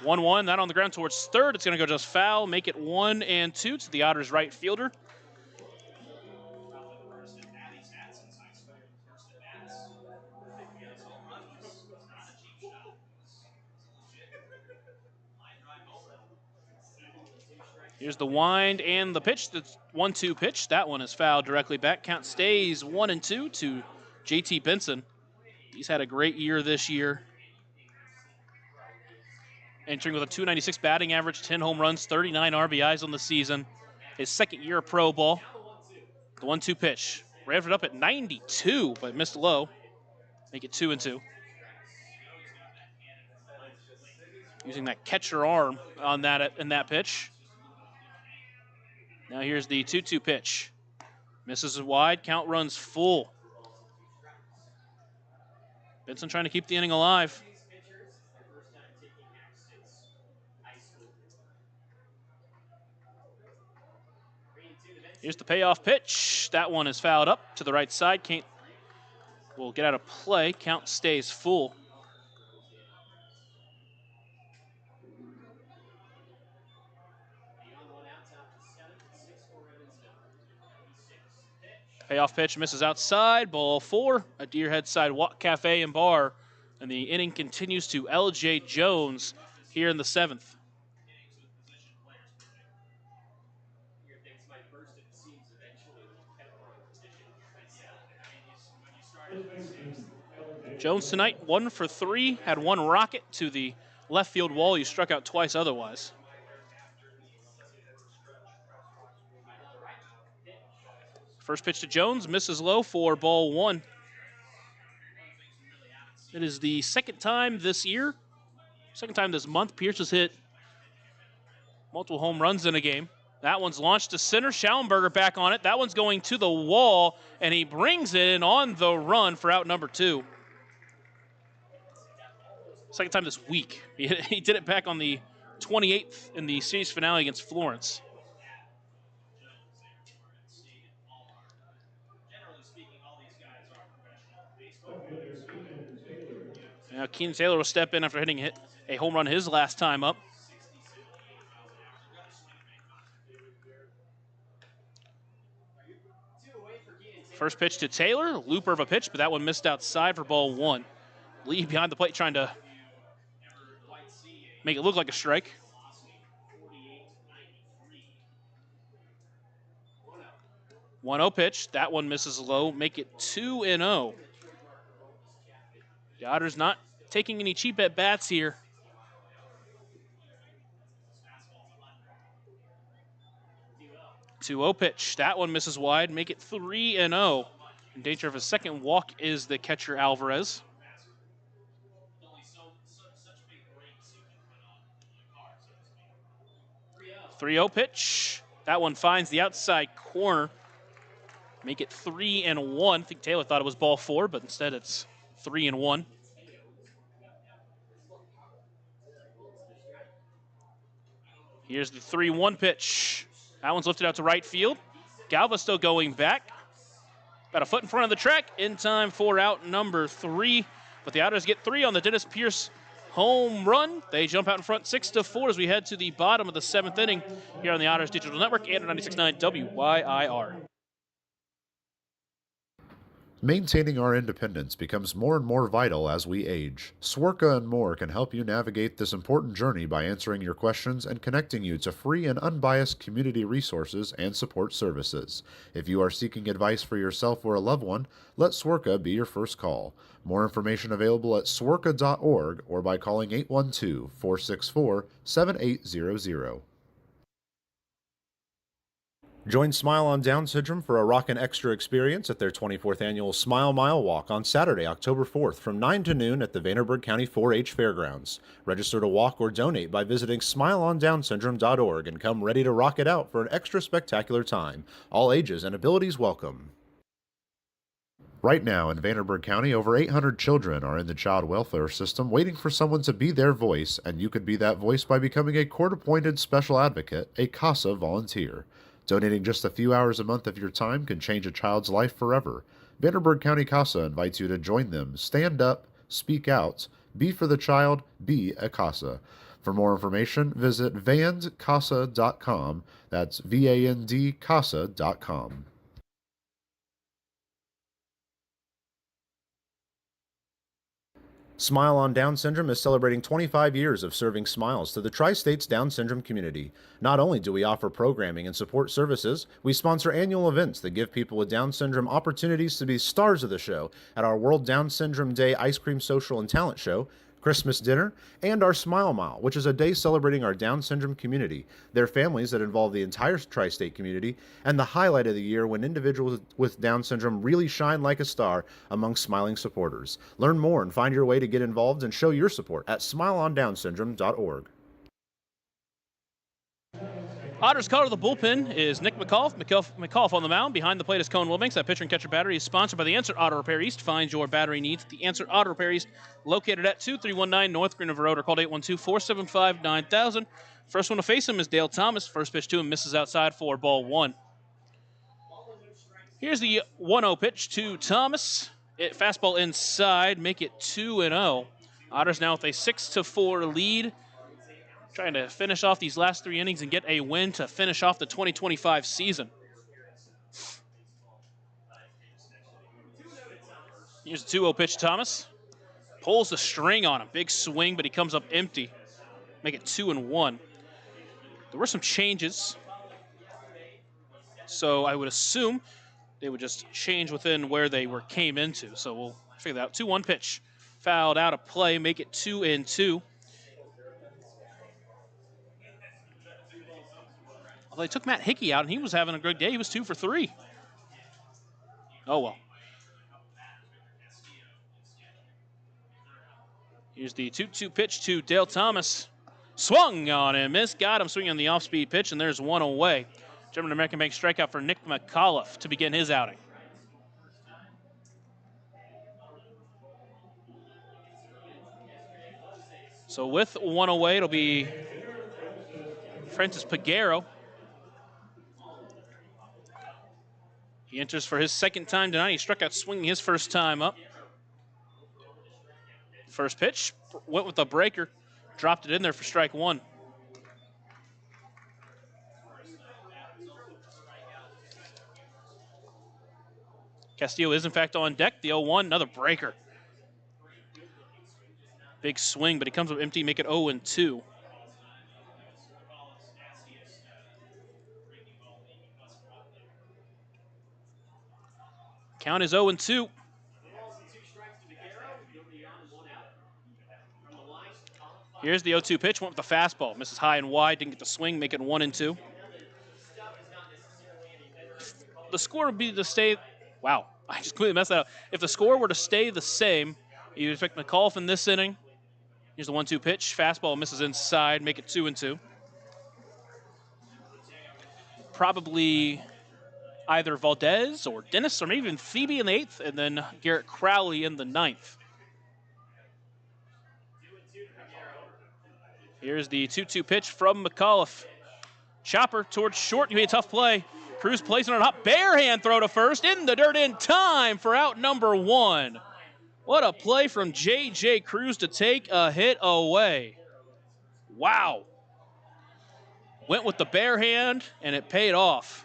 1-1, that on the ground towards third. It's going to go just foul, make it 1-2 to the Otters right fielder. Here's the wind and the pitch. The 1-2 pitch. That one is fouled directly back. Count stays 1-2 to JT Benson. He's had a great year this year. Entering with a .296 batting average, 10 home runs, 39 RBIs on the season. His second year of pro ball. The 1-2 pitch. Revved it up at 92, but missed low. Make it 2-2. Using that catcher arm on that in that pitch. Now here's the 2-2 pitch. Misses it wide, count runs full. Benson trying to keep the inning alive. Here's the payoff pitch. That one is fouled up to the right side. Will get out of play. Count stays full. Payoff pitch misses outside, ball 4, a Deer Head Side Walk Cafe and Bar, and the inning continues to L.J. Jones here in the 7th. Jones tonight 1 for 3, had 1 rocket to the left field wall. He struck out twice otherwise. First pitch to Jones, misses low for ball 1. It is the second time this month, Pierce has hit multiple home runs in a game. That one's launched to center, Schallenberger back on it. That one's going to the wall, and he brings it in on the run for out number 2. Second time this week. He did it back on the 28th in the series finale against Florence. Now Keenan Taylor will step in after hitting a home run his last time up. First pitch to Taylor, looper of a pitch, but that one missed outside for ball 1. Lee behind the plate trying to make it look like a strike. 1-0 pitch, that one misses low, make it 2-0. The Otters not taking any cheap at bats here. .2-0 pitch. That one misses wide. Make it 3-0. In danger of a second walk is the catcher Alvarez. 3-0 pitch. That one finds the outside corner. Make it 3-1. I think Taylor thought it was ball 4, but instead it's 3-1. Here's the 3-1 pitch. That one's lifted out to right field. Galva still going back. About a foot in front of the track. In time for out number 3. But the Otters get 3 on the Dennis Pierce home run. They jump out in front 6-4 as we head to the bottom of the 7th inning here on the Otters Digital Network and 96.9 WYIR. Maintaining our independence becomes more and more vital as we age. Swerka and more can help you navigate this important journey by answering your questions and connecting you to free and unbiased community resources and support services. If you are seeking advice for yourself or a loved one, let Swerka be your first call. More information available at swerka.org or by calling 812-464-7800. Join Smile on Down Syndrome for a rockin' extra experience at their 24th annual Smile Mile Walk on Saturday, October 4th from 9 to noon at the Vanderburgh County 4-H Fairgrounds. Register to walk or donate by visiting smileondownsyndrome.org and come ready to rock it out for an extra spectacular time. All ages and abilities welcome. Right now in Vanderburgh County, over 800 children are in the child welfare system waiting for someone to be their voice, and you could be that voice by becoming a court-appointed special advocate, a CASA volunteer. Donating just a few hours a month of your time can change a child's life forever. Vanderburgh County CASA invites you to join them. Stand up, speak out, be for the child, be a CASA. For more information, visit vandcasa.com. That's VAND CASA.com. Smile on Down Syndrome is celebrating 25 years of serving smiles to the Tri-States Down Syndrome community. Not only do we offer programming and support services, we sponsor annual events that give people with Down Syndrome opportunities to be stars of the show at our World Down Syndrome Day Ice Cream Social and Talent Show, Christmas dinner, and our Smile Mile, which is a day celebrating our Down syndrome community, their families that involve the entire tri-state community, and the highlight of the year when individuals with Down syndrome really shine like a star among smiling supporters. Learn more and find your way to get involved and show your support at smileondownsyndrome.org. Otters caller of the bullpen is Nick McAuliffe. McAuliffe on the mound. Behind the plate is Cohen Wilbanks. That pitcher and catcher battery is sponsored by the Answer Auto Repair East. Find your battery needs at the Answer Auto Repair East, located at 2319 North Green River Road, or called 812-475-9000. First one to face him is Dale Thomas. First pitch to him misses outside for ball one. Here's the 1-0 pitch to Thomas. Fastball inside, make it 2-0. Otters now with a 6-4 lead. Trying to finish off these last three innings and get a win to finish off the 2025 season. Here's a 2-0 pitch to Thomas. Pulls the string on him. Big swing, but he comes up empty. Make it 2-1. There were some changes, so I would assume they would just change within where they came into. So we'll figure that out. 2-1 pitch. Fouled out of play, make it 2-2. Well, they took Matt Hickey out, and he was having a good day. He was 2 for 3. Oh, well. Here's the 2-2 pitch to Dale Thomas. Swung on and missed. Got him swinging on the off-speed pitch, and there's one away. German American Bank strikeout for Nick McAuliffe to begin his outing. So with one away, it'll be Francis Peguero. He enters for his second time tonight. He struck out swinging his first time up. First pitch, went with a breaker, dropped it in there for strike one. Castillo is in fact on deck. The 0-1, another breaker. Big swing, but he comes up empty, make it 0-2. Count is 0-2. Here's the 0-2 pitch. Went with the fastball. Misses high and wide. Didn't get the swing. Make it 1-2. The score would be to stay. Wow. I just completely messed that up. If the score were to stay the same, you expect McAuliffe in this inning. Here's the 1-2 pitch. Fastball misses inside. Make it 2-2. Probably either Valdez or Dennis or maybe even Phoebe in the 8th, and then Garrett Crowley in the 9th. Here's the 2-2 pitch from McAuliffe. Chopper towards short. You made a tough play. Cruz placing it on top. Bare hand throw to first. In the dirt in time for out number 1. What a play from J.J. Cruz to take a hit away. Wow. Went with the bare hand, and it paid off.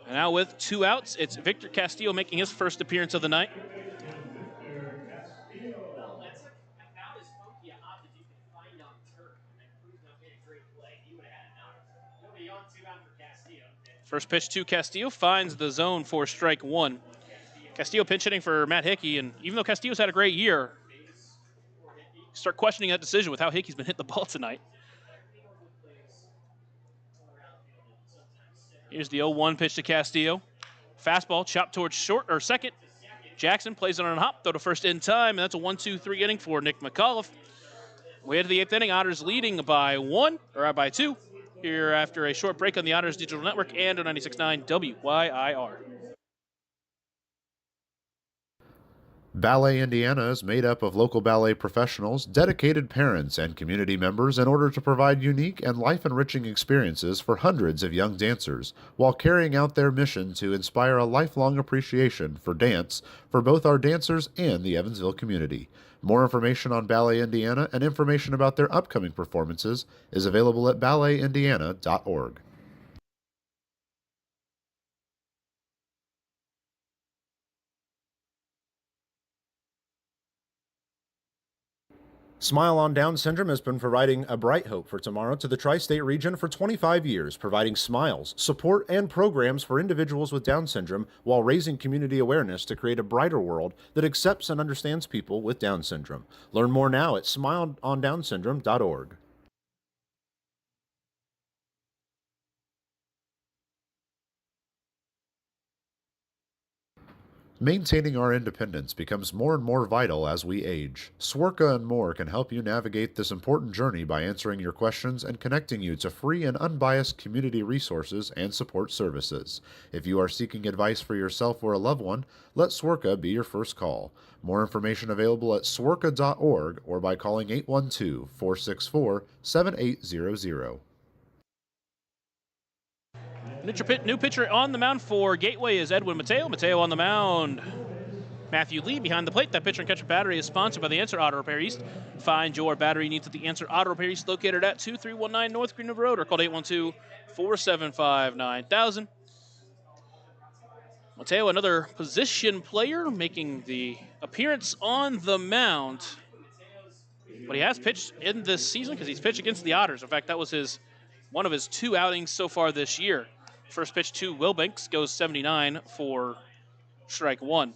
And now with 2 outs, it's Victor Castillo making his first appearance of the night. First pitch to Castillo finds the zone for strike 1. Castillo pinch hitting for Matt Hickey, and even though Castillo's had a great year, start questioning that decision with how Hickey's been hitting the ball tonight. Here's the 0-1 pitch to Castillo. Fastball chopped towards short or second. Jackson plays it on a hop, throw to first in time, and that's a 1-2-3 inning for Nick McAuliffe. Way into the 8th inning, Otters leading by 2 here after a short break on the Otters Digital Network and on 96.9 WYIR. Ballet Indiana is made up of local ballet professionals, dedicated parents, and community members in order to provide unique and life-enriching experiences for hundreds of young dancers, while carrying out their mission to inspire a lifelong appreciation for dance for both our dancers and the Evansville community. More information on Ballet Indiana and information about their upcoming performances is available at balletindiana.org. Smile on Down Syndrome has been providing a bright hope for tomorrow to the tri-state region for 25 years, providing smiles, support, and programs for individuals with Down syndrome while raising community awareness to create a brighter world that accepts and understands people with Down syndrome. Learn more now at smileondownsyndrome.org. Maintaining our independence becomes more and more vital as we age. Swerka and more can help you navigate this important journey by answering your questions and connecting you to free and unbiased community resources and support services. If you are seeking advice for yourself or a loved one, let Swerka be your first call. More information available at swerka.org or by calling 812-464-7800. New pitcher on the mound for Gateway is Edwin Mateo. Mateo on the mound. Matthew Lee behind the plate. That pitcher and catcher battery is sponsored by the Answer Auto Repair East. Find your battery needs at the Answer Auto Repair East, located at 2319 North Green River Road, or call 812-475-9000. Mateo, another position player, making the appearance on the mound. But he has pitched in this season because he's pitched against the Otters. In fact, that was one of his 2 outings so far this year. First pitch to Wilbanks goes 79 for strike 1.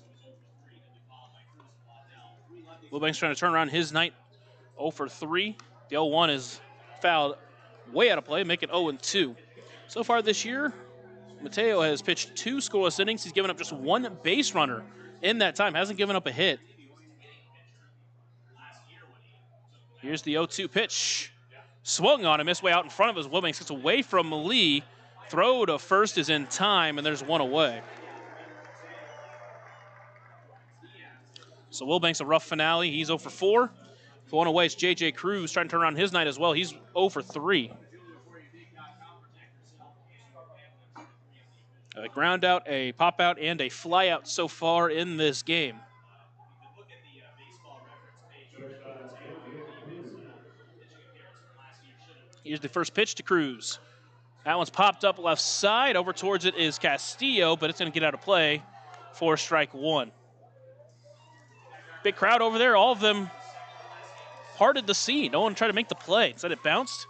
Wilbanks trying to turn around his night, 0 for 3. The 0-1 is fouled way out of play, make it 0-2. So far this year, Mateo has pitched 2 scoreless innings. He's given up just 1 base runner in that time, hasn't given up a hit. Here's the 0-2 pitch. Swung on a miss way out in front of us. Wilbanks gets away from Lee. Throw to first is in time, and there's 1 away. So Wilbanks a rough finale. He's 0 for 4. 1 away, it's J.J. Cruz trying to turn around his night as well. He's 0 for 3. A ground out, a pop out, and a fly out so far in this game. Here's the first pitch to Cruz. That one's popped up left side. Over towards it is Castillo, but it's going to get out of play for strike 1. Big crowd over there. All of them parted the sea. No one tried to make the play. Instead, it bounced.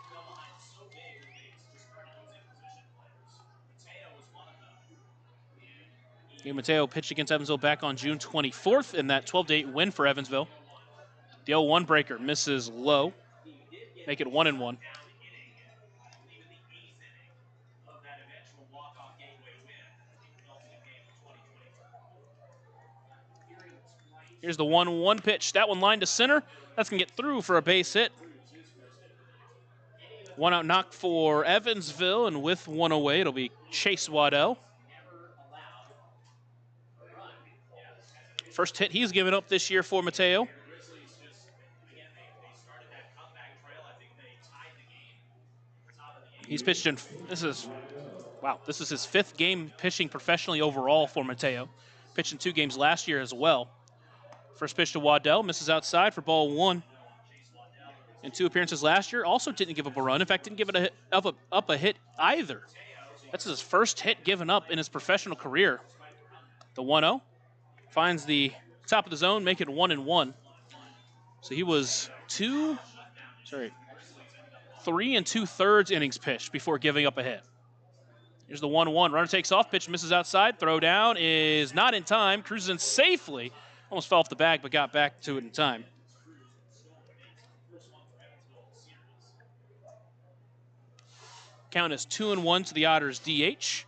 Mateo pitched against Evansville back on June 24th in that 12-8 win for Evansville. The 0-1 breaker misses low. Make it 1-1. Here's the 1-1 pitch. That one lined to center. That's going to get through for a base hit. 1 out knock for Evansville, and with 1 away, it'll be Chase Waddell. First hit he's given up this year for Mateo. He's pitched in, this is his 5th game pitching professionally overall for Mateo. Pitched in 2 games last year as well. First pitch to Waddell, misses outside for ball 1. In 2 appearances last year, also didn't give up a run. In fact, didn't give it up a hit either. That's his first hit given up in his professional career. The 1-0 finds the top of the zone, make it 1-1. So he was 3 2/3 innings pitched before giving up a hit. Here's the 1-1. Runner takes off, pitch misses outside. Throw down is not in time. Cruises in safely. Almost fell off the bag, but got back to it in time. Count is 2-1 to the Otters DH.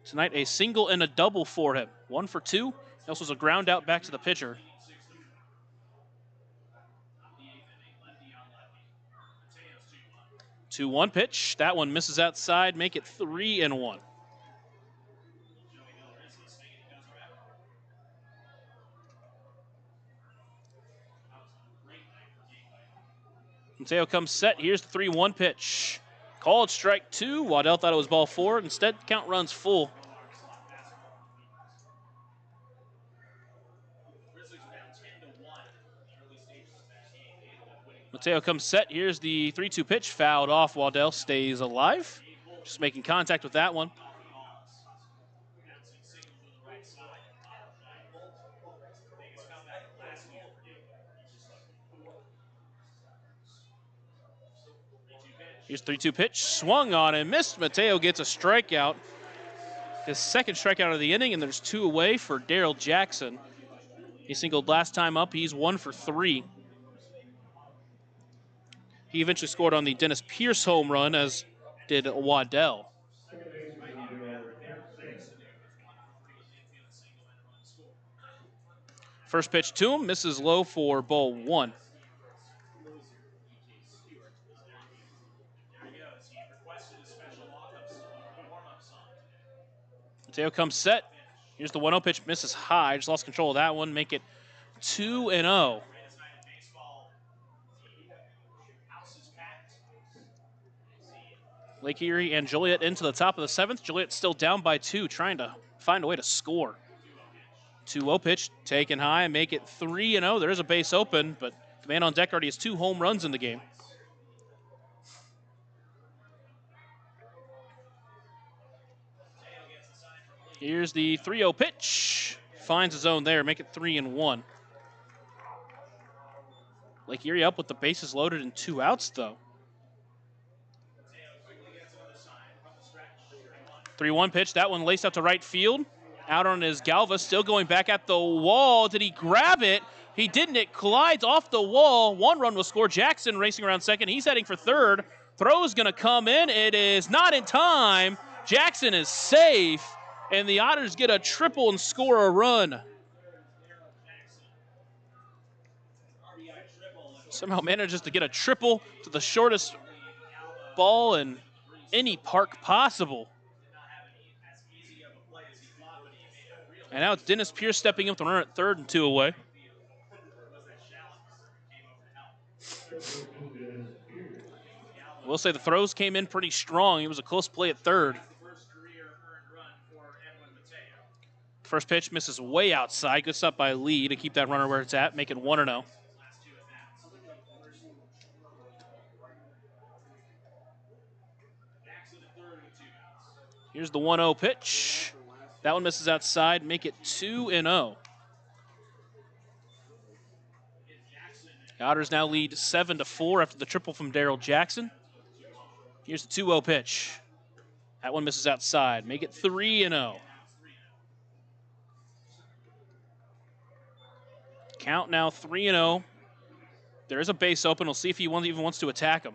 Tonight, a single and a double for him. 1 for 2. He also has a ground out back to the pitcher. 2-1 pitch. That one misses outside, make it 3-1. Mateo comes set. Here's the 3-1 pitch. Called strike 2. Waddell thought it was ball 4. Instead, count runs full. Mateo comes set. Here's the 3-2 pitch. Fouled off. Waddell stays alive. Just making contact with that one. Here's 3-2 pitch. Swung on and missed. Mateo gets a strikeout. His second strikeout of the inning, and there's 2 away for Daryl Jackson. He singled last time up. He's 1 for 3. He eventually scored on the Dennis Pierce home run, as did Waddell. First pitch to him, misses low for ball 1. Mateo comes set. Here's the 1-0 pitch, misses high. Just lost control of that one, make it 2-0. Lake Erie and Joliet into the top of the 7th. Joliet still down by 2, trying to find a way to score. 2-0 pitch, taken high, make it 3-0. There is a base open, but the man on deck already has 2 home runs in the game. Here's the 3-0 pitch. Finds his zone there, make it 3-1. Lake Erie up with the bases loaded and 2 outs, though. 3-1 pitch, that one laced out to right field. Out on his Galva, still going back at the wall. Did he grab it? He didn't. It collides off the wall. 1 run will score. Jackson racing around second. He's heading for third. Throw is going to come in. It is not in time. Jackson is safe, and the Otters get a triple and score a run. Somehow manages to get a triple to the shortest ball in any park possible. And now it's Dennis Pierce stepping up the runner at third and 2 away. We'll say the throws came in pretty strong. It was a close play at third. First pitch misses way outside. Good stop by Lee to keep that runner where it's at, make it 1-0. Here's the 1-0 pitch. That one misses outside, make it 2-0. The Otters now lead 7-4 after the triple from Daryl Jackson. Here's the 2-0 pitch. That one misses outside, make it 3-0. Count now 3-0. There is a base open. We'll see if he even wants to attack him.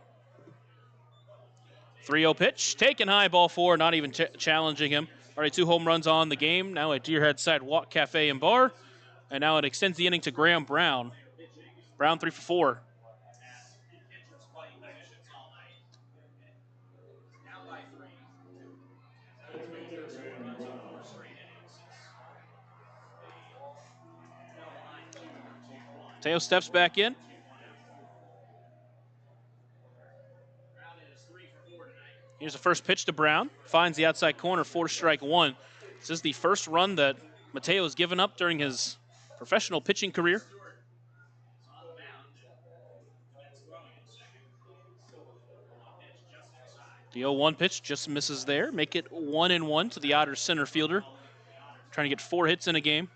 3-0 pitch, taken high, ball 4, not even challenging him. Already 2 home runs on the game. Now at Deerhead Sidewalk Cafe and Bar. And now it extends the inning to Graham Brown. Brown 3 for 4. Mateo steps back in. Here's the first pitch to Brown. Finds the outside corner, 4 strike 1. This is the first run that Mateo has given up during his professional pitching career. The 0-1 pitch just misses there. Make it 1-1 to the Otters center fielder. Trying to get 4 hits in a game.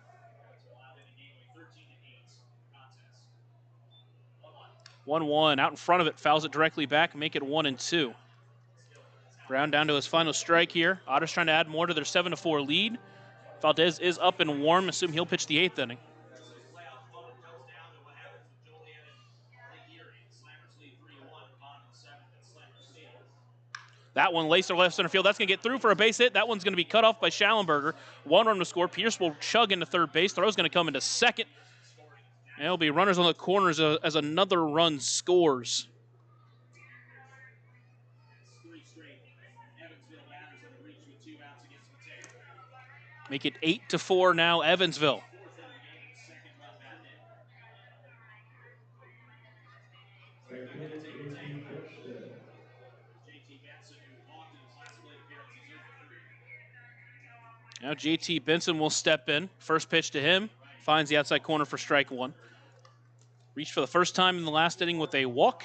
1-1 out in front of it, fouls it directly back, make it 1-2. Brown down to his final strike here. Otters trying to add more to their 7-4 lead. Valdez is up and warm. Assume he'll pitch the 8th inning. That one laced to left center field. That's going to get through for a base hit. That one's going to be cut off by Schallenberger. 1 run to score. Pierce will chug into third base. Throw's going to come into second. And it'll be runners on the corners as another run scores. Make it 8-4 now, Evansville. Now JT Benson will step in. First pitch to him. Finds the outside corner for strike 1. Reached for the first time in the last inning with a walk.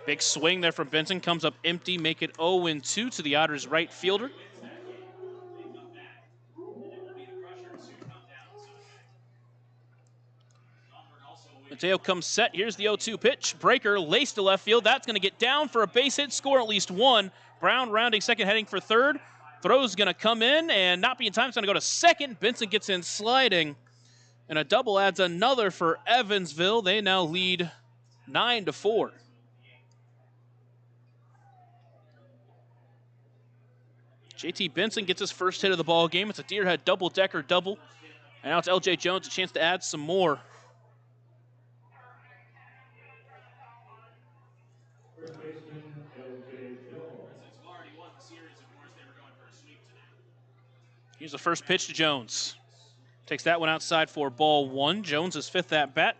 Big swing there from Benson. Comes up empty. Make it 0-2 to the Otters right fielder. Mateo comes set. Here's the 0-2 pitch. Breaker laced to left field. That's going to get down for a base hit. Score at least 1. Brown rounding second, heading for third. Throw's going to come in and not be in time. It's going to go to second. Benson gets in sliding. And a double adds another for Evansville. They now lead 9-4. JT Benson gets his first hit of the ball game. It's a Deerhead double-decker double. And now it's LJ Jones, a chance to add some more. Here's the first pitch to Jones. Takes that one outside for ball 1. Jones is 5th at bat.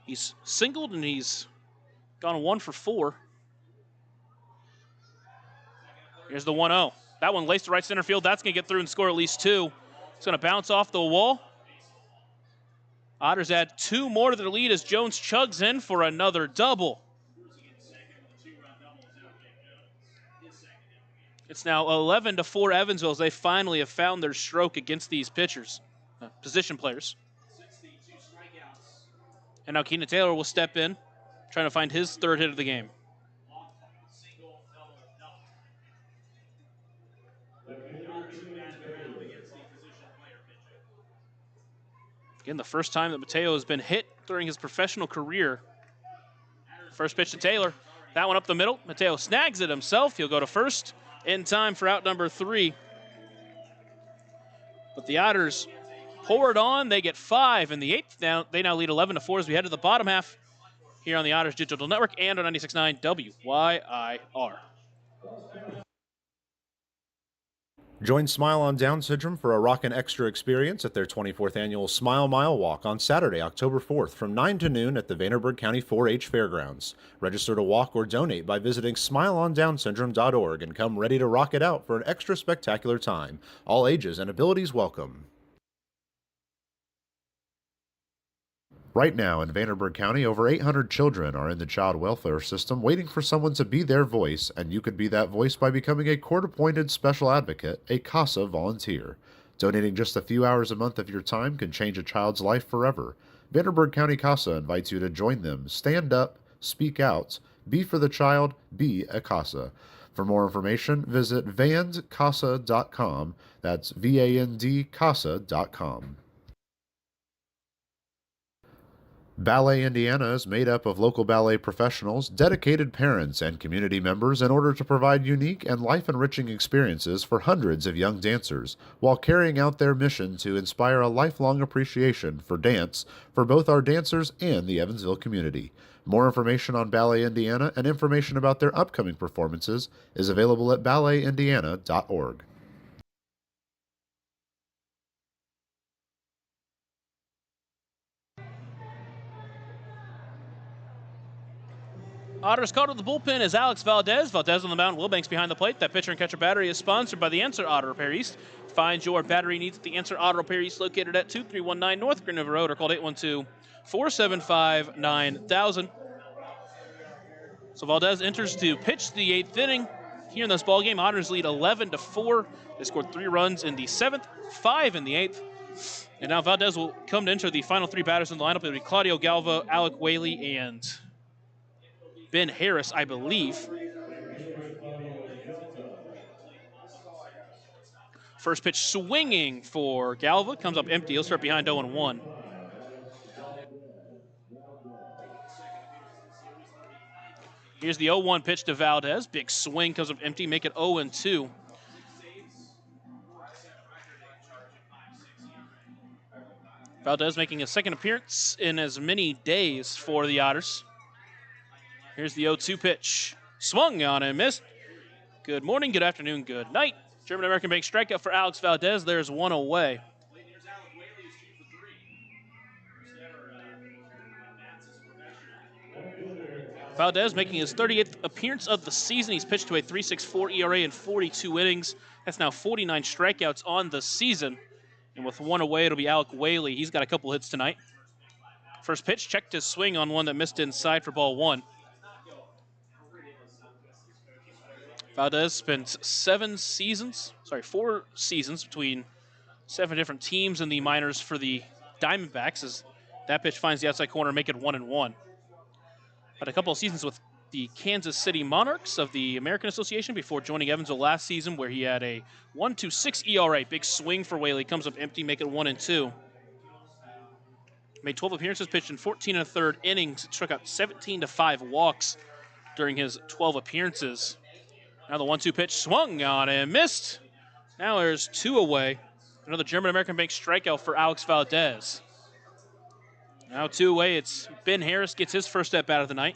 He's singled and he's gone 1 for 4. Here's the 1-0. That one laced to right center field. That's going to get through and score at least 2. It's going to bounce off the wall. Otters add 2 more to their lead as Jones chugs in for another double. It's now 11-4 Evansville as they finally have found their stroke against these pitchers, position players. And now Keenan Taylor will step in, trying to find his 3rd hit of the game. Again, the first time that Mateo has been hit during his professional career. First pitch to Taylor. That one up the middle. Mateo snags it himself. He'll go to first in time for out number 3. But the Otters pour it on. They get 5 in the 8th. They now lead 11-4 as we head to the bottom half here on the Otters Digital Network and on 96.9 WYIR. Join Smile on Down Syndrome for a rockin' extra experience at their 24th annual Smile Mile Walk on Saturday, October 4th from 9 to noon at the Vanderburgh County 4-H Fairgrounds. Register to walk or donate by visiting smileondownsyndrome.org and come ready to rock it out for an extra spectacular time. All ages and abilities welcome. Right now in Vanderburgh County, over 800 children are in the child welfare system waiting for someone to be their voice, and you could be that voice by becoming a court-appointed special advocate, a CASA volunteer. Donating just a few hours a month of your time can change a child's life forever. Vanderburgh County CASA invites you to join them. Stand up, speak out, be for the child, be a CASA. For more information, visit vandcasa.com. That's VAND-CASA.com. Ballet Indiana is made up of local ballet professionals, dedicated parents, and community members in order to provide unique and life-enriching experiences for hundreds of young dancers, while carrying out their mission to inspire a lifelong appreciation for dance for both our dancers and the Evansville community. More information on Ballet Indiana and information about their upcoming performances is available at balletindiana.org. Otters called to the bullpen is Alex Valdez. Valdez on the mound, Wilbanks behind the plate. That pitcher and catcher battery is sponsored by the Answer Auto Repair East, Find your battery needs at the Answer Auto Repair East, located at 2319 North Green River Road, or called 812-475-9000. So Valdez enters to pitch the 8th inning. Here in this ball game, Otters lead 11-4. They scored 3 runs in the 7th, 5 in the 8th. And now Valdez will come to enter the final 3 batters in the lineup. It'll be Claudio Galva, Alec Whaley, and Ben Harris, I believe. First pitch swinging for Galva. Comes up empty. He'll start behind 0-1. Here's the 0-1 pitch to Valdez. Big swing, comes up empty. Make it 0-2. Valdez making a second appearance in as many days for the Otters. Here's the 0-2 pitch. Swung on and missed. Good morning, good afternoon, good night. German American Bank strikeout for Alex Valdez. There's 1 away. Valdez making his 38th appearance of the season. He's pitched to a 3.64 ERA in 42 innings. That's now 49 strikeouts on the season. And with 1 away, it'll be Alec Whaley. He's got a couple hits tonight. First pitch, checked his swing on one that missed inside for ball 1. Valdez spent 4 seasons between 7 different teams in the minors for the Diamondbacks, as that pitch finds the outside corner, make it 1-1. Had a couple of seasons with the Kansas City Monarchs of the American Association before joining Evansville last season, where he had a 1.26 ERA. Big swing for Whaley, comes up empty, make it 1-2. Made 12 appearances, pitched in 14 1/3 innings, struck out 17 to 5 walks during his 12 appearances. Now the 1-2 pitch swung on and missed. Now there's 2 away. Another German American Bank strikeout for Alex Valdez. Now 2 away. It's Ben Harris gets his first at bat of the night.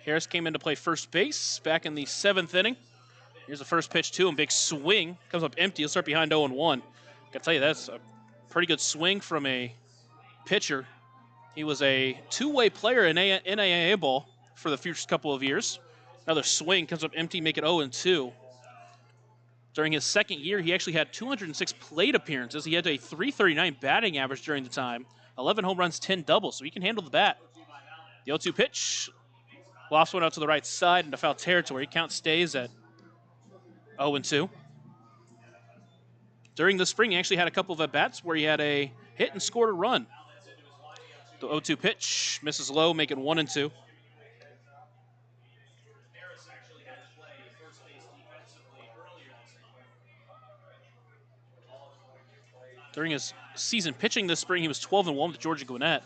Harris came in to play first base back in the 7th inning. Here's the first pitch to him. Big swing. Comes up empty. He'll start behind 0-1. Gotta tell you, that's a pretty good swing from a pitcher. He was a 2-way player in NAIA ball for the first couple of years. Another swing, comes up empty, make it 0-2. During his second year, he actually had 206 plate appearances. He had a .339 batting average during the time, 11 home runs, 10 doubles, so he can handle the bat. The 0-2 pitch, lofts one out to the right side into foul territory. Count stays at 0-2. During the spring, he actually had a couple of at-bats where he had a hit and scored a run. The 0-2 pitch misses low, make it 1-2. During his season pitching this spring, he was 12-1 with Georgia Gwinnett.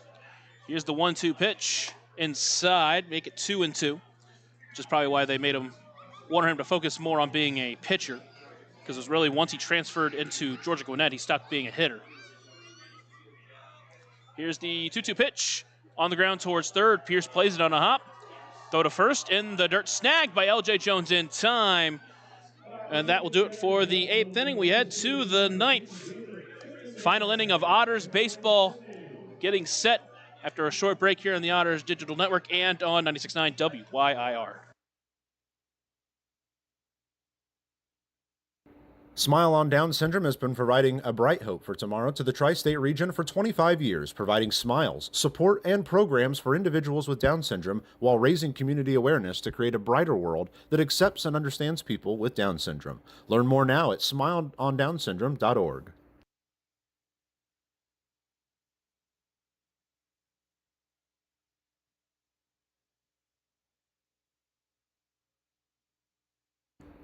Here's the 1-2 pitch inside, make it 2-2, which is probably why they wanted him to focus more on being a pitcher, because it was really once he transferred into Georgia Gwinnett, he stopped being a hitter. Here's the 2-2 pitch on the ground towards third. Pierce plays it on a hop. Throw to first in the dirt, snagged by L.J. Jones in time. And that will do it for the 8th inning. We head to the 9th. Final inning of Otters baseball getting set after a short break here on the Otters Digital Network and on 96.9 WYIR. Smile on Down Syndrome has been providing a bright hope for tomorrow to the tri-state region for 25 years, providing smiles, support, and programs for individuals with Down syndrome while raising community awareness to create a brighter world that accepts and understands people with Down syndrome. Learn more now at smileondownsyndrome.org.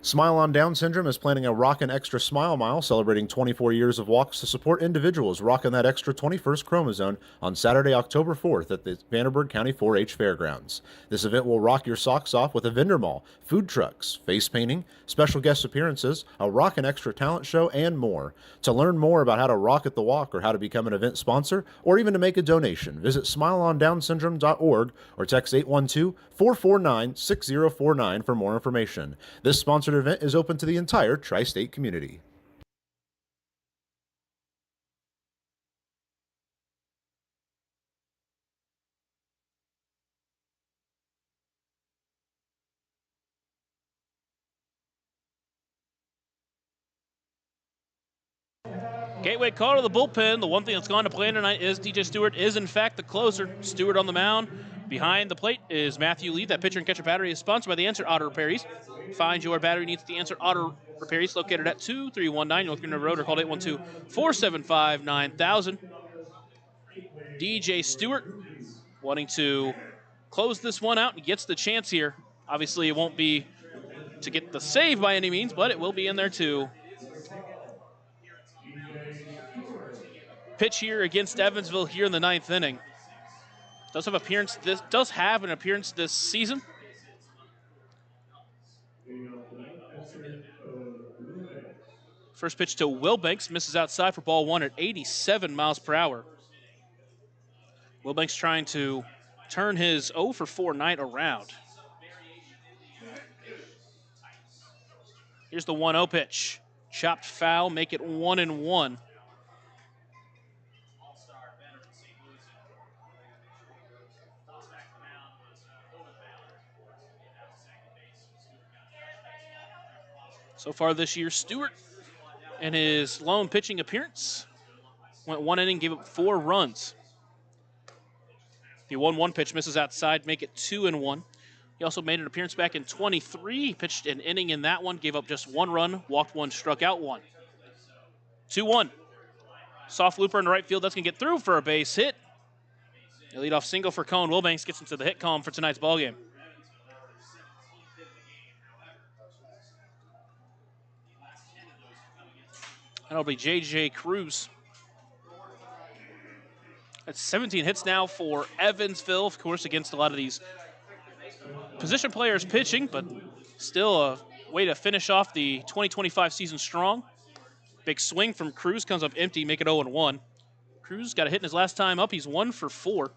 Smile on Down Syndrome is planning a Rockin' Extra Smile Mile celebrating 24 years of walks to support individuals rocking that extra 21st chromosome on Saturday, October 4th at the Vanderburgh County 4-H Fairgrounds. This event will rock your socks off with a vendor mall, food trucks, face painting, special guest appearances, a Rockin' Extra talent show, and more. To learn more about how to rock at the walk or how to become an event sponsor or even to make a donation, visit smileondownsyndrome.org or text 812-449-6049 for more information. This sponsored event is open to the entire tri-state community. Gateway call to the bullpen. The one thing that's gone to plan tonight is DJ Stewart is, in fact, the closer. Stewart on the mound. Behind the plate is Matthew Lee. That pitcher and catcher battery is sponsored by the Answer Auto Repair East. Find your battery needs at the Answer Auto Repair East, located at 2319 North Green River Road, or call 812-475-9000. DJ Stewart wanting to close this one out and gets the chance here. Obviously, it won't be to get the save by any means, but it will be in there to pitch here against Evansville here in the 9th inning. Does have an appearance this season. First pitch to Wilbanks, misses outside for ball one at 87 miles per hour. Wilbanks trying to turn his 0 for 4 night around. Here's the 1-0 pitch. Chopped foul, make it 1-1. So far this year, Stewart, in his lone pitching appearance, went 1 inning, gave up 4 runs. The 1-1 pitch misses outside, make it 2-1. He also made an appearance back in 23. He pitched an inning in that one, gave up just 1 run, walked 1, struck out 1. 2-1. Soft looper in the right field. That's going to get through for a base hit. A leadoff single for Cohen. Wilbanks gets into the hit column for tonight's ballgame. That'll be J.J. Cruz. That's 17 hits now for Evansville, of course, against a lot of these position players pitching, but still a way to finish off the 2025 season strong. Big swing from Cruz, comes up empty, make it 0-1. Cruz got a hit in his last time up. He's 1 for 4.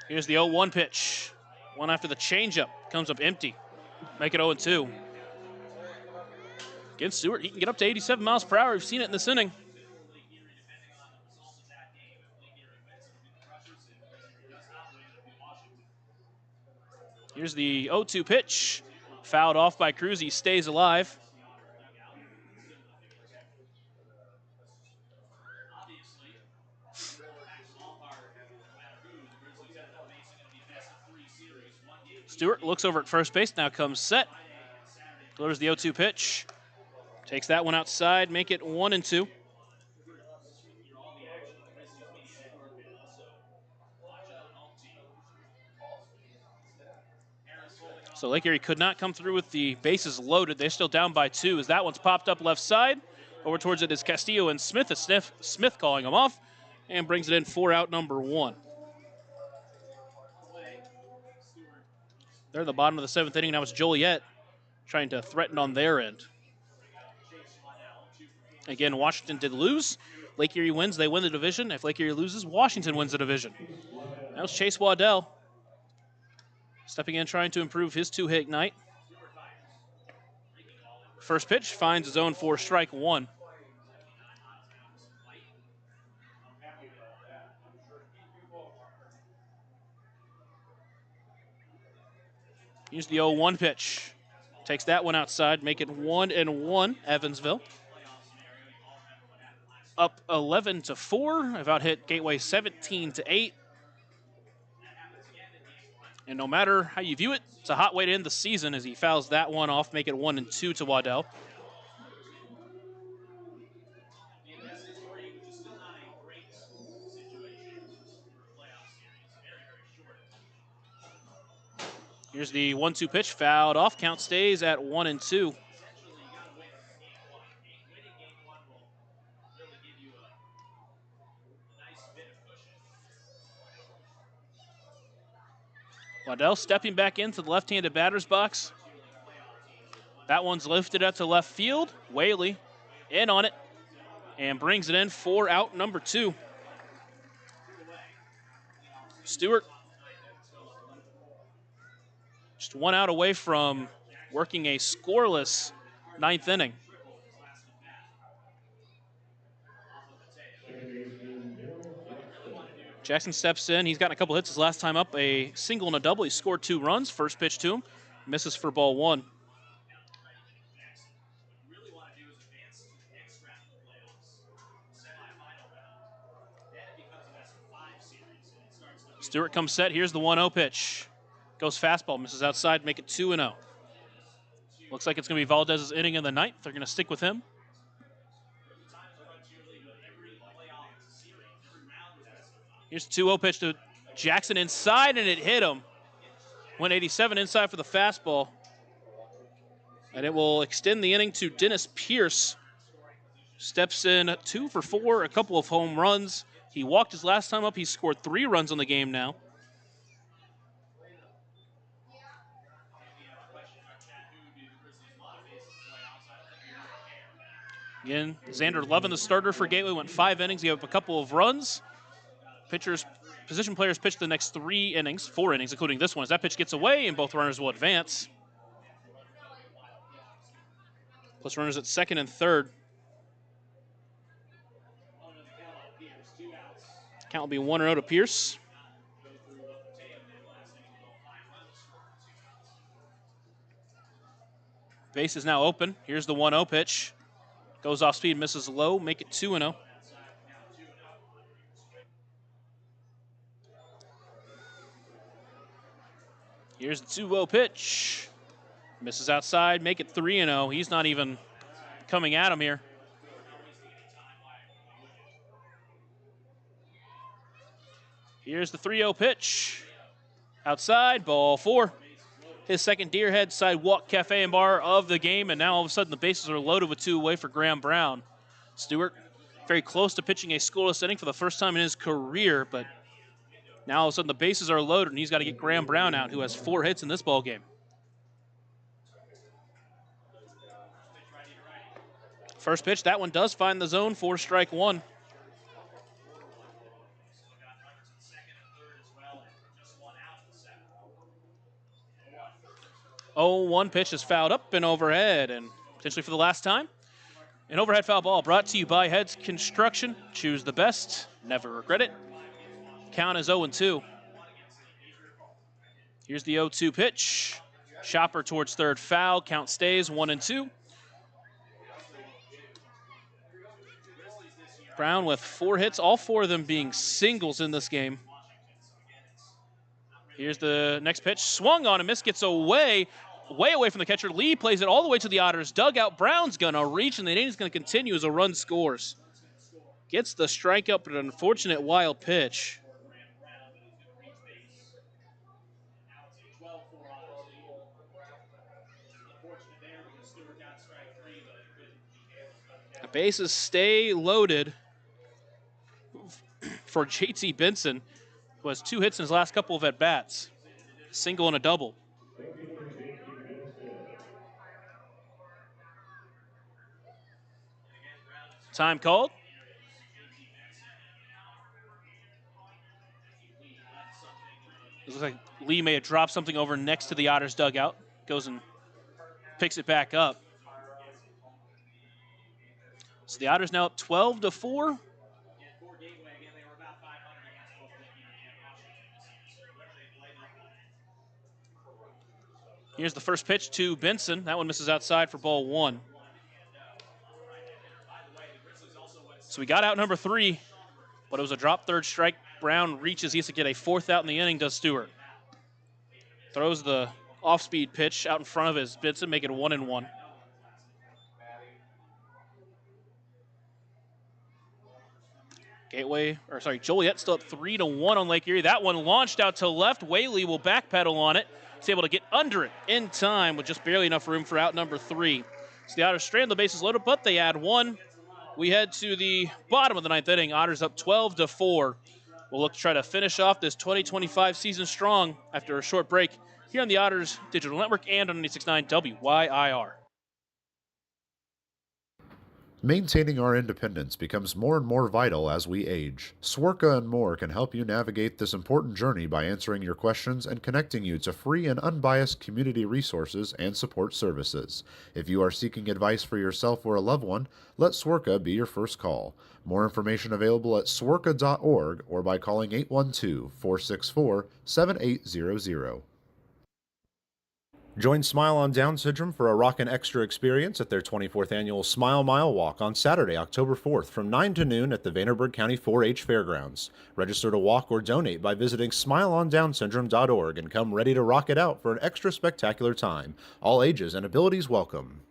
Here's the 0-1 pitch. One after the changeup, comes up empty. Make it 0-2. Against Stewart, he can get up to 87 miles per hour. We've seen it in this inning. Here's the 0-2 pitch. Fouled off by Cruz. He stays alive. Stewart looks over at first base, now comes set. Delivers the 0-2 pitch. Takes that one outside, make it 1-2. So Lake Erie could not come through with the bases loaded. They're still down by 2 as that one's popped up left side. Over towards it is Castillo and Smith. It's Smith calling him off and brings it in for out number 1. They're in the bottom of the 7th inning. Now it's Joliet trying to threaten on their end. Again, Washington did lose. Lake Erie wins, they win the division. If Lake Erie loses, Washington wins the division. That was Chase Waddell stepping in, trying to improve his 2-hit night. First pitch finds his own for strike 1. Here's the 0-1 pitch. Takes that one outside, make it 1-1, Evansville. Up 11-4. I've out hit Gateway 17-8. And no matter how you view it, it's a hot way to end the season as he fouls that one off, make it 1-2 to Waddell. Here's the 1-2 pitch, fouled off. Count stays at 1-2. Waddell stepping back into the left-handed batter's box. That one's lifted out to left field. Whaley in on it and brings it in for out number 2. Stewart just 1 out away from working a scoreless 9th inning. Jackson steps in. He's gotten a couple hits his last time up, a single and a double. He scored 2 runs. First pitch to him. Misses for ball 1. Stewart comes set. Here's the 1-0 pitch. Goes fastball. Misses outside. Make it 2-0. Looks like it's going to be Valdez's inning in the 9th. They're going to stick with him. Here's the 2-0 pitch to Jackson inside, and it hit him. 187 inside for the fastball. And it will extend the inning to Dennis Pierce. Steps in 2 for 4, a couple of home runs. He walked his last time up. He scored 3 runs on the game now. Again, Xander Lovin, the starter for Gateway, went 5 innings. He gave up a couple of runs. Position players pitched the next 4 innings, including this one. As that pitch gets away, and both runners will advance. Plus runners at second and third. Count will be 1-0 to Pierce. Base is now open. Here's the 1-0 pitch. Goes off speed, misses low, make it 2-0. Here's the 2-0 pitch. Misses outside, make it 3-0. He's not even coming at him here. Here's the 3-0 pitch. Outside, ball 4. His second Deer Head Sidewalk Cafe and Bar of the game, and now all of a sudden the bases are loaded with 2 away for Graham Brown. Stewart very close to pitching a scoreless inning for the first time in his career, but now all of a sudden the bases are loaded, and he's got to get Graham Brown out, who has 4 hits in this ball game. First pitch, that one does find the zone for strike 1. 0-1 pitch is fouled up and overhead, and potentially for the last time. An overhead foul ball brought to you by Heads Construction. Choose the best, never regret it. Count is 0-2. Here's the 0-2 pitch. Chopper towards third, foul. Count stays 1-2. Brown with 4 hits, all 4 of them being singles in this game. Here's the next pitch. Swung on and missed, gets away, way away from the catcher. Lee plays it all the way to the Otters dugout. Brown's going to reach, and the inning's going to continue as a run scores. Gets the strikeout, but an unfortunate wild pitch. The bases stay loaded for JT Benson, who has 2 hits in his last couple of at-bats. A single and a double. Time called. It looks like Lee may have dropped something over next to the Otters dugout. Goes and picks it back up. So the Otters now up 12-4. Here's the first pitch to Benson. That one misses outside for ball 1. So we got out number 3, but it was a drop third strike. Brown reaches. He has to get a 4th out in the inning, does Stewart. Throws the off-speed pitch out in front of his Benson, make it 1-1. Joliet still up 3-1 on Lake Erie. That one launched out to left. Whaley will backpedal on it. He's able to get under it in time with just barely enough room for out number 3. So the Otters strand the bases loaded, but they add 1. We head to the bottom of the 9th inning. Otters up 12-4. We'll look to try to finish off this 2025 season strong after a short break here on the Otters Digital Network and on 96.9 WYIR. Maintaining our independence becomes more and more vital as we age. Swerka and more can help you navigate this important journey by answering your questions and connecting you to free and unbiased community resources and support services. If you are seeking advice for yourself or a loved one, let Swerka be your first call. More information available at swerka.org or by calling 812-464-7800. Join Smile on Down Syndrome for a rockin' extra experience at their 24th annual Smile Mile Walk on Saturday, October 4th from 9 to noon at the Vanderburgh County 4-H Fairgrounds. Register to walk or donate by visiting smileondownsyndrome.org and come ready to rock it out for an extra spectacular time. All ages and abilities welcome.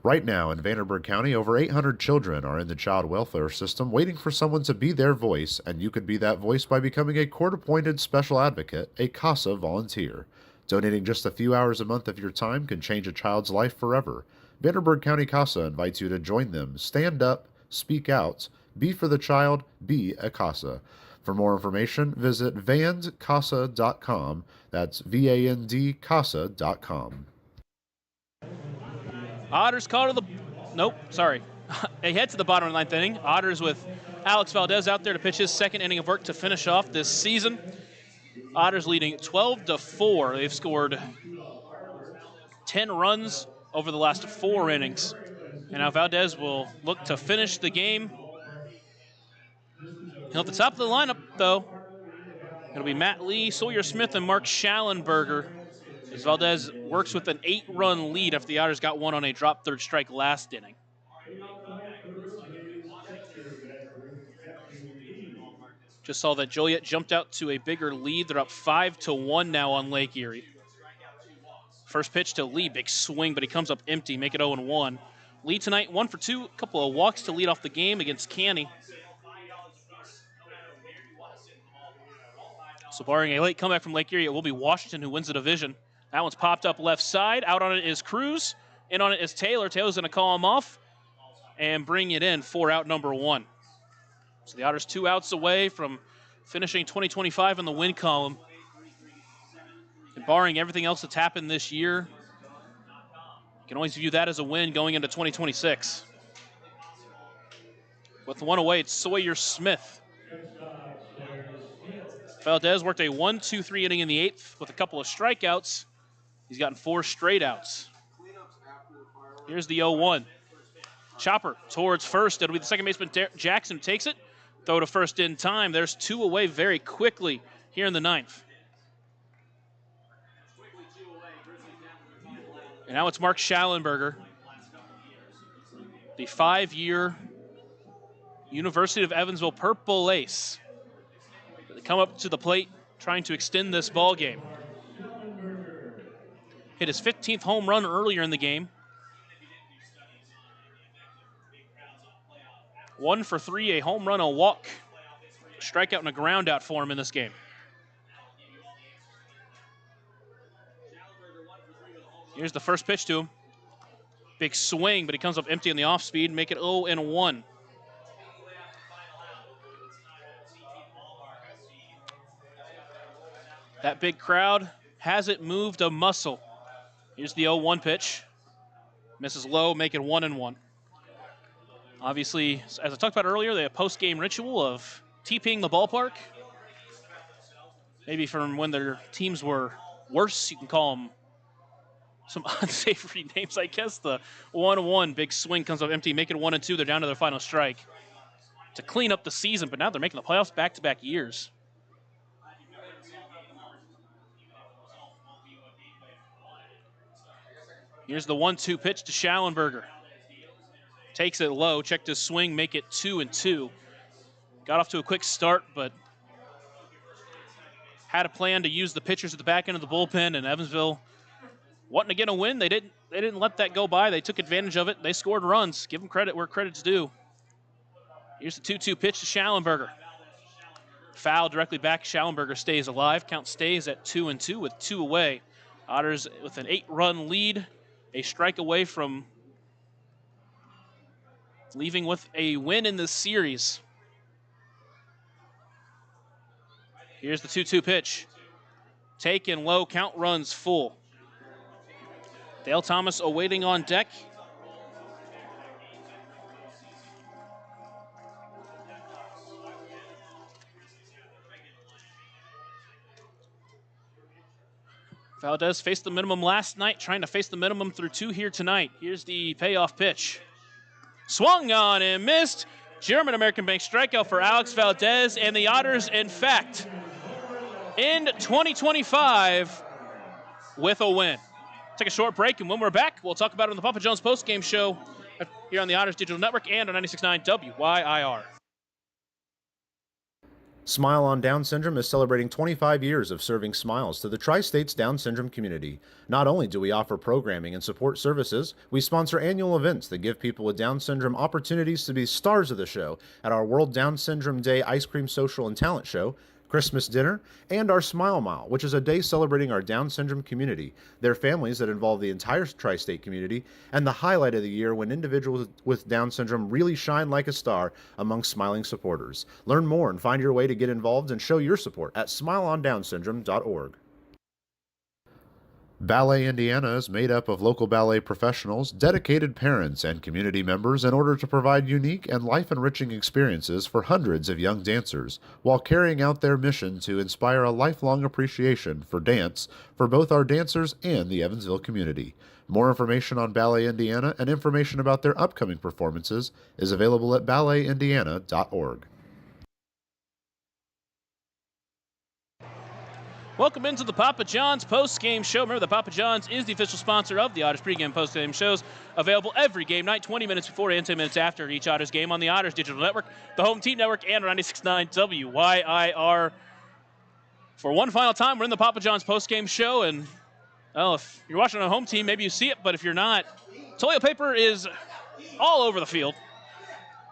Right now in Vanderburgh County, over 800 children are in the child welfare system waiting for someone to be their voice, and you could be that voice by becoming a court-appointed special advocate, a CASA volunteer. Donating just a few hours a month of your time can change a child's life forever. Vanderburgh County CASA invites you to join them. Stand up, speak out, be for the child, be a CASA. For more information, visit vandcasa.com. That's VAND CASA.com. Otters call to the... Nope, sorry. They head to the bottom of the ninth inning. Otters with Alex Valdez out there to pitch his second inning of work to finish off this season. Otters leading 12-4. They've scored 10 runs over the last 4 innings. And now Valdez will look to finish the game. He'll at the top of the lineup, though. It'll be Matt Lee, Sawyer Smith, and Mark Schallenberger, as Valdez works with an 8-run lead after the Otters got one on a drop third strike last inning. Just saw that Joliet jumped out to a bigger lead. They're up 5-1 now on Lake Erie. First pitch to Lee, big swing, but he comes up empty, make it 0-1. Lee tonight 1 for 2, a couple of walks to lead off the game against Canny. So barring a late comeback from Lake Erie, it will be Washington who wins the division. That one's popped up left side. Out on it is Cruz. In on it is Taylor. Taylor's going to call him off and bring it in for out number 1. So the Otters 2 outs away from finishing 2025 in the win column. And barring everything else that's happened this year, you can always view that as a win going into 2026. With one away, it's Sawyer Smith. Valdez worked a 1-2-3 inning in the 8th with a couple of strikeouts. He's gotten 4 straight outs. Here's the 0-1. Chopper towards first. It'll be the second baseman Jackson takes it. Throw to first in time. There's 2 away very quickly here in the 9th. And now it's Mark Schallenberger, the 5-year University of Evansville Purple Ace. They come up to the plate trying to extend this ball game. Hit his 15th home run earlier in the game. 1 for 3, a home run, a walk, a strikeout, and a ground out for him in this game. Here's the first pitch to him. Big swing, but he comes up empty on the off speed, make it 0-1. That big crowd hasn't moved a muscle. Here's the 0-1 pitch. Misses low, make it 1-1. Obviously, as I talked about earlier, they have a post-game ritual of TPing the ballpark. Maybe from when their teams were worse, you can call them some unsavory names, I guess. The 1-1, big swing comes up empty, make it 1-2. They're down to their final strike to clean up the season, but now they're making the playoffs back-to-back years. Here's the 1-2 pitch to Schallenberger. Takes it low, checked his swing, make it 2-2. Got off to a quick start, but had a plan to use the pitchers at the back end of the bullpen, and Evansville wanting to get a win. They didn't let that go by. They took advantage of it. They scored runs. Give them credit where credit's due. Here's the 2-2 pitch to Schallenberger. Foul directly back. Schallenberger stays alive. Count stays at 2-2 with 2 away. Otters with an 8-run lead, a strike away from leaving with a win in this series. Here's the 2-2 pitch. Taken low, count runs full. Dale Thomas awaiting on deck. Valdez faced the minimum last night, trying to face the minimum through 2 here tonight. Here's the payoff pitch. Swung on and missed. German American Bank strikeout for Alex Valdez, and the Otters, in fact, end 2025 with a win. Take a short break, and when we're back, we'll talk about it on the Papa John's postgame show here on the Otters Digital Network and on 96.9 WYIR. Smile on Down Syndrome is celebrating 25 years of serving smiles to the Tri-States Down Syndrome community. Not only do we offer programming and support services, we sponsor annual events that give people with Down syndrome opportunities to be stars of the show at our World Down Syndrome Day Ice Cream Social and Talent Show, Christmas dinner, and our Smile Mile, which is a day celebrating our Down syndrome community, their families that involve the entire tri-state community, and the highlight of the year when individuals with Down syndrome really shine like a star among smiling supporters. Learn more and find your way to get involved and show your support at smileondownsyndrome.org. Ballet Indiana is made up of local ballet professionals, dedicated parents, and community members in order to provide unique and life-enriching experiences for hundreds of young dancers, while carrying out their mission to inspire a lifelong appreciation for dance for both our dancers and the Evansville community. More information on Ballet Indiana and information about their upcoming performances is available at balletindiana.org. Welcome into the Papa John's post-game show. Remember that Papa John's is the official sponsor of the Otters pregame post-game shows, available every game night, 20 minutes before and 10 minutes after each Otters game on the Otters Digital Network, the Home Team Network, and 96.9 WYIR. For one final time, we're in the Papa John's post-game show, and well, if you're watching on Home Team, maybe you see it, but if you're not, toilet paper is all over the field,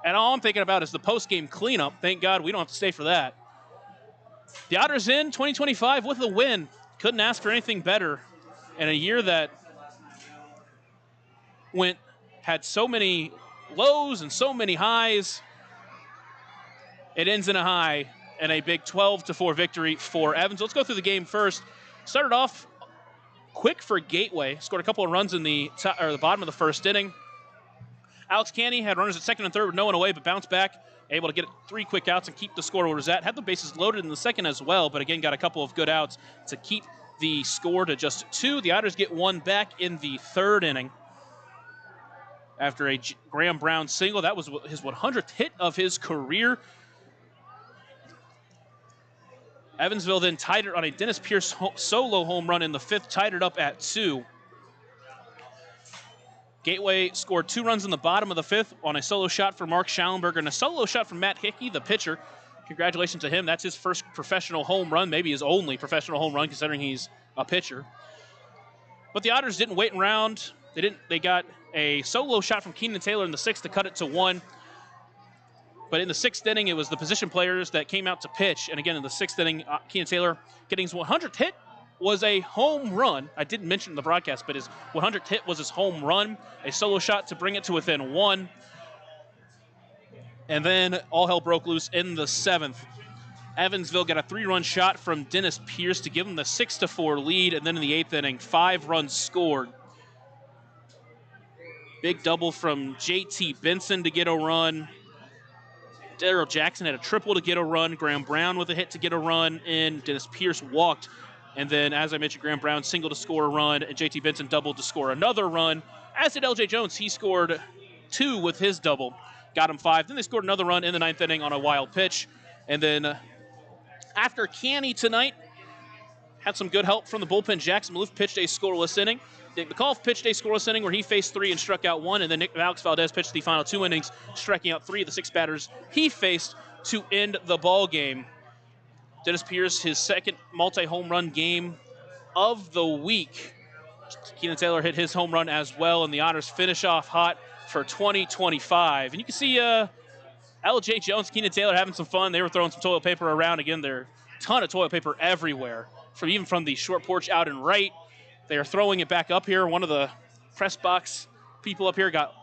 and all I'm thinking about is the post-game cleanup. Thank God we don't have to stay for that. The Otters in 2025 with a win. Couldn't ask for anything better in a year that had so many lows and so many highs. It ends in a high and a big 12-4 victory for Evansville. Let's go through the game first. Started off quick for Gateway. Scored a couple of runs in the bottom of the first inning. Alex Canny had runners at second and third with no one away, but bounced back. Able to get 3 quick outs and keep the score where it was at. Had the bases loaded in the second as well, but again got a couple of good outs to keep the score to just 2. The Otters get 1 back in the third inning after a Graham Brown single. That was his 100th hit of his career. Evansville then tied it on a Dennis Pierce solo home run in the 5th, tied it up at 2. Gateway scored 2 runs in the bottom of the 5th on a solo shot from Mark Schallenberger and a solo shot from Matt Hickey, the pitcher. Congratulations to him. That's his first professional home run, maybe his only professional home run considering he's a pitcher. But the Otters didn't wait around. They got a solo shot from Keenan Taylor in the 6th to cut it to 1. But in the 6th inning, it was the position players that came out to pitch. And again, in the 6th inning, Keenan Taylor getting his 100th hit was a home run. I didn't mention in the broadcast, but his 100th hit was his home run, a solo shot to bring it to within 1. And then all hell broke loose in the 7th. Evansville got a 3-run shot from Dennis Pierce to give them the 6-4 lead, and then in the 8th inning, 5 runs scored. Big double from JT Benson to get a run. Darrell Jackson had a triple to get a run. Graham Brown with a hit to get a run, and Dennis Pierce walked. And then, as I mentioned, Graham Brown single to score a run, and JT Benson doubled to score another run. As did LJ Jones. He scored 2 with his double. Got him 5. Then they scored another run in the 9th inning on a wild pitch. And then after Canny tonight, had some good help from the bullpen. Jackson Maloof pitched a scoreless inning. Nick McAuliffe pitched a scoreless inning where he faced 3 and struck out 1. And then Alex Valdez pitched the final 2 innings, striking out 3 of the 6 batters he faced to end the ball game. Dennis Pierce, his second multi-home run game of the week. Keenan Taylor hit his home run as well, and the Otters finish off hot for 2025. And you can see L.J. Jones, Keenan Taylor having some fun. They were throwing some toilet paper around. Again, there's a ton of toilet paper everywhere, even from the short porch out and right. They are throwing it back up here. One of the press box people up here got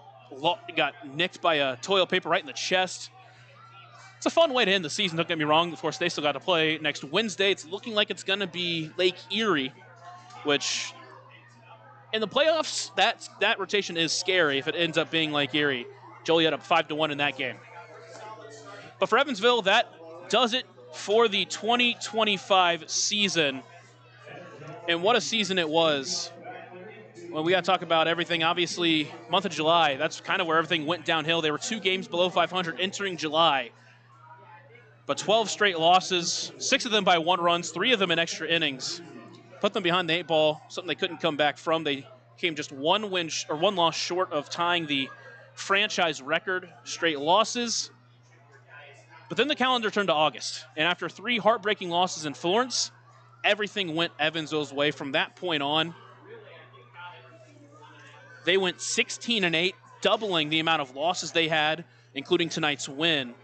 nicked by a toilet paper right in the chest. It's a fun way to end the season, don't get me wrong. Of course, they still got to play next Wednesday. It's looking like it's going to be Lake Erie, which in the playoffs, that rotation is scary if it ends up being Lake Erie. Joliet up 5-1 in that game. But for Evansville, that does it for the 2025 season. And what a season it was. Well, we got to talk about everything. Obviously, month of July, that's kind of where everything went downhill. They were 2 games below 500 entering July. But 12 straight losses, 6 of them by 1 runs, 3 of them in extra innings. Put them behind the 8 ball, something they couldn't come back from. They came just 1 loss short of tying the franchise record straight losses. But then the calendar turned to August. And after 3 heartbreaking losses in Florence, everything went Evansville's way from that point on. They went 16-8, doubling the amount of losses they had, including tonight's win.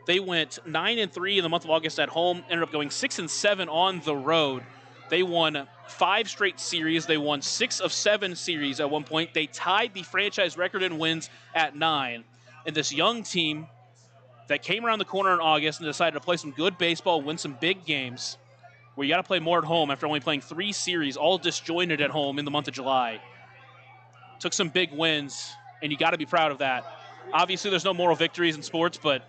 They went 9-3 in the month of August at home, ended up going 6-7 on the road. They won 5 straight series. They won 6 of 7 series at one point. They tied the franchise record in wins at 9. And this young team that came around the corner in August and decided to play some good baseball, win some big games, where you got to play more at home after only playing 3 series, all disjointed at home in the month of July. Took some big wins, and you got to be proud of that. Obviously, there's no moral victories in sports, but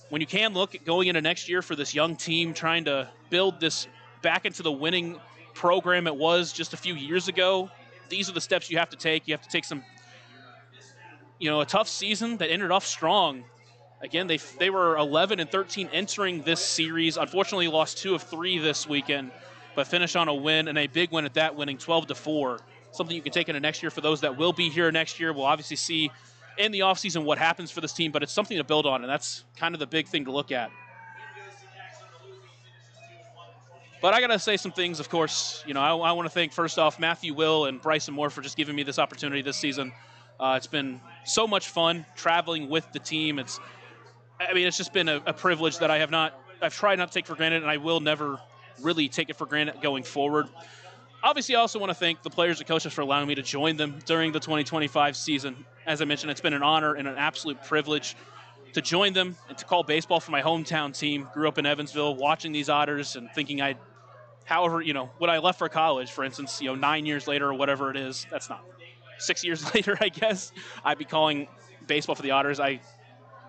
when you can look at going into next year for this young team, trying to build this back into the winning program it was just a few years ago, these are the steps you have to take. You have to take some, a tough season that ended off strong. Again, they were 11-13 entering this series. Unfortunately, lost 2 of 3 this weekend, but finished on a win, and a big win at that, winning 12-4. Something you can take into next year for those that will be here next year. We'll obviously see in the offseason what happens for this team, but it's something to build on, and that's kind of the big thing to look at. But I got to say some things, of course. I want to thank, first off, Matthew Will and Bryson Moore for just giving me this opportunity this season. It's been so much fun traveling with the team. It's just been a privilege that I've tried not to take for granted, and I will never really take it for granted going forward. Obviously, I also want to thank the players and coaches for allowing me to join them during the 2025 season. As I mentioned, it's been an honor and an absolute privilege to join them and to call baseball for my hometown team. Grew up in Evansville, watching these Otters and thinking when I left for college, for instance, 9 years later or whatever it is, that's not 6 years later, I guess, I'd be calling baseball for the Otters.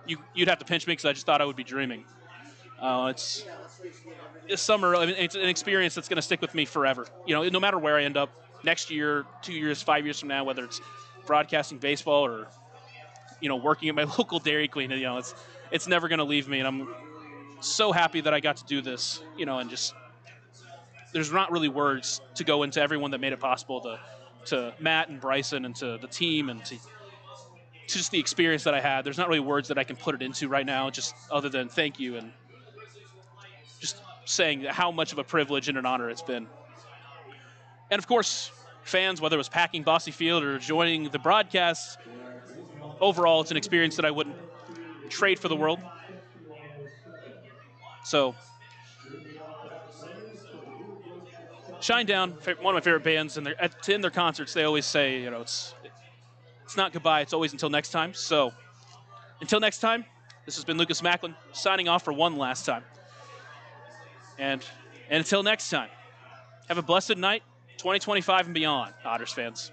You'd have to pinch me because I just thought I would be dreaming. This summer, it's an experience that's going to stick with me forever. No matter where I end up, next year, 2 years, 5 years from now, whether it's broadcasting baseball or, working at my local Dairy Queen, it's never going to leave me. And I'm so happy that I got to do this, and just, there's not really words to go into everyone that made it possible, to Matt and Bryson and to the team and to just the experience that I had. There's not really words that I can put it into right now, just other than thank you and just saying how much of a privilege and an honor it's been. And of course, fans, whether it was packing Bosse Field or joining the broadcast, overall, it's an experience that I wouldn't trade for the world. So, Shinedown, one of my favorite bands, and to end their concerts, they always say, it's not goodbye, it's always until next time. So, until next time, this has been Lucas Macklin signing off for one last time. And until next time, have a blessed night, 2025 and beyond, Otters fans.